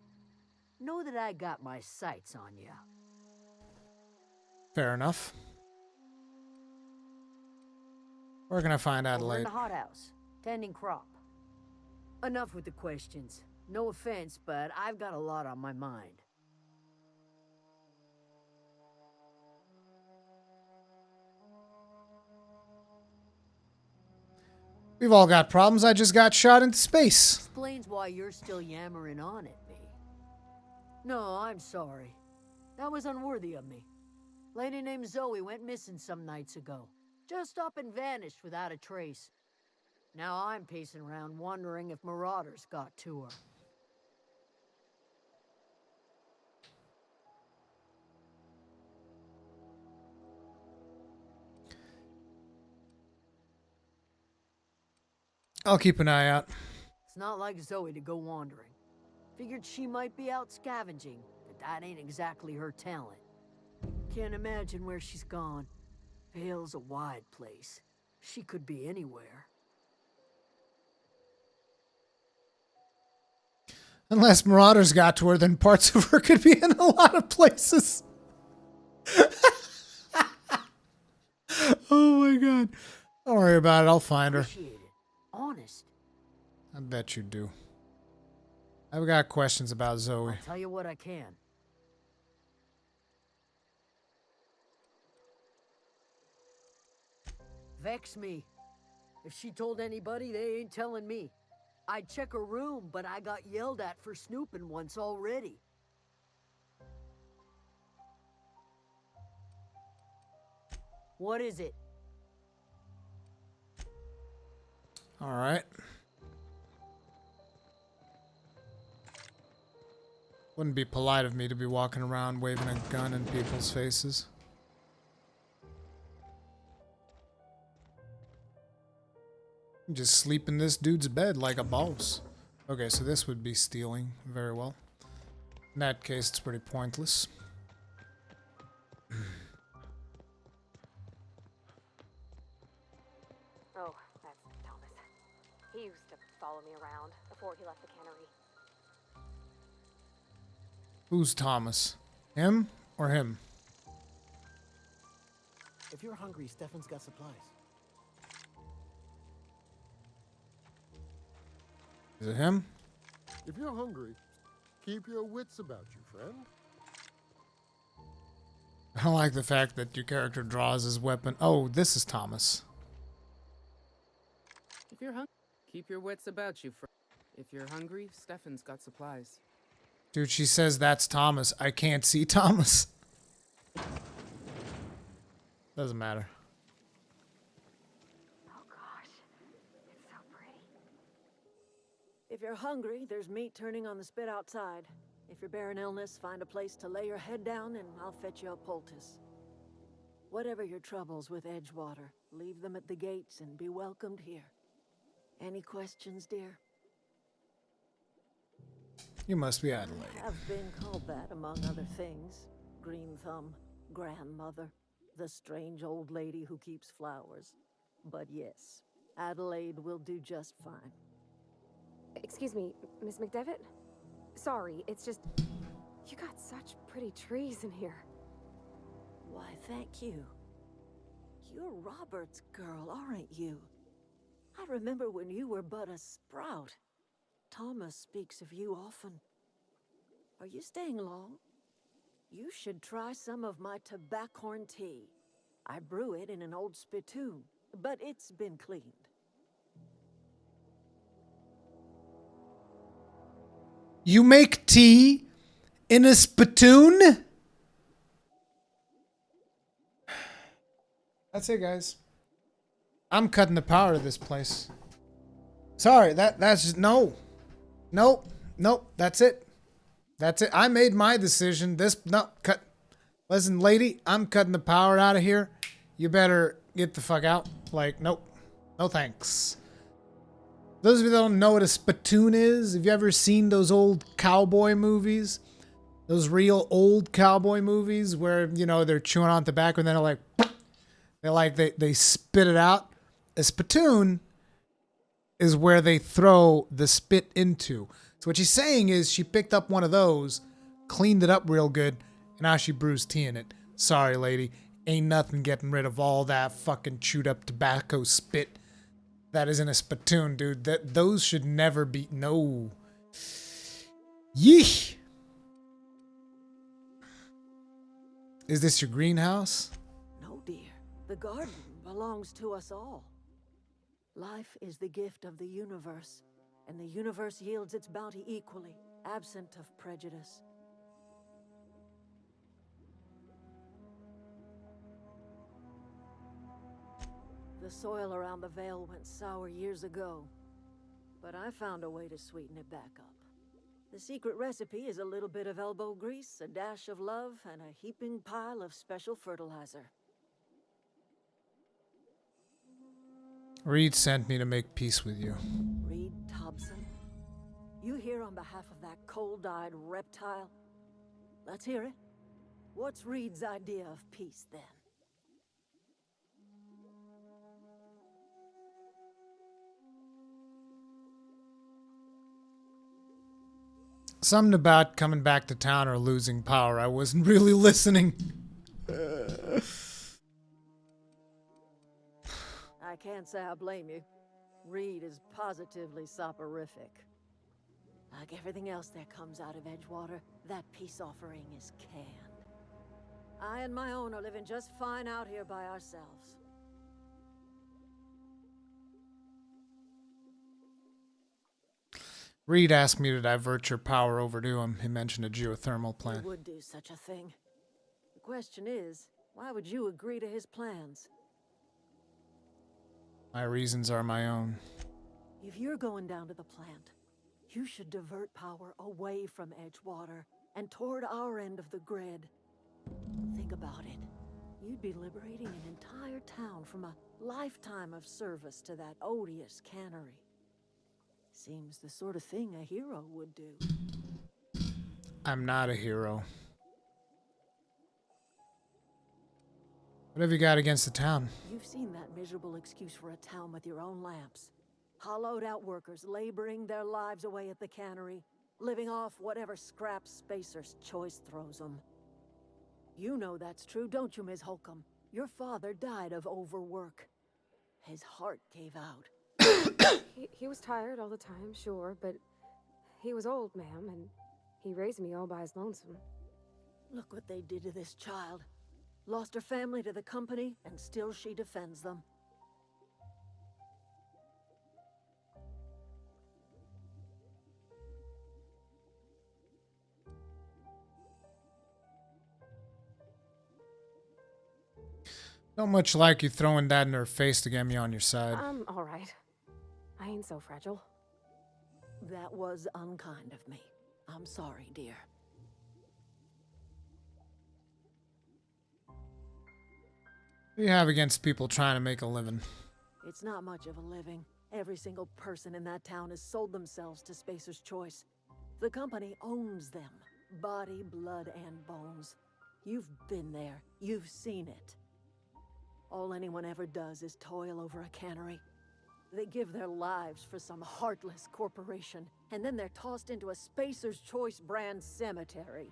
know that I got my sights on you. Fair enough. We're gonna find Over in Adelaide. the hothouse, tending crop. Enough with the questions. No offense, but I've got a lot on my mind. We've all got problems. I just got shot into space. Explains why you're still yammering on at me. No, I'm sorry. That was unworthy of me. Lady named Zoe went missing some nights ago. Just up and vanished without a trace. Now I'm pacing around wondering if marauders got to her. I'll keep an eye out. It's not like Zoe to go wandering. Figured she might be out scavenging, but that ain't exactly her talent. Can't imagine where she's gone. Vale's a wide place. She could be anywhere. Unless Marauders got to her, then parts of her could be in a lot of places. Oh my god. Don't worry about it. I'll find her. Appreciate it. Honest. I bet you do. I've got questions about Zoe. I'll tell you what I can. Vex me. If she told anybody, they ain't telling me. I'd check her room, but I got yelled at for snooping once already. What is it? All right. Wouldn't be polite of me to be walking around waving a gun in people's faces. Just sleep in this dude's bed like a boss. Okay, so this would be stealing. Very well. In that case, it's pretty pointless. Oh, that's Thomas. He used to follow me around before he left the cannery. Who's Thomas? Him or him? If you're hungry, Stefan's got supplies. Is it him? If you're hungry, keep your wits about you, friend. I don't like the fact that your character draws his weapon. Oh, this is Thomas. If you're hungry, keep your wits about you, friend. If you're hungry, Stefan's got supplies. Dude, she says that's Thomas. I can't see Thomas. Doesn't matter. If you're hungry, there's meat turning on the spit outside. If you're bearing illness, find a place to lay your head down and I'll fetch you a poultice. Whatever your troubles with Edgewater, leave them at the gates and be welcomed here. Any questions, dear? You must be Adelaide. I have been called that, among other things. Green Thumb, grandmother, the strange old lady who keeps flowers. But yes, Adelaide will do just fine. Excuse me, Miss McDevitt? Sorry, it's just... You got such pretty trees in here. Why, thank you. You're Robert's girl, aren't you? I remember when you were but a sprout. Thomas speaks of you often. Are you staying long? You should try some of my tobaccorn tea. I brew it in an old spittoon, but it's been cleaned. You make tea in a spittoon? That's it, guys. I'm cutting the power to this place. Sorry, that's just no. Nope. That's it. That's it. I made my decision. Cut. Listen, lady, I'm cutting the power out of here. You better get the fuck out. Like, nope. No thanks. Those of you that don't know what a spittoon is, have you ever seen those old cowboy movies? Those real old cowboy movies where, you know, they're chewing on tobacco and then they spit it out. A spittoon is where they throw the spit into. So what she's saying is she picked up one of those, cleaned it up real good, and now she brews tea in it. Sorry, lady. Ain't nothing getting rid of all that fucking chewed up tobacco spit that is in a spittoon, dude. Those should never be... No. Yeesh. Is this your greenhouse? No, dear. The garden belongs to us all. Life is the gift of the universe, and the universe yields its bounty equally, absent of prejudice. The soil around the Vale went sour years ago, but I found a way to sweeten it back up. The secret recipe is a little bit of elbow grease, a dash of love, and a heaping pile of special fertilizer. Reed sent me to make peace with you. Reed Thompson? You here on behalf of that cold-eyed reptile? Let's hear it. What's Reed's idea of peace, then? Something about coming back to town or losing power. I wasn't really listening. I can't say I blame you. Reed is positively soporific. Like everything else that comes out of Edgewater, that peace offering is canned. I and my own are living just fine out here by ourselves. Reed asked me to divert your power over to him. He mentioned a geothermal plant. He would do such a thing. The question is, why would you agree to his plans? My reasons are my own. If you're going down to the plant, you should divert power away from Edgewater and toward our end of the grid. Think about it. You'd be liberating an entire town from a lifetime of service to that odious cannery. Seems the sort of thing a hero would do. I'm not a hero. What have you got against the town? You've seen that miserable excuse for a town with your own lamps. Hollowed out workers laboring their lives away at the cannery, living off whatever scraps Spacer's Choice throws them. You know that's true, don't you, Ms. Holcomb? Your father died of overwork. His heart gave out. He was tired all the time, sure, but he was old, ma'am, and he raised me all by his lonesome. Look what they did to this child. Lost her family to the company, and still she defends them. Don't much like you throwing that in her face to get me on your side. I'm all right. I ain't so fragile. That was unkind of me. I'm sorry, dear. What do you have against people trying to make a living? It's not much of a living. Every single person in that town has sold themselves to Spacer's Choice. The company owns them. Body, blood, and bones. You've been there. You've seen it. All anyone ever does is toil over a cannery. They give their lives for some heartless corporation, and then they're tossed into a Spacer's Choice brand cemetery.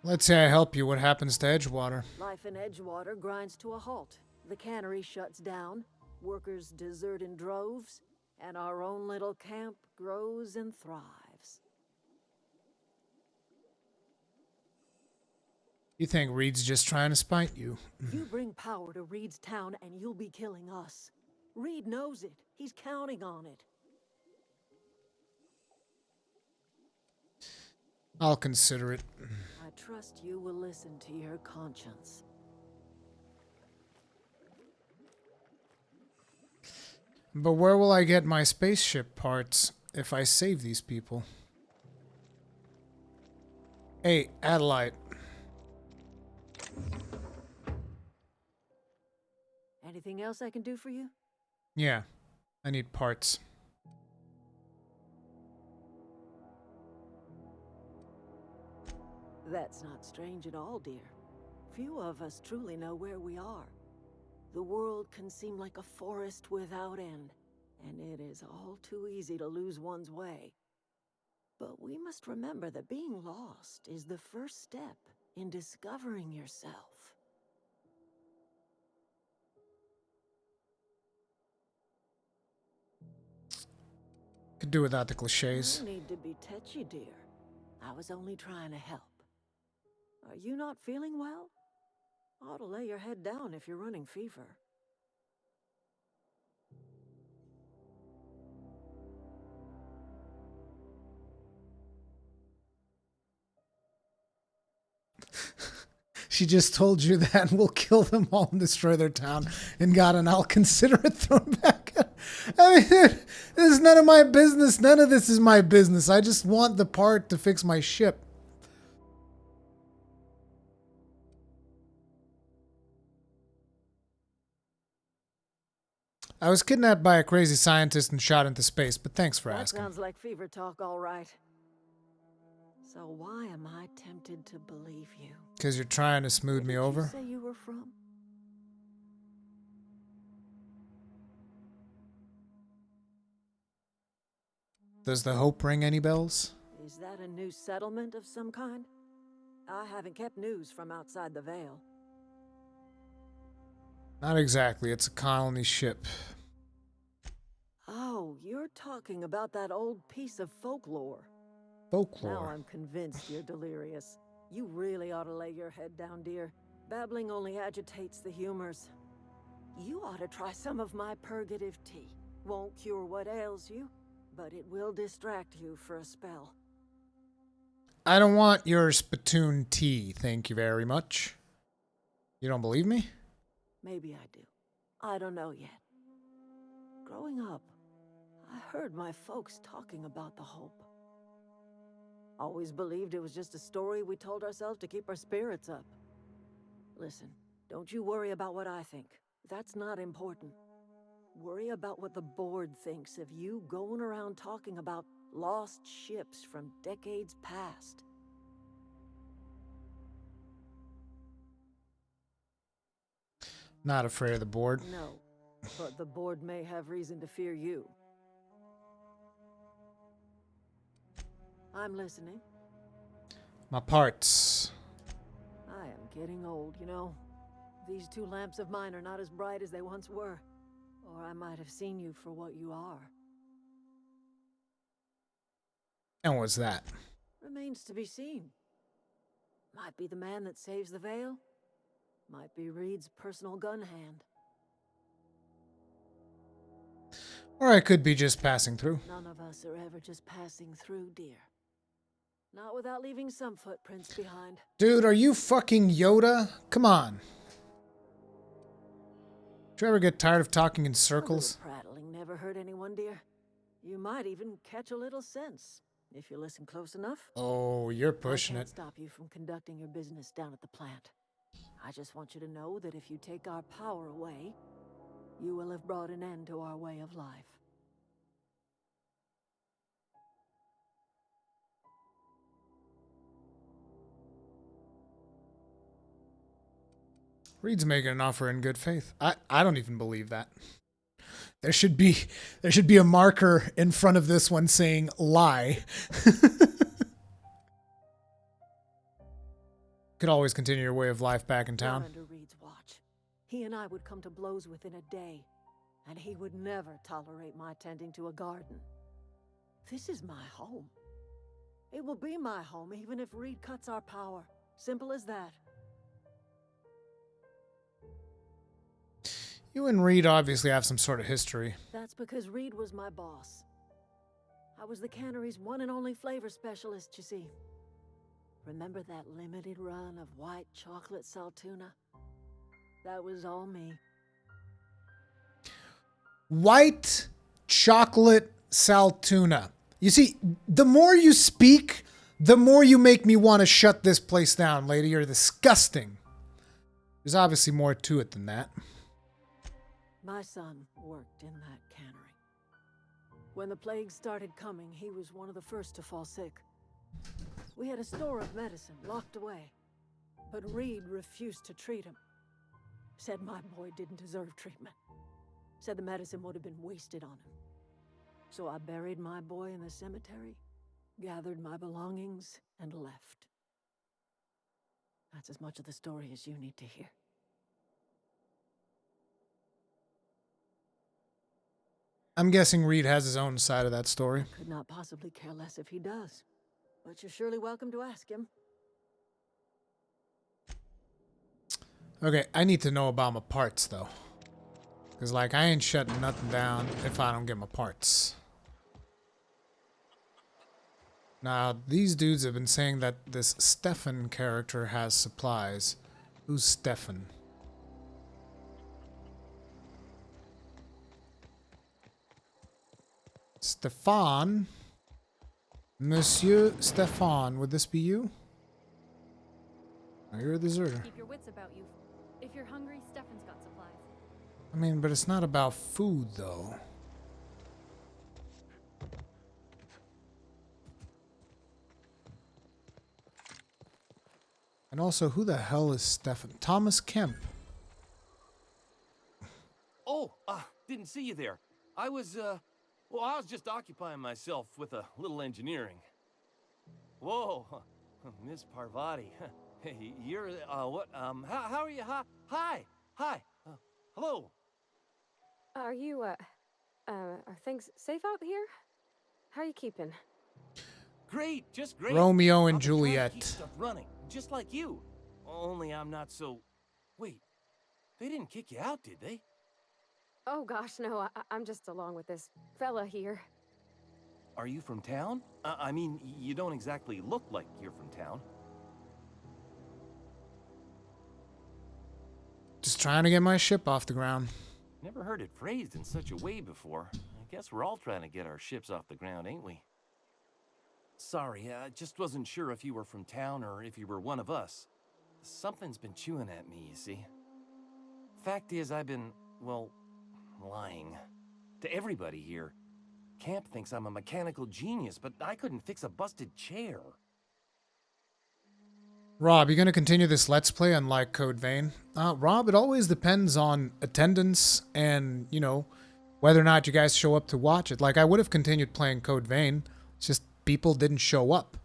Let's say I help you. What happens to Edgewater? Life in Edgewater grinds to a halt. The cannery shuts down, workers desert in droves, and our own little camp grows and thrives. You think Reed's just trying to spite you? You bring power to Reed's town and you'll be killing us. Reed knows it. He's counting on it. I'll consider it. I trust you will listen to your conscience. But where will I get my spaceship parts if I save these people? Hey, Adelaide. Anything else I can do for you? Yeah, I need parts. That's not strange at all, dear. Few of us truly know where we are. The world can seem like a forest without end, and it is all too easy to lose one's way. But we must remember that being lost is the first step in discovering yourself. Could do without the cliches. No need to be tetchy, dear. I was only trying to help. Are you not feeling well? Ought to lay your head down if you're running fever. She just told you that we'll kill them all and destroy their town. And God, and I'll consider it thrown back. I mean, this is none of my business. None of this is my business. I just want the part to fix my ship. I was kidnapped by a crazy scientist and shot into space, but thanks for That asking. sounds like fever talk, all right. So why am I tempted to believe you? Because you're trying to smooth me over? Where did you say you were from? Does the hope ring any bells? Is that a new settlement of some kind? I haven't kept news from outside the Veil. Not exactly. It's a colony ship. Oh, you're talking about that old piece of folklore. Folklore? Now I'm convinced you're delirious. You really ought to lay your head down, dear. Babbling only agitates the humors. You ought to try some of my purgative tea. Won't cure what ails you, but it will distract you for a spell. I don't want your spittoon tea, thank you very much. You don't believe me? Maybe I do. I don't know yet. Growing up, I heard my folks talking about the hope. Always believed it was just a story we told ourselves to keep our spirits up. Listen, don't you worry about what I think. That's not important. Worry about what the board thinks of you going around talking about lost ships from decades past. Not afraid of the board. No, but the board may have reason to fear you. I'm listening. My parts. I am getting old, you know. These two lamps of mine are not as bright as they once were. Or I might have seen you for what you are. And what's that? Remains to be seen. Might be the man that saves the Veil. Might be Reed's personal gun hand. Or I could be just passing through. None of us are ever just passing through, dear. Not without leaving some footprints behind. Dude, are you fucking Yoda? Come on. Do you ever get tired of talking in circles? A little prattling never hurt anyone, dear. You might even catch a little sense if you listen close enough. Oh, you're pushing I can't it. stop you from conducting your business down at the plant. I just want you to know that if you take our power away, you will have brought an end to our way of life. Reed's making an offer in good faith. I don't even believe that. There should be a marker in front of this one saying lie. Could always continue your way of life back in town. Not under Reed's watch. He and I would come to blows within a day, and he would never tolerate my tending to a garden. This is my home. It will be my home even if Reed cuts our power. Simple as that. You and Reed obviously have some sort of history. That's because Reed was my boss. I was the cannery's one and only flavor specialist, you see. Remember that limited run of white chocolate saltuna? That was all me. White chocolate saltuna. You see, the more you speak, the more you make me want to shut this place down, lady. You're disgusting. There's obviously more to it than that. My son worked in that cannery. When the plague started coming, he was one of the first to fall sick. We had a store of medicine locked away, but Reed refused to treat him. Said my boy didn't deserve treatment. Said the medicine would have been wasted on him. So I buried my boy in the cemetery, gathered my belongings, and left. That's as much of the story as you need to hear. I'm guessing Reed has his own side of that story. Could not possibly care less if he does. But you're surely welcome to ask him. Okay, I need to know about my parts, though. Because, like, I ain't shutting nothing down if I don't get my parts. Now, these dudes have been saying that this Stefan character has supplies. Who's Stefan? Stefan? Monsieur Stefan, would this be you? Oh, you're a deserter. Keep your wits about you. If you're hungry, Stefan's got supplies. I mean, but it's not about food, though. And also, who the hell is Stefan? Thomas Kemp. Oh, didn't see you there. I was just occupying myself with a little engineering. Whoa, Miss Parvati. Hey, you're, what, how are you? Hi, hello. Are you, are things safe out here? How are you keeping? Great, just great. Romeo and I've been trying to Juliet. keep stuff running, just like you. Only I'm not so... Wait, they didn't kick you out, did they? Oh gosh, no, I'm just along with this fella here. Are you from town? I mean, you don't exactly look like you're from town. Just trying to get my ship off the ground. Never heard it phrased in such a way before. I guess we're all trying to get our ships off the ground, ain't we? Sorry, I just wasn't sure if you were from town or if you were one of us. Something's been chewing at me, you see. Fact is, I've been, well, lying. To everybody here. Camp thinks I'm a mechanical genius, but I couldn't fix a busted chair. Rob, you going to continue this Let's Play unlike Code Vein? Rob, it always depends on attendance and, you know, whether or not you guys show up to watch it. Like, I would have continued playing Code Vein. It's just people didn't show up.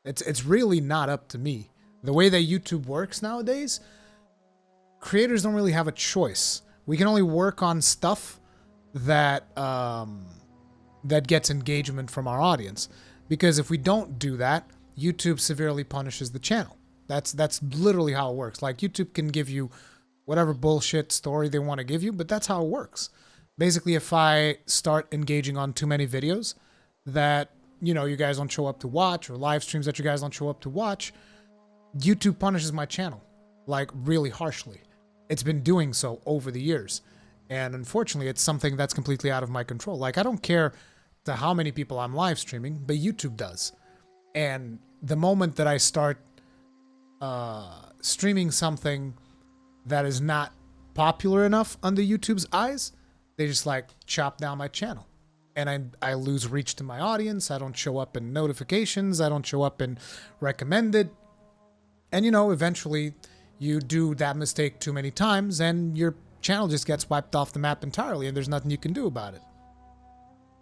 It's really not up to me. The way that YouTube works nowadays, creators don't really have a choice. We can only work on stuff that that gets engagement from our audience. Because if we don't do that, YouTube severely punishes the channel. That's literally how it works. Like, YouTube can give you whatever bullshit story they want to give you, but that's how it works. Basically, if I start engaging on too many videos that, you know, you guys don't show up to watch, or live streams that you guys don't show up to watch, YouTube punishes my channel, like, really harshly. It's been doing so over the years. And unfortunately, it's something that's completely out of my control. Like, I don't care to how many people I'm live streaming, but YouTube does. And the moment that I start streaming something that is not popular enough under YouTube's eyes, they just, like, chop down my channel. And I lose reach to my audience. I don't show up in notifications. I don't show up in recommended. And, you know, eventually you do that mistake too many times and your channel just gets wiped off the map entirely and there's nothing you can do about it.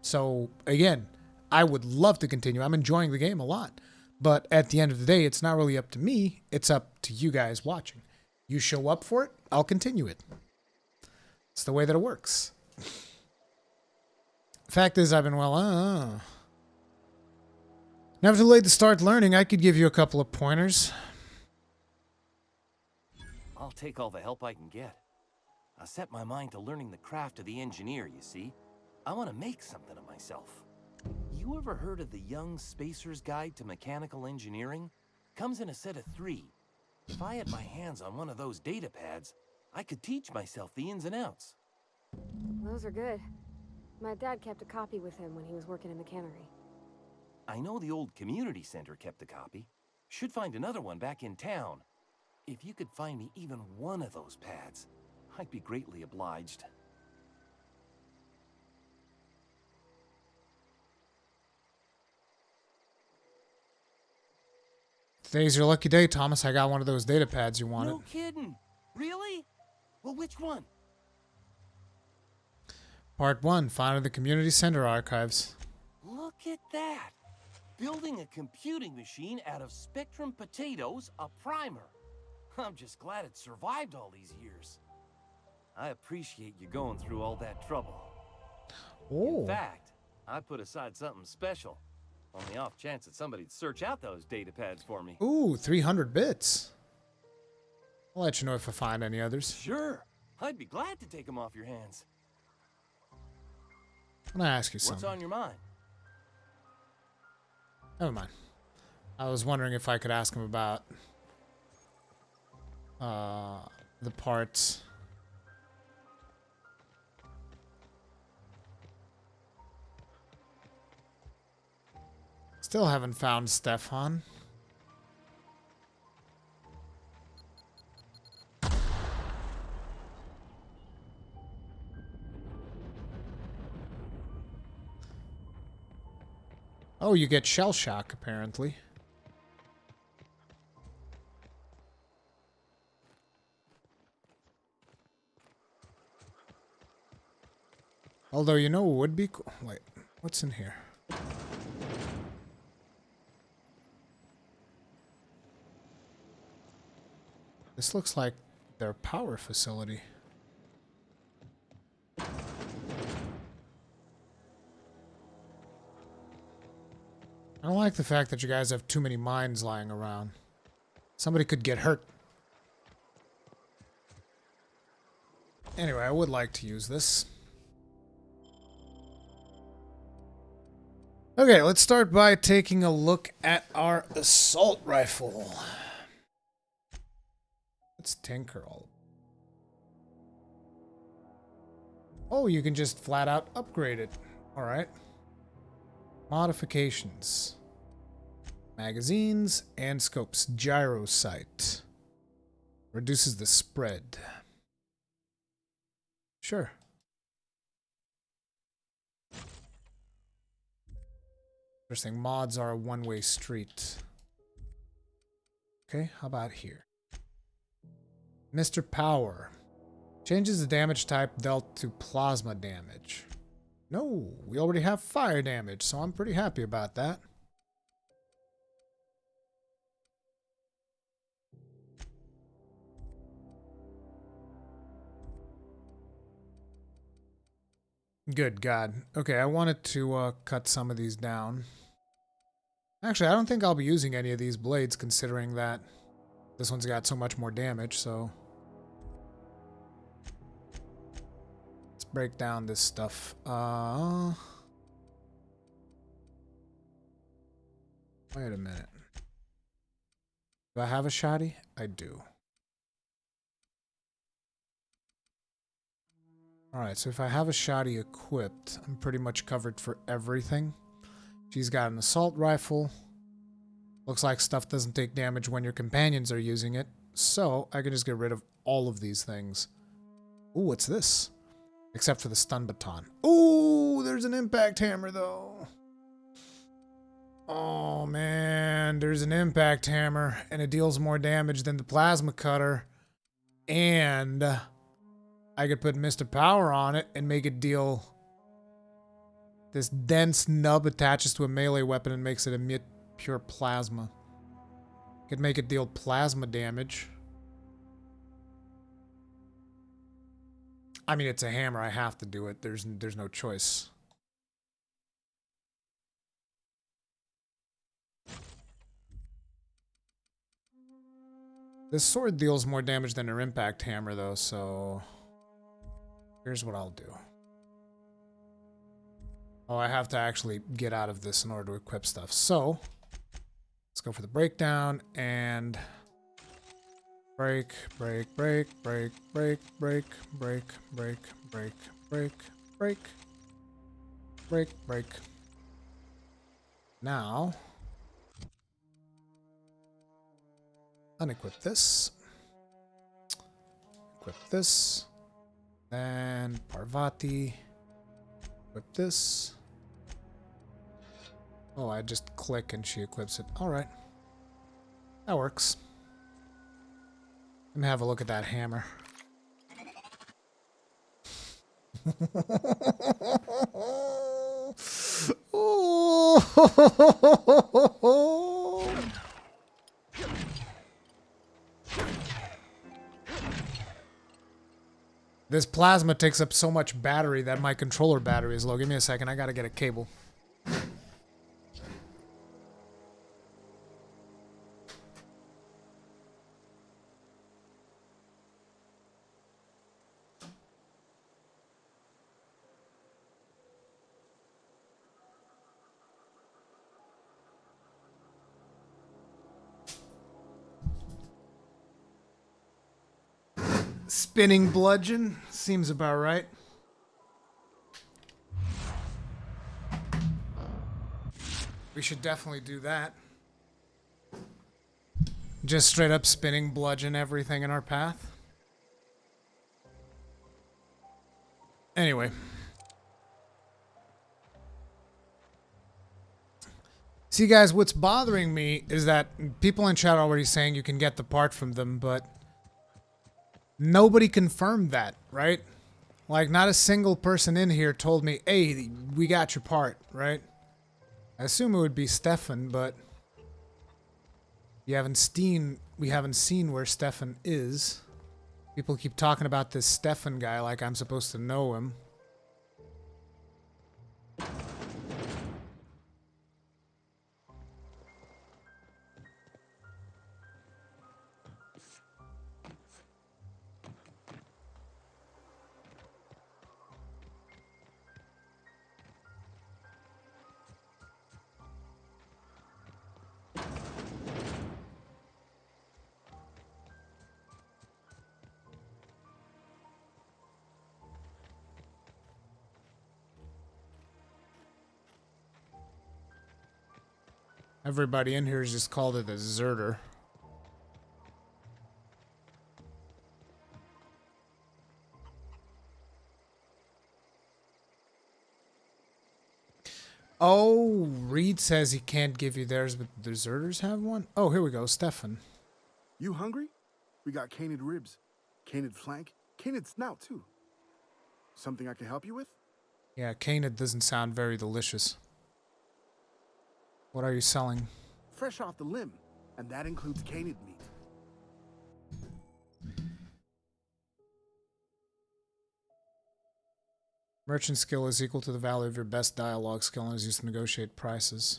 So, again, I would love to continue. I'm enjoying the game a lot. But at the end of the day, it's not really up to me. It's up to you guys watching. You show up for it, I'll continue it. It's the way that it works. Fact is, I've been, well, never too late to start learning. I could give you a couple of pointers. I'll take all the help I can get. I set my mind to learning the craft of the engineer, you see. I want to make something of myself. You ever heard of the Young Spacer's Guide to Mechanical Engineering? Comes in a set of 3. If I had my hands on one of those data pads, I could teach myself the ins and outs. Those are good. My dad kept a copy with him when he was working in the cannery. I know the old community center kept a copy. Should find another one back in town. If you could find me even one of those pads, I'd be greatly obliged. Today's your lucky day, Thomas. I got one of those data pads you wanted. No kidding. Really? Well, which one? Part 1, found in the community center archives. Look at that. Building a computing machine out of Spectrum potatoes, a primer. I'm just glad it survived all these years. I appreciate you going through all that trouble. Oh. In fact, I put aside something special. On the off chance that somebody'd search out those data pads for me. Ooh, 300 bits. I'll let you know if I find any others. Sure. I'd be glad to take them off your hands. I'm gonna ask you something. What's on your mind? Never mind. I was wondering if I could ask him about the parts. Still haven't found Stefan. Oh, you get shell shock, apparently. Although, you know, it would be cool. Wait, what's in here? This looks like their power facility. I don't like the fact that you guys have too many mines lying around. Somebody could get hurt. Anyway, I would like to use this. Okay, let's start by taking a look at our assault rifle. Let's tinker all. Oh, you can just flat out upgrade it. Alright. Modifications. Magazines and scopes. Gyro sight. Reduces the spread. Sure. Interesting. Mods are a one-way street. Okay, how about here? Mr. Power. Changes the damage type dealt to plasma damage. No, we already have fire damage, so I'm pretty happy about that. Good God. Okay, I wanted to cut some of these down. Actually, I don't think I'll be using any of these blades, considering that this one's got so much more damage, so... Let's break down this stuff. Wait a minute. Do I have a shoddy? I do. Alright, so if I have a shoddy equipped, I'm pretty much covered for everything. She's got an assault rifle. Looks like stuff doesn't take damage when your companions are using it. So, I can just get rid of all of these things. Ooh, what's this? Except for the stun baton. Ooh, there's an impact hammer, though. Oh, man. There's an impact hammer, and it deals more damage than the plasma cutter. And I could put Mr. Power on it and make it deal... This dense nub attaches to a melee weapon and makes it emit pure plasma. Could make it deal plasma damage. I mean, it's a hammer. I have to do it. There's no choice. This sword deals more damage than her impact hammer, though, so... Here's what I'll do. Oh, I have to actually get out of this in order to equip stuff. So, let's go for the breakdown and... Break, break, break, break, break, break, break, break, break, break, break, break, break. Now, unequip this. Equip this. Then Parvati. Equip this. Oh, I just click and she equips it. Alright. That works. Let me have a look at that hammer. This plasma takes up so much battery that my controller battery is low. Give me a second, I gotta get a cable. Spinning bludgeon seems about right. We should definitely do that. Just straight up spinning bludgeon everything in our path. Anyway. See, guys, what's bothering me is that people in chat are already saying you can get the part from them, but nobody confirmed that, right? Like, not a single person in here told me, hey, we got your part, right? I assume it would be Stefan, but we haven't seen where Stefan is. People keep talking about this Stefan guy like I'm supposed to know him. Everybody in here has just called it a deserter. Oh, Reed says he can't give you theirs, but the deserters have one? Oh, here we go, Stefan. You hungry? We got canid ribs, canid flank, canid snout too. Something I can help you with? Yeah, canid doesn't sound very delicious. What are you selling? Fresh off the limb, and that includes canid meat. Merchant skill is equal to the value of your best dialogue skill and is used to negotiate prices.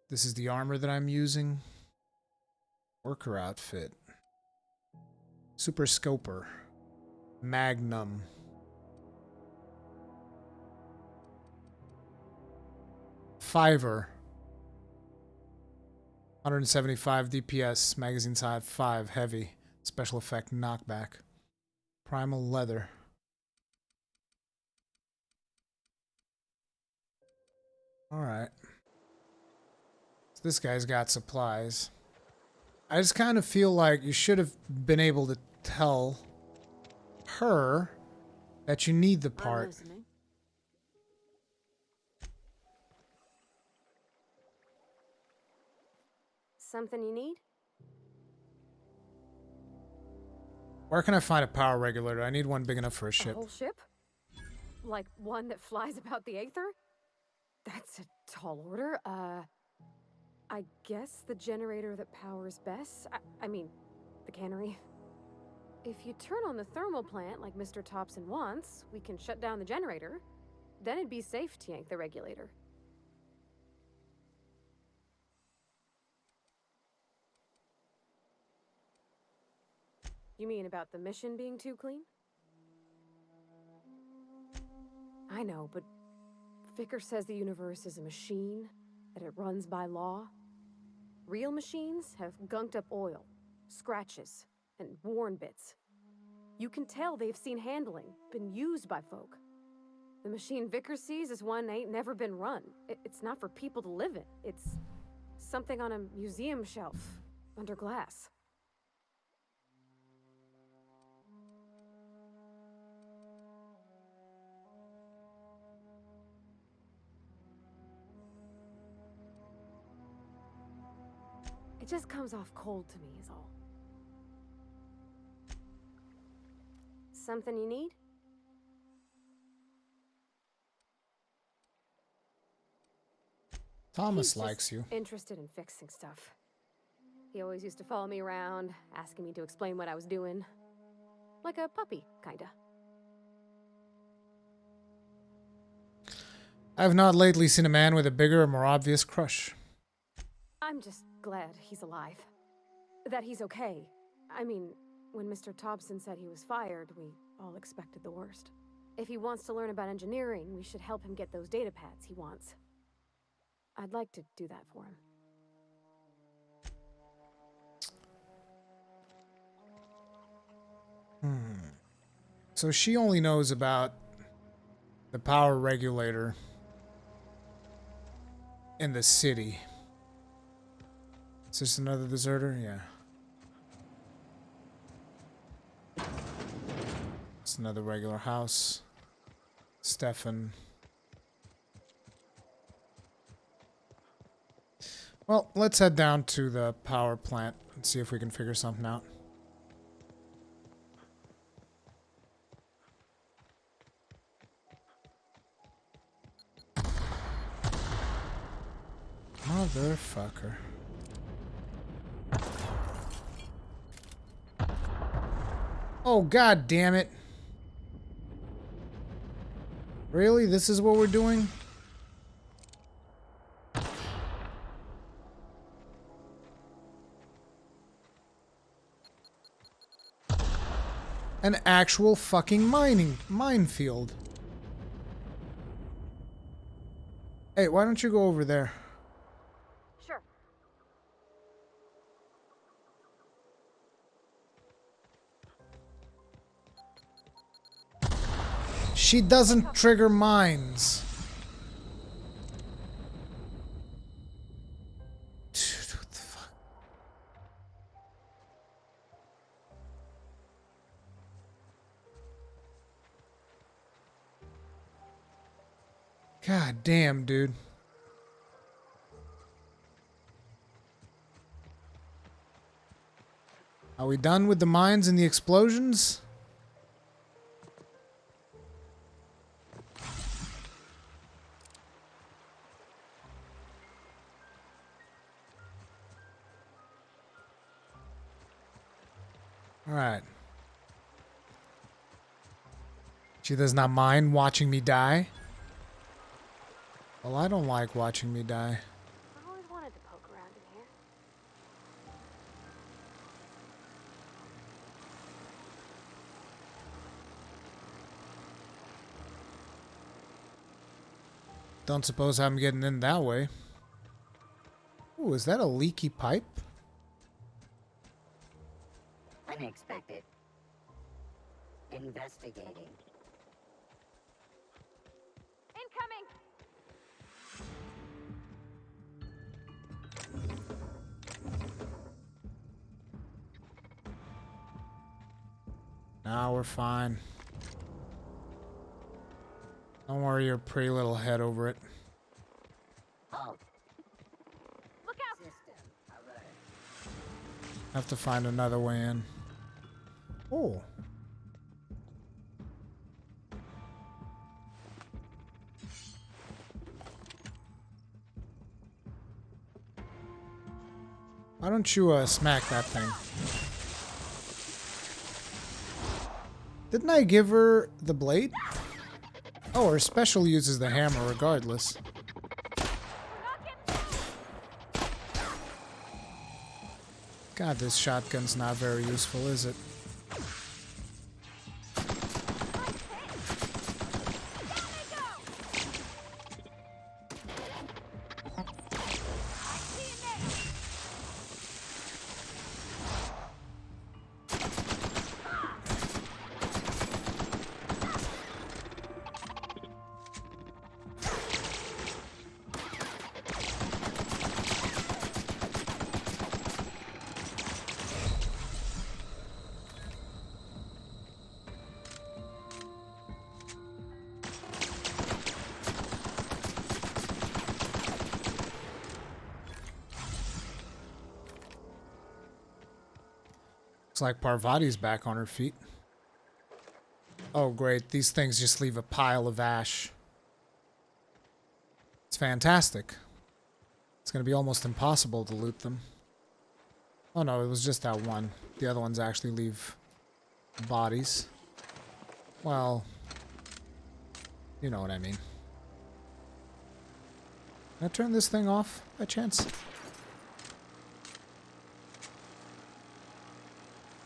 This is the armor that I'm using. Worker outfit. Super Scoper. Magnum. Fiver. 175 DPS. Magazine side 5. Heavy. Special effect knockback. Primal leather. Alright. So this guy's got supplies. I just kind of feel like you should have been able to tell her that you need the part. Something you need? Where can I find a power regulator? I need one big enough for a ship. A whole ship? Like one that flies about the aether? That's a tall order. I guess the generator that powers Bess. I mean, the cannery. If you turn on the thermal plant like Mr. Thompson wants, we can shut down the generator. Then it'd be safe to yank the regulator. You mean about the mission being too clean? I know, but Vicker says the universe is a machine, that it runs by law. Real machines have gunked up oil, scratches, and worn bits. You can tell they've seen handling, been used by folk. The machine Vicker sees is one ain't never been run. It's not for people to live in. It's something on a museum shelf, under glass. It just comes off cold to me, is all. Something you need? Thomas He's likes just you. interested in fixing stuff. He always used to follow me around, asking me to explain what I was doing. Like a puppy, kinda. I have not lately seen a man with a bigger or more obvious crush. I'm just glad he's alive. That he's okay. I mean, when Mr. Thompson said he was fired, we all expected the worst. If he wants to learn about engineering, we should help him get those data pads he wants. I'd like to do that for him. So she only knows about the power regulator in the city. Is this another deserter? Yeah. It's another regular house. Stefan. Well, let's head down to the power plant and see if we can figure something out. Motherfucker. Oh, god damn it. Really? This is what we're doing? An actual fucking minefield. Hey, why don't you go over there? Sure. She doesn't trigger mines. Dude, what the fuck? God damn, dude. Are we done with the mines and the explosions? Alright. She does not mind watching me die? Well, I don't like watching me die. I always wanted to poke around in here. Don't suppose I'm getting in that way. Ooh, is that a leaky pipe? Unexpected. Investigating. Incoming! Nah, we're fine. Don't worry your pretty little head over it. Halt. Look out! System alert. Have to find another way in. Oh. Why don't you smack that thing? Didn't I give her the blade? Oh, her special uses the hammer regardless. God, this shotgun's not very useful, is it? Looks like Parvati's back on her feet. Oh great, these things just leave a pile of ash. It's fantastic. It's gonna be almost impossible to loot them. Oh no, it was just that one. The other ones actually leave bodies. Well, you know what I mean. Can I turn this thing off by chance?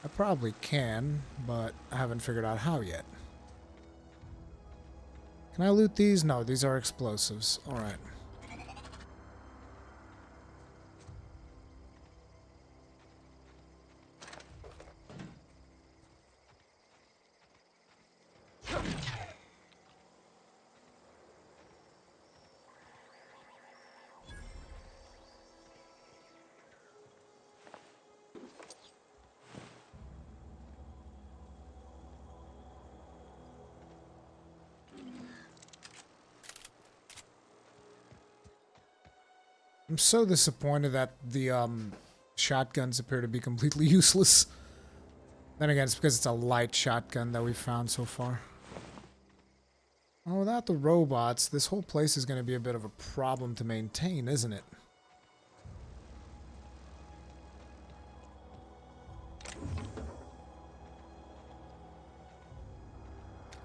I probably can, but I haven't figured out how yet. Can I loot these? No, these are explosives. Alright. I'm so disappointed that the shotguns appear to be completely useless. Then again, it's because it's a light shotgun that we've found so far. Well, without the robots, this whole place is going to be a bit of a problem to maintain, isn't it?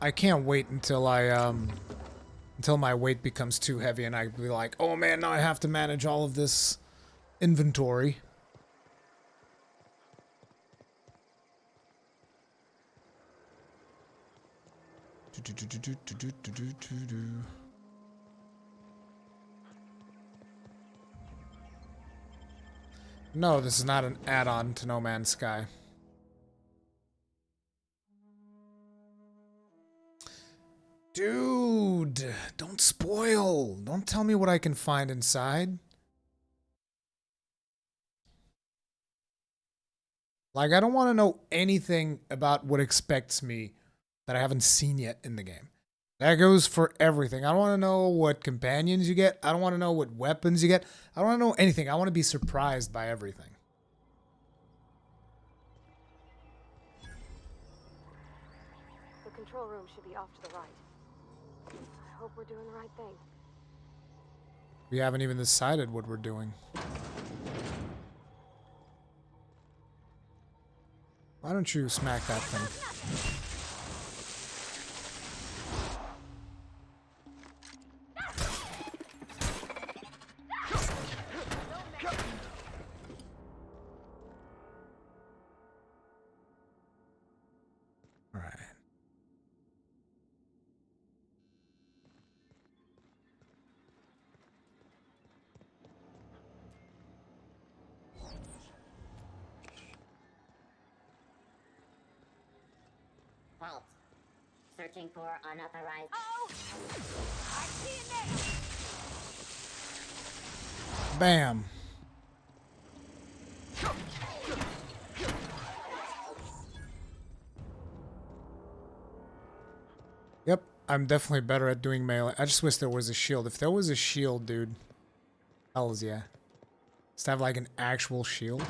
I can't wait until until my weight becomes too heavy and I be like, oh man, now I have to manage all of this inventory. No, this is not an add-on to No Man's Sky. Dude, don't spoil. Don't tell me what I can find inside. Like, I don't want to know anything about what expects me that I haven't seen yet in the game. That goes for everything. I don't want to know what companions you get. I don't want to know what weapons you get. I don't want to know anything. I want to be surprised by everything. The control room should be off to the right. I hope we're doing the right thing. We haven't even decided what we're doing. Why don't you smack that thing? Halt. Searching for unauthorized. Oh! I see it now! Bam. Yep, I'm definitely better at doing melee. I just wish there was a shield. If there was a shield, dude. Hells yeah. Just have like an actual shield.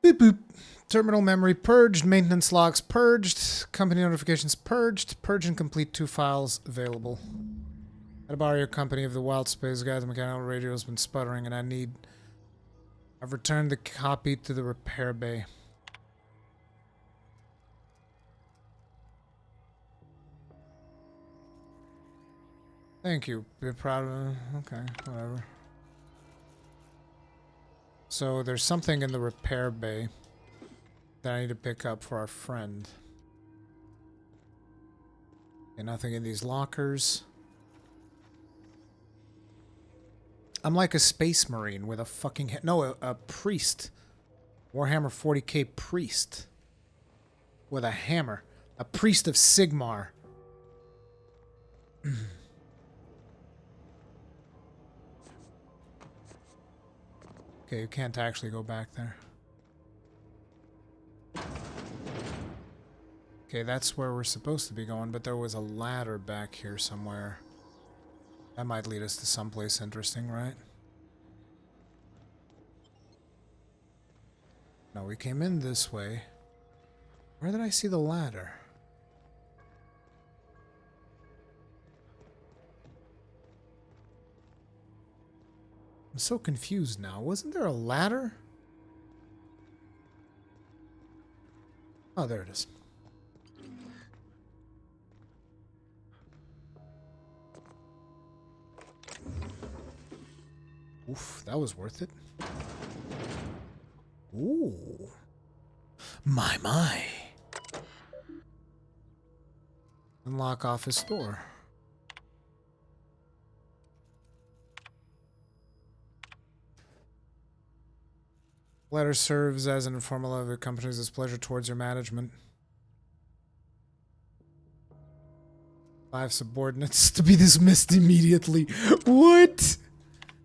Boop boop. Terminal memory purged. Maintenance logs purged. Company notifications purged. Purge and complete 2 files available. At a bar, your company of the Wild Space guy, the mechanical radio has been sputtering and I've returned the copy to the repair bay. Thank you. Be proud of okay, whatever. So there's something in the repair bay that I need to pick up for our friend. Okay, nothing in these lockers. I'm like a space marine with a fucking a priest. Warhammer 40k priest. With a hammer. A priest of Sigmar. Okay, you can't actually go back there. Okay, that's where we're supposed to be going, but there was a ladder back here somewhere. That might lead us to someplace interesting, right? No, we came in this way. Where did I see the ladder? I'm so confused now. Wasn't there a ladder? Oh, there it is. Oof, that was worth it. Ooh. My. Unlock office door. Letter serves as an informal of the company's displeasure towards your management. 5 subordinates to be dismissed immediately. What?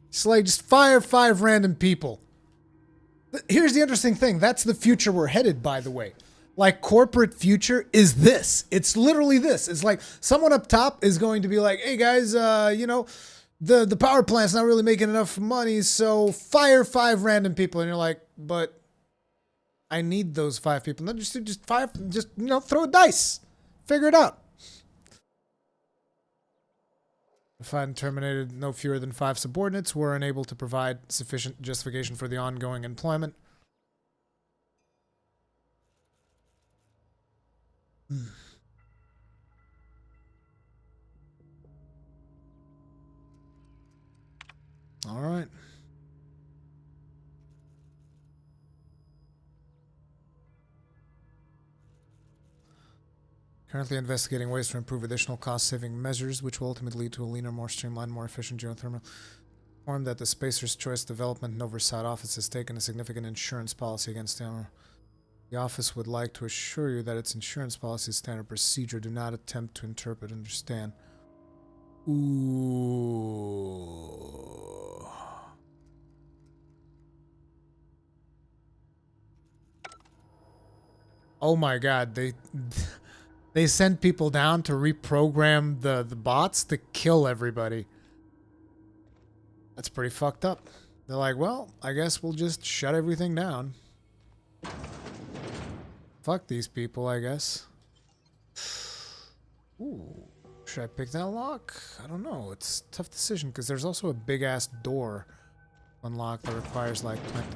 It's like just fire 5 random people. Here's the interesting thing. That's the future we're headed, by the way. Like corporate future is this. It's literally this. It's like someone up top is going to be like, hey guys, you know, the power plant's not really making enough money, so fire 5 random people. And you're like, but I need those 5 people. No, just 5, just, you know, throw a dice. Figure it out. Defined and terminated no fewer than 5 subordinates who are unable to provide sufficient justification for the ongoing employment. All right. Currently investigating ways to improve additional cost-saving measures, which will ultimately lead to a leaner, more streamlined, more efficient geothermal. Informed that the Spacer's Choice Development and Oversight Office has taken a significant insurance policy against them. The office would like to assure you that its insurance policy is standard procedure. Do not attempt to interpret and understand. Ooh. Oh my god, they sent people down to reprogram the bots to kill everybody. That's pretty fucked up. They're like, well, I guess we'll just shut everything down. Fuck these people, I guess. Ooh. Should I pick that lock? I don't know. It's a tough decision because there's also a big-ass door unlocked that requires, like, plenty.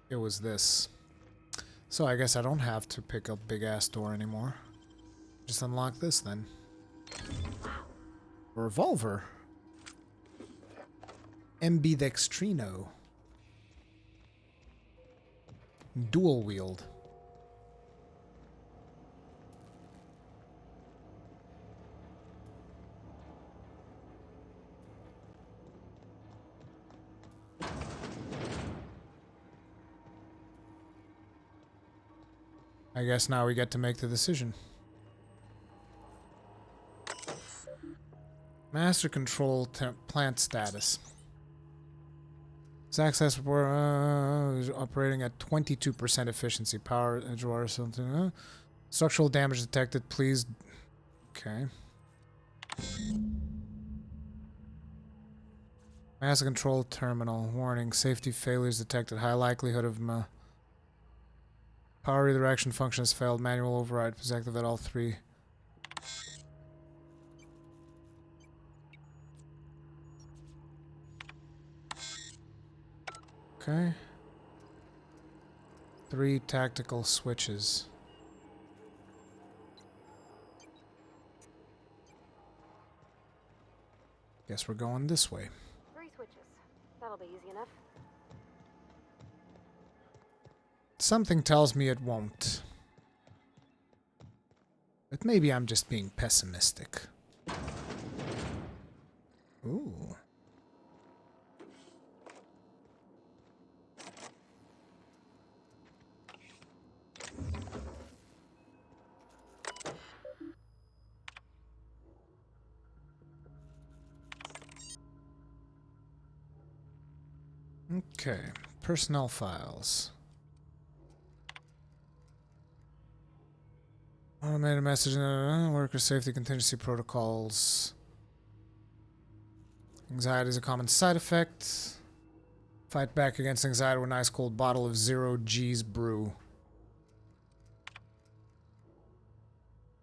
It was this. So I guess I don't have to pick up big-ass door anymore. Just unlock this, then. A revolver. Ambidextrino. Dual wield. I guess now we get to make the decision. Master control plant status. This access report is operating at 22% efficiency. Power, Edgewater, something. Structural damage detected. Please. Okay. Master control terminal. Warning. Safety failures detected. High likelihood of power redirection function has failed. Manual override. Please activate all 3. Okay. 3 tactical switches. Guess we're going this way. 3 switches. That'll be easy enough. Something tells me it won't. But maybe I'm just being pessimistic. Ooh. Okay, personnel files. Automated message, worker safety contingency protocols. Anxiety is a common side effect. Fight back against anxiety with an ice cold bottle of 0 G's brew.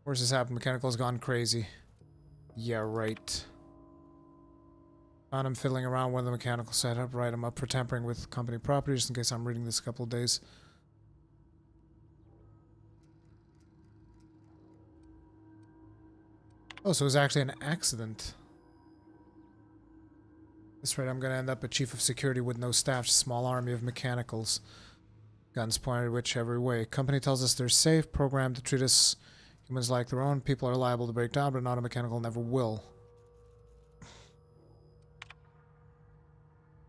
Where's this happened? Mechanical's gone crazy. Yeah, right. Found him fiddling around with the mechanical setup. Write him up for tampering with company property, just in case I'm reading this a couple of days. Oh, so it was actually an accident. That's right, I'm gonna end up a chief of security with no staff, small army of mechanicals. Guns pointed whichever way. Company tells us they're safe, programmed to treat us humans like their own. People are liable to break down, but not a mechanical never will.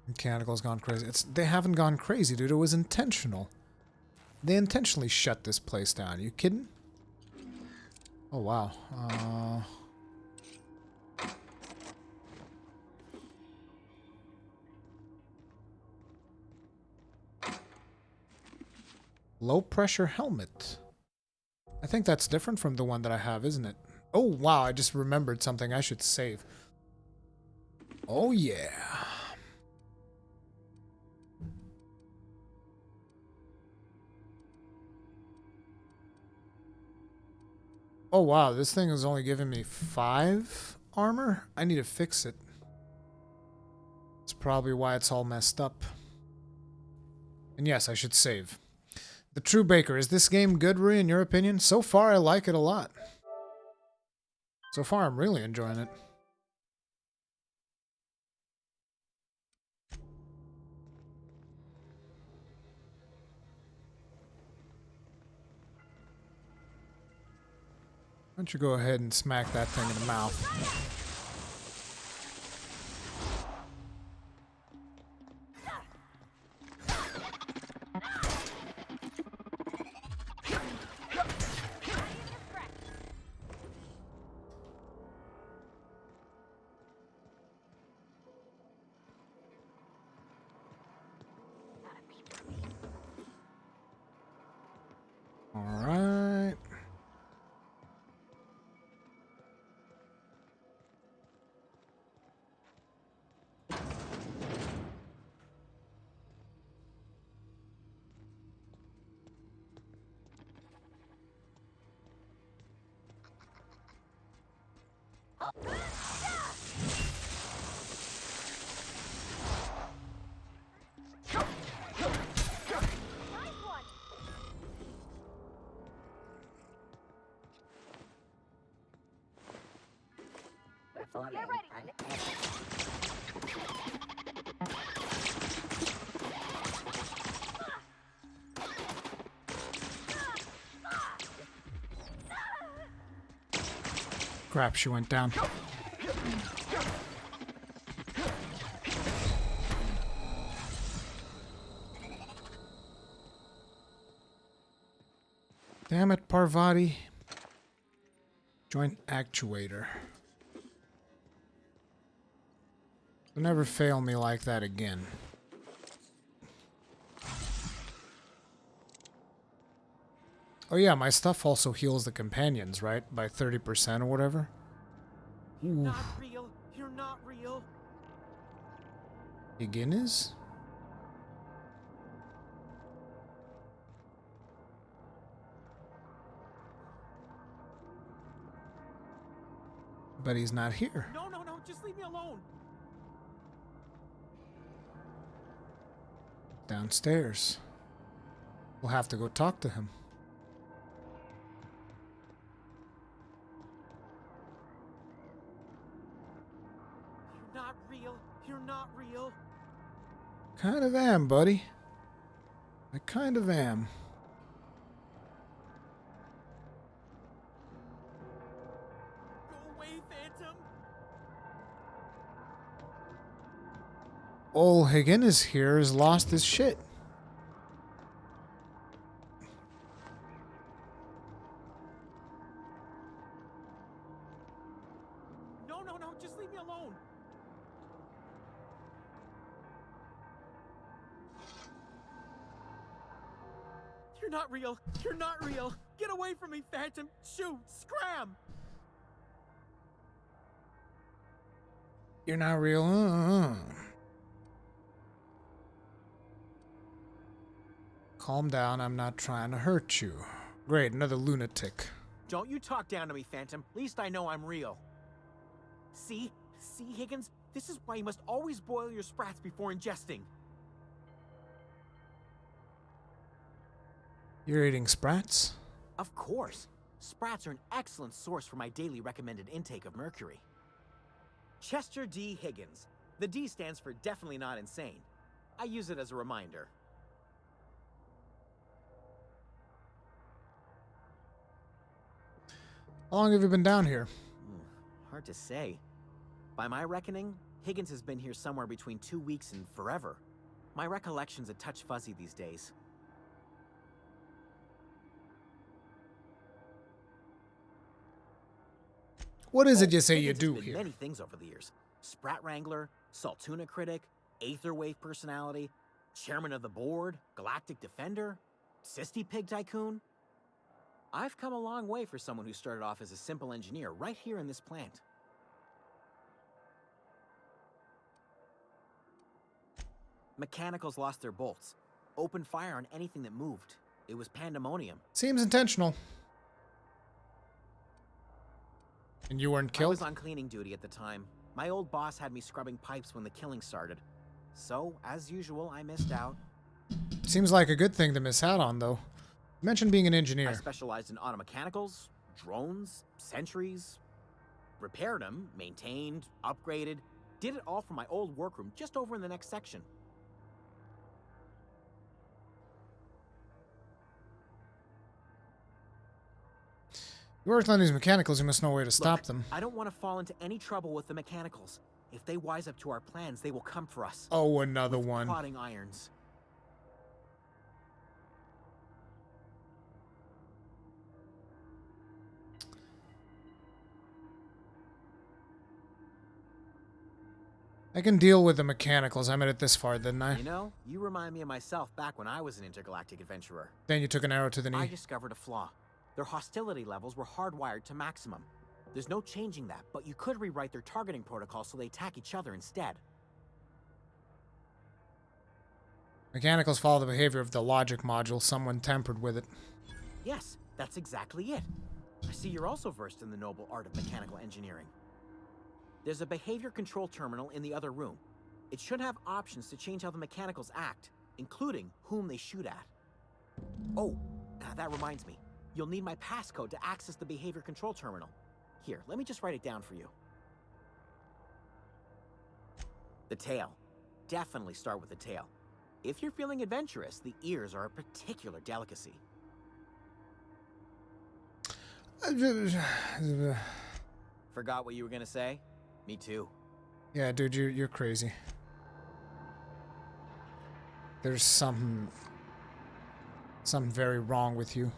Mechanical's gone crazy. They haven't gone crazy, dude. It was intentional. They intentionally shut this place down. Are you kidding? Oh, wow. Low pressure helmet. I think that's different from the one that I have, isn't it? Oh, wow, I just remembered something I should save. Oh, yeah. Oh, wow, this thing is only giving me 5 armor? I need to fix it. That's probably why it's all messed up. And yes, I should save. The True Baker, is this game good, Rui, in your opinion? So far, I like it a lot. So far, I'm really enjoying it. Why don't you go ahead and smack that thing in the mouth? All right. Performing an Crap, she went down. Damn it, Parvati. Joint actuator. You'll never fail me like that again. Oh yeah, my stuff also heals the companions, right? By 30% or whatever. You're not real. You're not real. Higgins? But he's not here. No, just leave me alone. Downstairs. We'll have to go talk to him. You're not real. You're not real. Kind of am, buddy. I kind of am. Go away, Phantom. Old Higgins here has lost his shit. No, just leave me alone. You're not real. You're not real. Get away from me, Phantom. Shoot, scram. You're not real. Calm down, I'm not trying to hurt you. Great, another lunatic. Don't you talk down to me, Phantom. Least I know I'm real. See, Higgins? This is why you must always boil your sprats before ingesting. You're eating sprats? Of course. Sprats are an excellent source for my daily recommended intake of mercury. Chester D. Higgins. The D stands for definitely not insane. I use it as a reminder. How long have you been down here? Hard to say. By my reckoning, Higgins has been here somewhere between 2 weeks and forever. My recollection's a touch fuzzy these days. What is it you say you Higgins do has been here? many things over the years. Sprat Wrangler, Saltuna Critic, Aetherwave Personality, Chairman of the Board, Galactic Defender. Sisty Pig Tycoon? I've come a long way for someone who started off as a simple engineer right here in this plant. Mechanicals lost their bolts. Opened fire on anything that moved. It was pandemonium. Seems intentional. And you weren't I killed? was on cleaning duty at the time. My old boss had me scrubbing pipes when the killing started. So, as usual, I missed out. Seems like a good thing to miss out on, though. You mentioned being an engineer. I specialized in automechanicals, drones, sentries. Repaired them, maintained, upgraded. Did it all from my old workroom just over in the next section. You worked on these mechanicals, you must know where to stop them. I don't want to fall into any trouble with the mechanicals. If they wise up to our plans, they will come for us. Oh, another with one. Prodding irons. I can deal with the mechanicals. I made it this far, didn't I? You know, you remind me of myself back when I was an intergalactic adventurer. Then you took an arrow to the knee. I discovered a flaw. Their hostility levels were hardwired to maximum. There's no changing that, but you could rewrite their targeting protocol so they attack each other instead. Mechanicals follow the behavior of the logic module. Someone tampered with it. Yes, that's exactly it. I see you're also versed in the noble art of mechanical engineering. There's a behavior control terminal in the other room. It should have options to change how the mechanicals act, including whom they shoot at. Oh, that reminds me. You'll need my passcode to access the behavior control terminal. Here, let me just write it down for you. The tail. Definitely start with the tail. If you're feeling adventurous, the ears are a particular delicacy. Forgot what you were gonna say? Me too. Yeah, dude, you're crazy. There's something very wrong with you.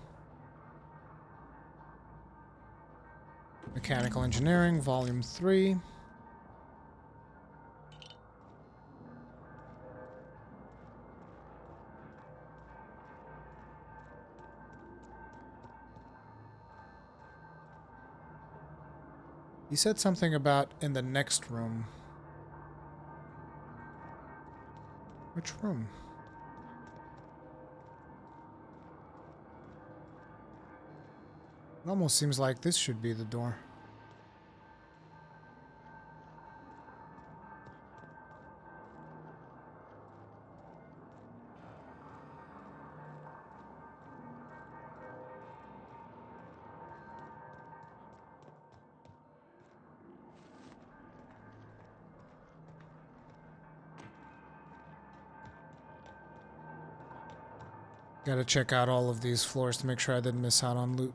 Mechanical Engineering, Volume 3. He said something about in the next room. Which room? It almost seems like this should be the door. Gotta check out all of these floors to make sure I didn't miss out on loot.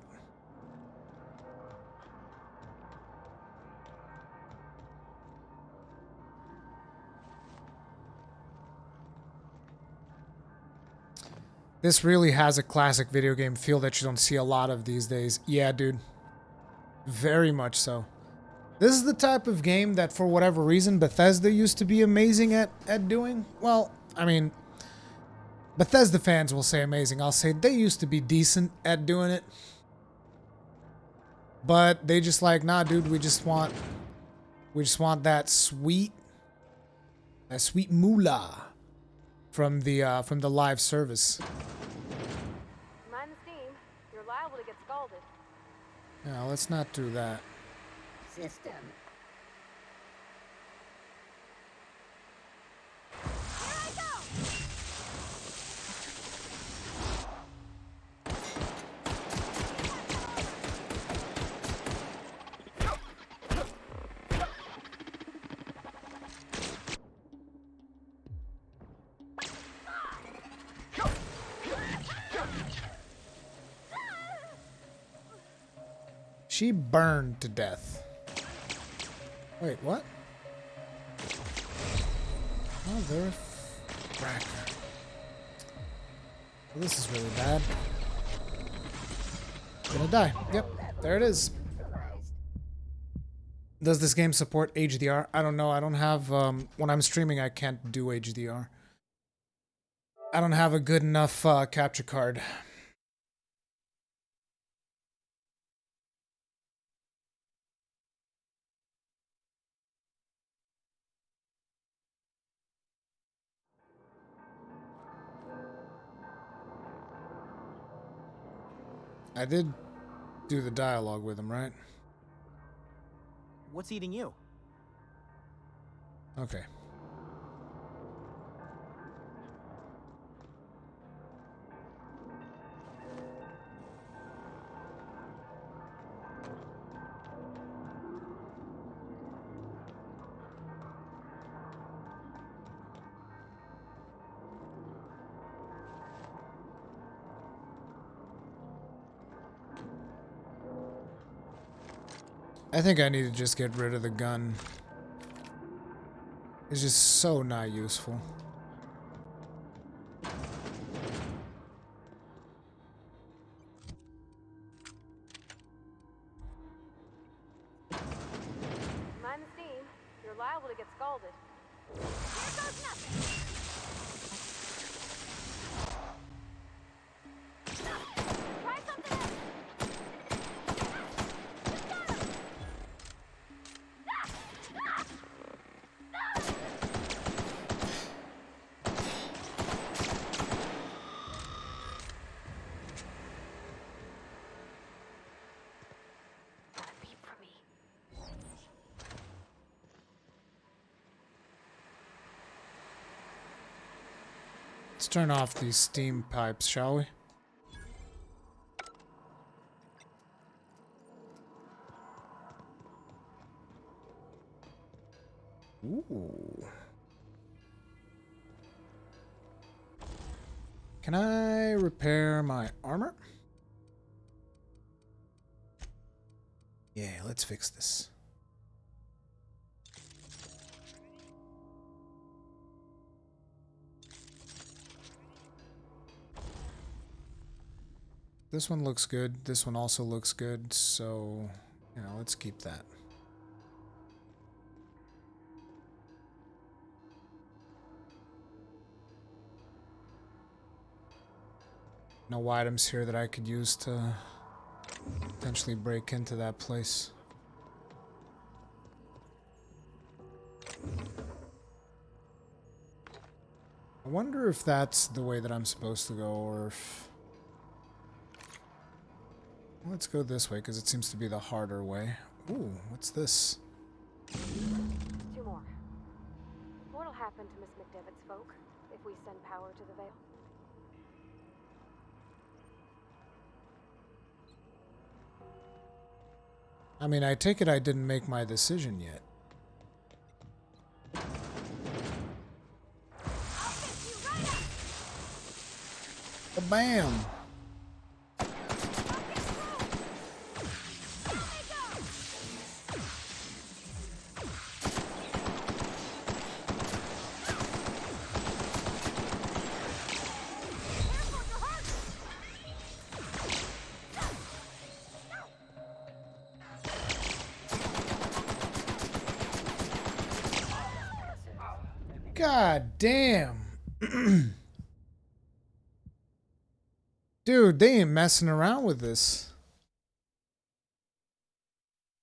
This really has a classic video game feel that you don't see a lot of these days. Yeah, dude. Very much so. This is the type of game that, for whatever reason, Bethesda used to be amazing at doing. Well, I mean, Bethesda fans will say amazing. I'll say they used to be decent at doing it. But they just like, nah, dude, we just want that sweet moolah from the live service. Mind the steam. You're liable to get scalded. Yeah, let's not do that. System. She burned to death. Wait, what? Oh, they're fracker. Well, this is really bad. Gonna die. Yep, there it is. Does this game support HDR? I don't know. I don't have, when I'm streaming, I can't do HDR. I don't have a good enough capture card. I did do the dialogue with him, right? What's eating you? Okay. I think I need to just get rid of the gun. It's just so not useful. Mind the steam. You're liable to get scalded. Here goes nothing! Try something else! You got him! Got a peep from me. Let's turn off these steam pipes, shall we? Ooh. Can I repair my armor? Yeah, let's fix this. This one looks good. This one also looks good. So, you know, let's keep that. No items here that I could use to potentially break into that place. I wonder if that's the way that I'm supposed to go, or if... Let's go this way, because it seems to be the harder way. Ooh, what's this? 2 more. What'll happen to Miss McDevitt's folk if we send power to the Vale? I mean, I take it I didn't make my decision yet. Bam! God damn. Dude, they ain't messing around with this.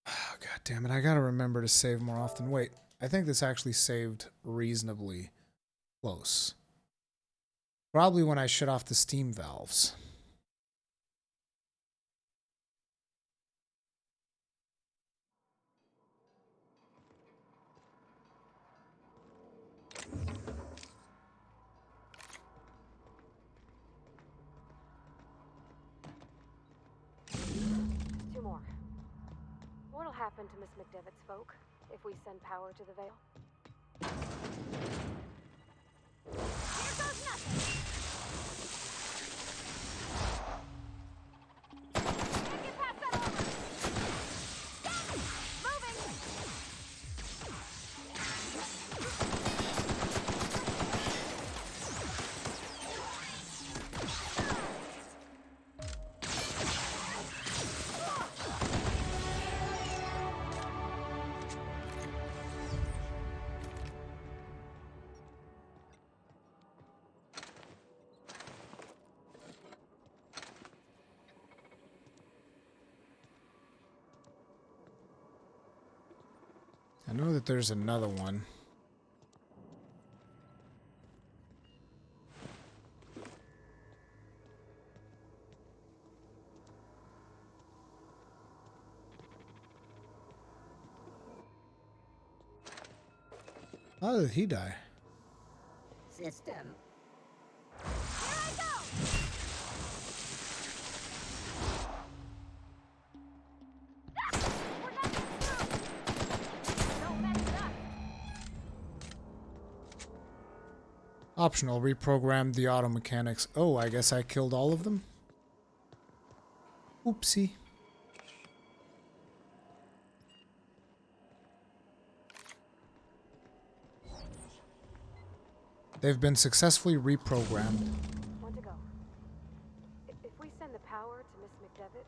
Oh, God damn it. I gotta remember to save more often. Wait, I think this actually saved reasonably close. Probably when I shut off the steam valves. Two more. What'll happen to Miss McDevitt's folk if we send power to the Vale? Here goes nothing! Can't get past that armor! Damn it! Moving! I know that there's another one. How did he die? System. Optional, reprogram the auto mechanics. Oh, I guess I killed all of them? Oopsie. They've been successfully reprogrammed. Want to go? If we send the power to Miss McDevitt,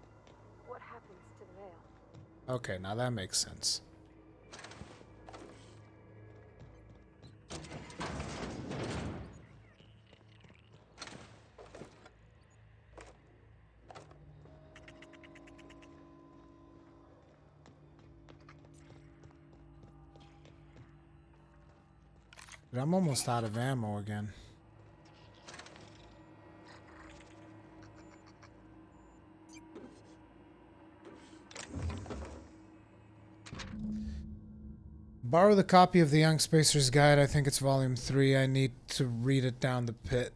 what happens to the veil? Okay, now that makes sense. But I'm almost out of ammo again. Borrow the copy of the Young Spacer's Guide. I think it's volume 3. I need to read it down the pit.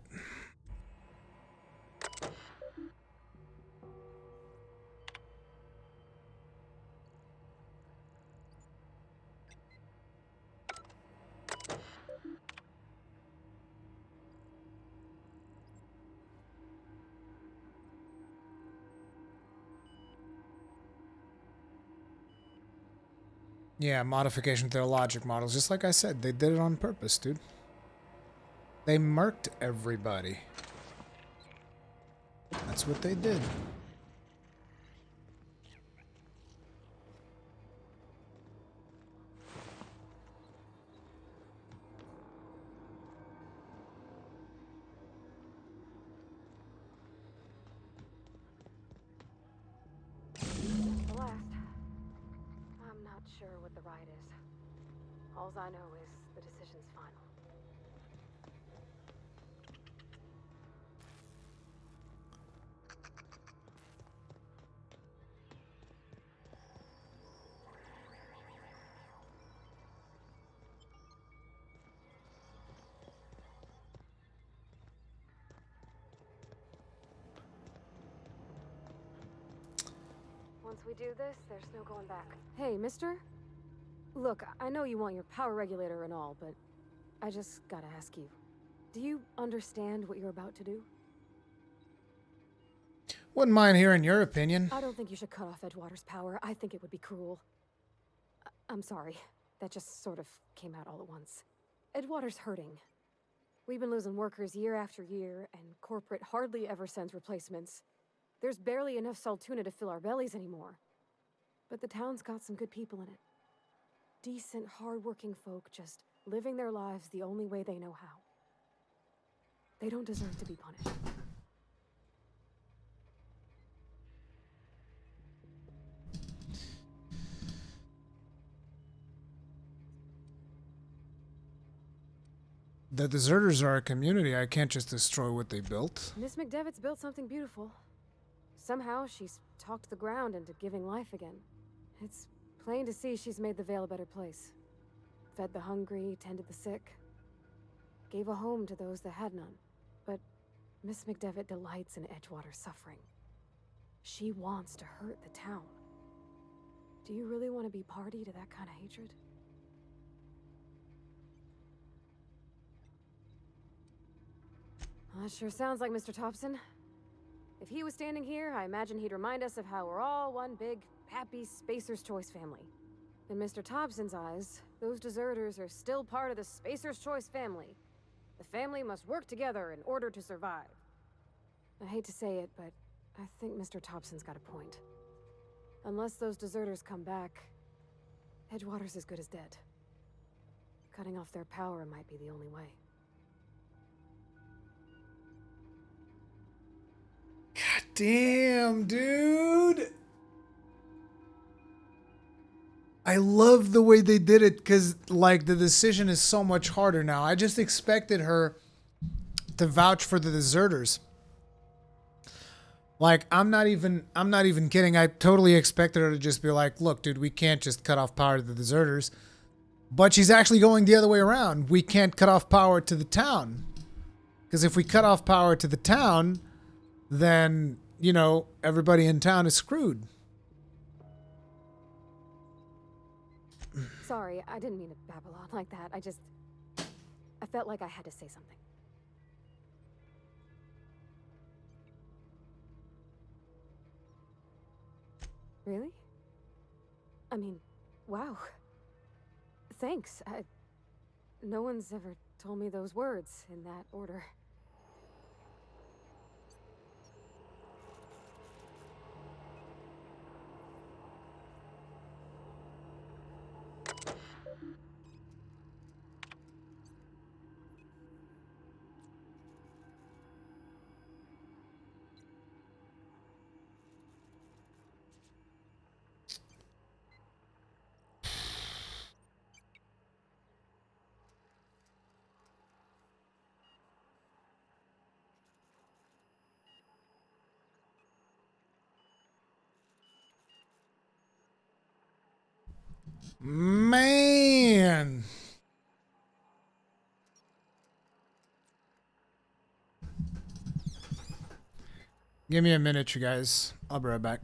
Yeah, modification to their logic models. Just like I said, they did it on purpose, dude. They murked everybody. That's what they did. The last. I'm not sure what the right is. Alls I know is the decision's final. Once we do this, there's no going back. Hey, mister? Look, I know you want your power regulator and all, but I just gotta ask you. Do you understand what you're about to do? Wouldn't mind hearing your opinion. I don't think you should cut off Edgewater's power. I think it would be cruel. I'm sorry. That just sort of came out all at once. Edgewater's hurting. We've been losing workers year after year, and corporate hardly ever sends replacements. There's barely enough Saltuna to fill our bellies anymore. But the town's got some good people in it. Decent, hard-working folk just living their lives the only way they know how. They don't deserve to be punished. The deserters are a community. I can't just destroy what they built. Miss McDevitt's built something beautiful. Somehow she's talked the ground into giving life again. It's plain to see she's made the Vale a better place. Fed the hungry, tended the sick. Gave a home to those that had none. But Miss McDevitt delights in Edgewater's suffering. She wants to hurt the town. Do you really want to be party to that kind of hatred? That sure sounds like Mr. Thompson. If he was standing here, I imagine he'd remind us of how we're all one big, happy Spacer's Choice family. In Mr. Thompson's eyes, those deserters are still part of the Spacer's Choice family. The family must work together in order to survive. I hate to say it, but I think Mr. Thompson's got a point. Unless those deserters come back, Edgewater's as good as dead. Cutting off their power might be the only way. God damn, dude. I love the way they did it because, like, the decision is so much harder now. I just expected her to vouch for the deserters. Like, I'm not even kidding. I totally expected her to just be like, look, dude, we can't just cut off power to the deserters. But she's actually going the other way around. We can't cut off power to the town. Because if we cut off power to the town, then, you know, everybody in town is screwed. Sorry, I didn't mean to babble on like that. I felt like I had to say something. Really? I mean, wow. Thanks. No one's ever told me those words in that order. Man. Give me a minute, you guys. I'll be right back.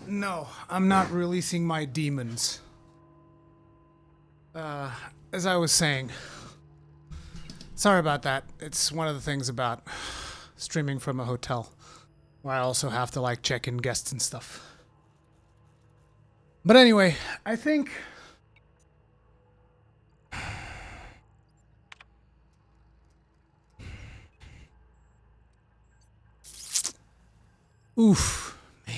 No, I'm not releasing my demons. As I was saying, sorry about that. It's one of the things about streaming from a hotel, where I also have to like check in guests and stuff. But anyway, I think oof, man.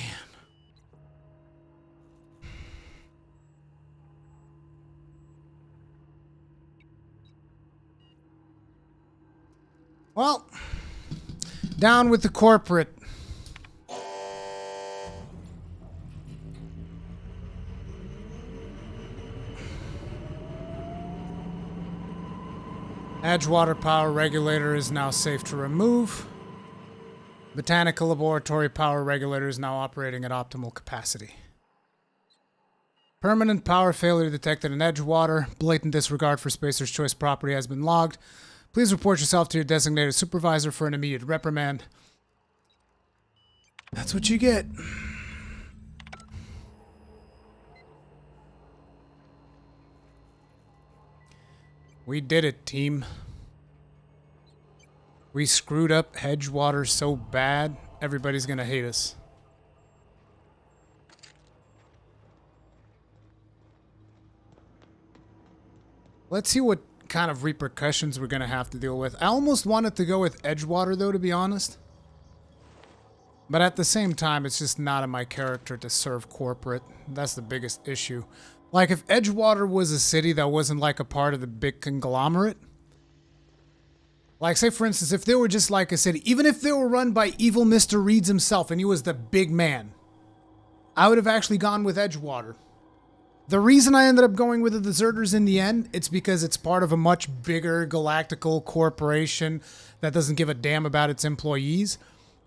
Well, down with the corporate. Edgewater power regulator is now safe to remove. Botanical laboratory power regulator is now operating at optimal capacity. Permanent power failure detected in Edgewater. Blatant disregard for Spacer's Choice property has been logged. Please report yourself to your designated supervisor for an immediate reprimand. That's what you get. We did it, team. We screwed up Edgewater so bad, everybody's gonna hate us. Let's see what kind of repercussions we're gonna have to deal with. I almost wanted to go with Edgewater, though, to be honest. But at the same time, it's just not in my character to serve corporate. That's the biggest issue. Like, if Edgewater was a city that wasn't, like, a part of the big conglomerate. Like, say, for instance, if they were just like a city, even if they were run by evil Mr. Reeds himself and he was the big man, I would have actually gone with Edgewater. The reason I ended up going with the Deserters in the end, it's because it's part of a much bigger galactical corporation that doesn't give a damn about its employees.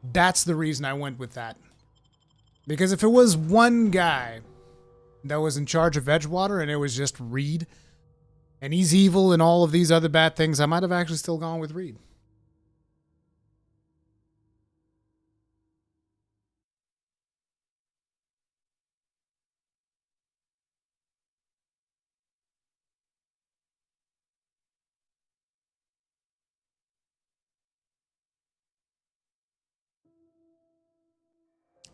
That's the reason I went with that. Because if it was one guy that was in charge of Edgewater and it was just Reed, and he's evil and all of these other bad things, I might have actually still gone with Reed.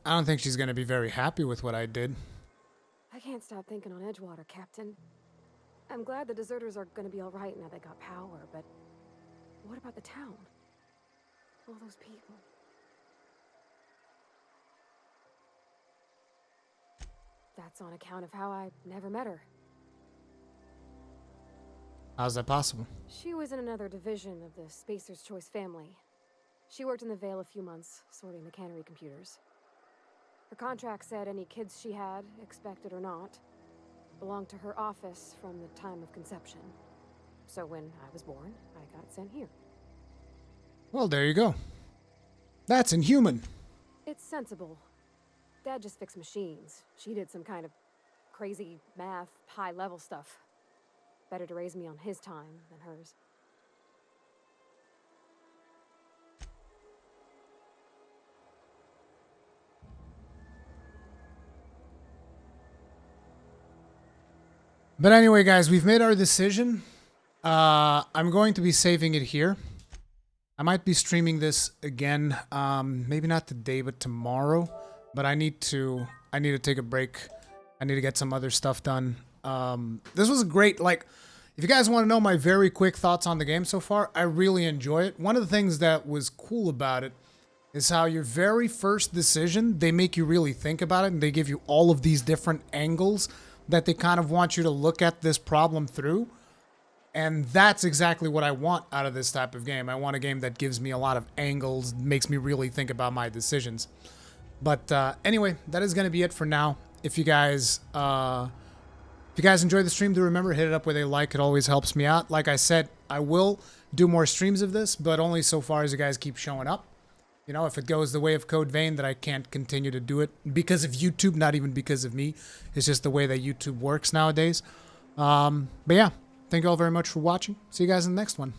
I don't think she's going to be very happy with what I did. I can't stop thinking on Edgewater, Captain. I'm glad the Deserters are gonna be alright now they got power, but what about the town? All those people. That's on account of how I never met her. How's that possible? She was in another division of the Spacer's Choice family. She worked in the Vale a few months, sorting the cannery computers. Her contract said any kids she had, expected or not, belonged to her office from the time of conception. So when I was born, I got sent here. Well, there you go. That's inhuman. It's sensible. Dad just fixed machines. She did some kind of crazy math, high-level stuff. Better to raise me on his time than hers. But anyway, guys, we've made our decision. I'm going to be saving it here. I might be streaming this again, maybe not today, but tomorrow. But I need to take a break. I need to get some other stuff done. This was a great, like, if you guys want to know my very quick thoughts on the game so far, I really enjoy it. One of the things that was cool about it is how your very first decision, they make you really think about it, and they give you all of these different angles that they kind of want you to look at this problem through. And that's exactly what I want out of this type of game. I want a game that gives me a lot of angles, makes me really think about my decisions. But anyway, that is going to be it for now. If you guys enjoyed the stream, do remember, hit it up with a like. It always helps me out. Like I said, I will do more streams of this, but only so far as you guys keep showing up. You know, if it goes the way of Code Vein, that I can't continue to do it because of YouTube, not even because of me. It's just the way that YouTube works nowadays. But yeah, thank you all very much for watching. See you guys in the next one.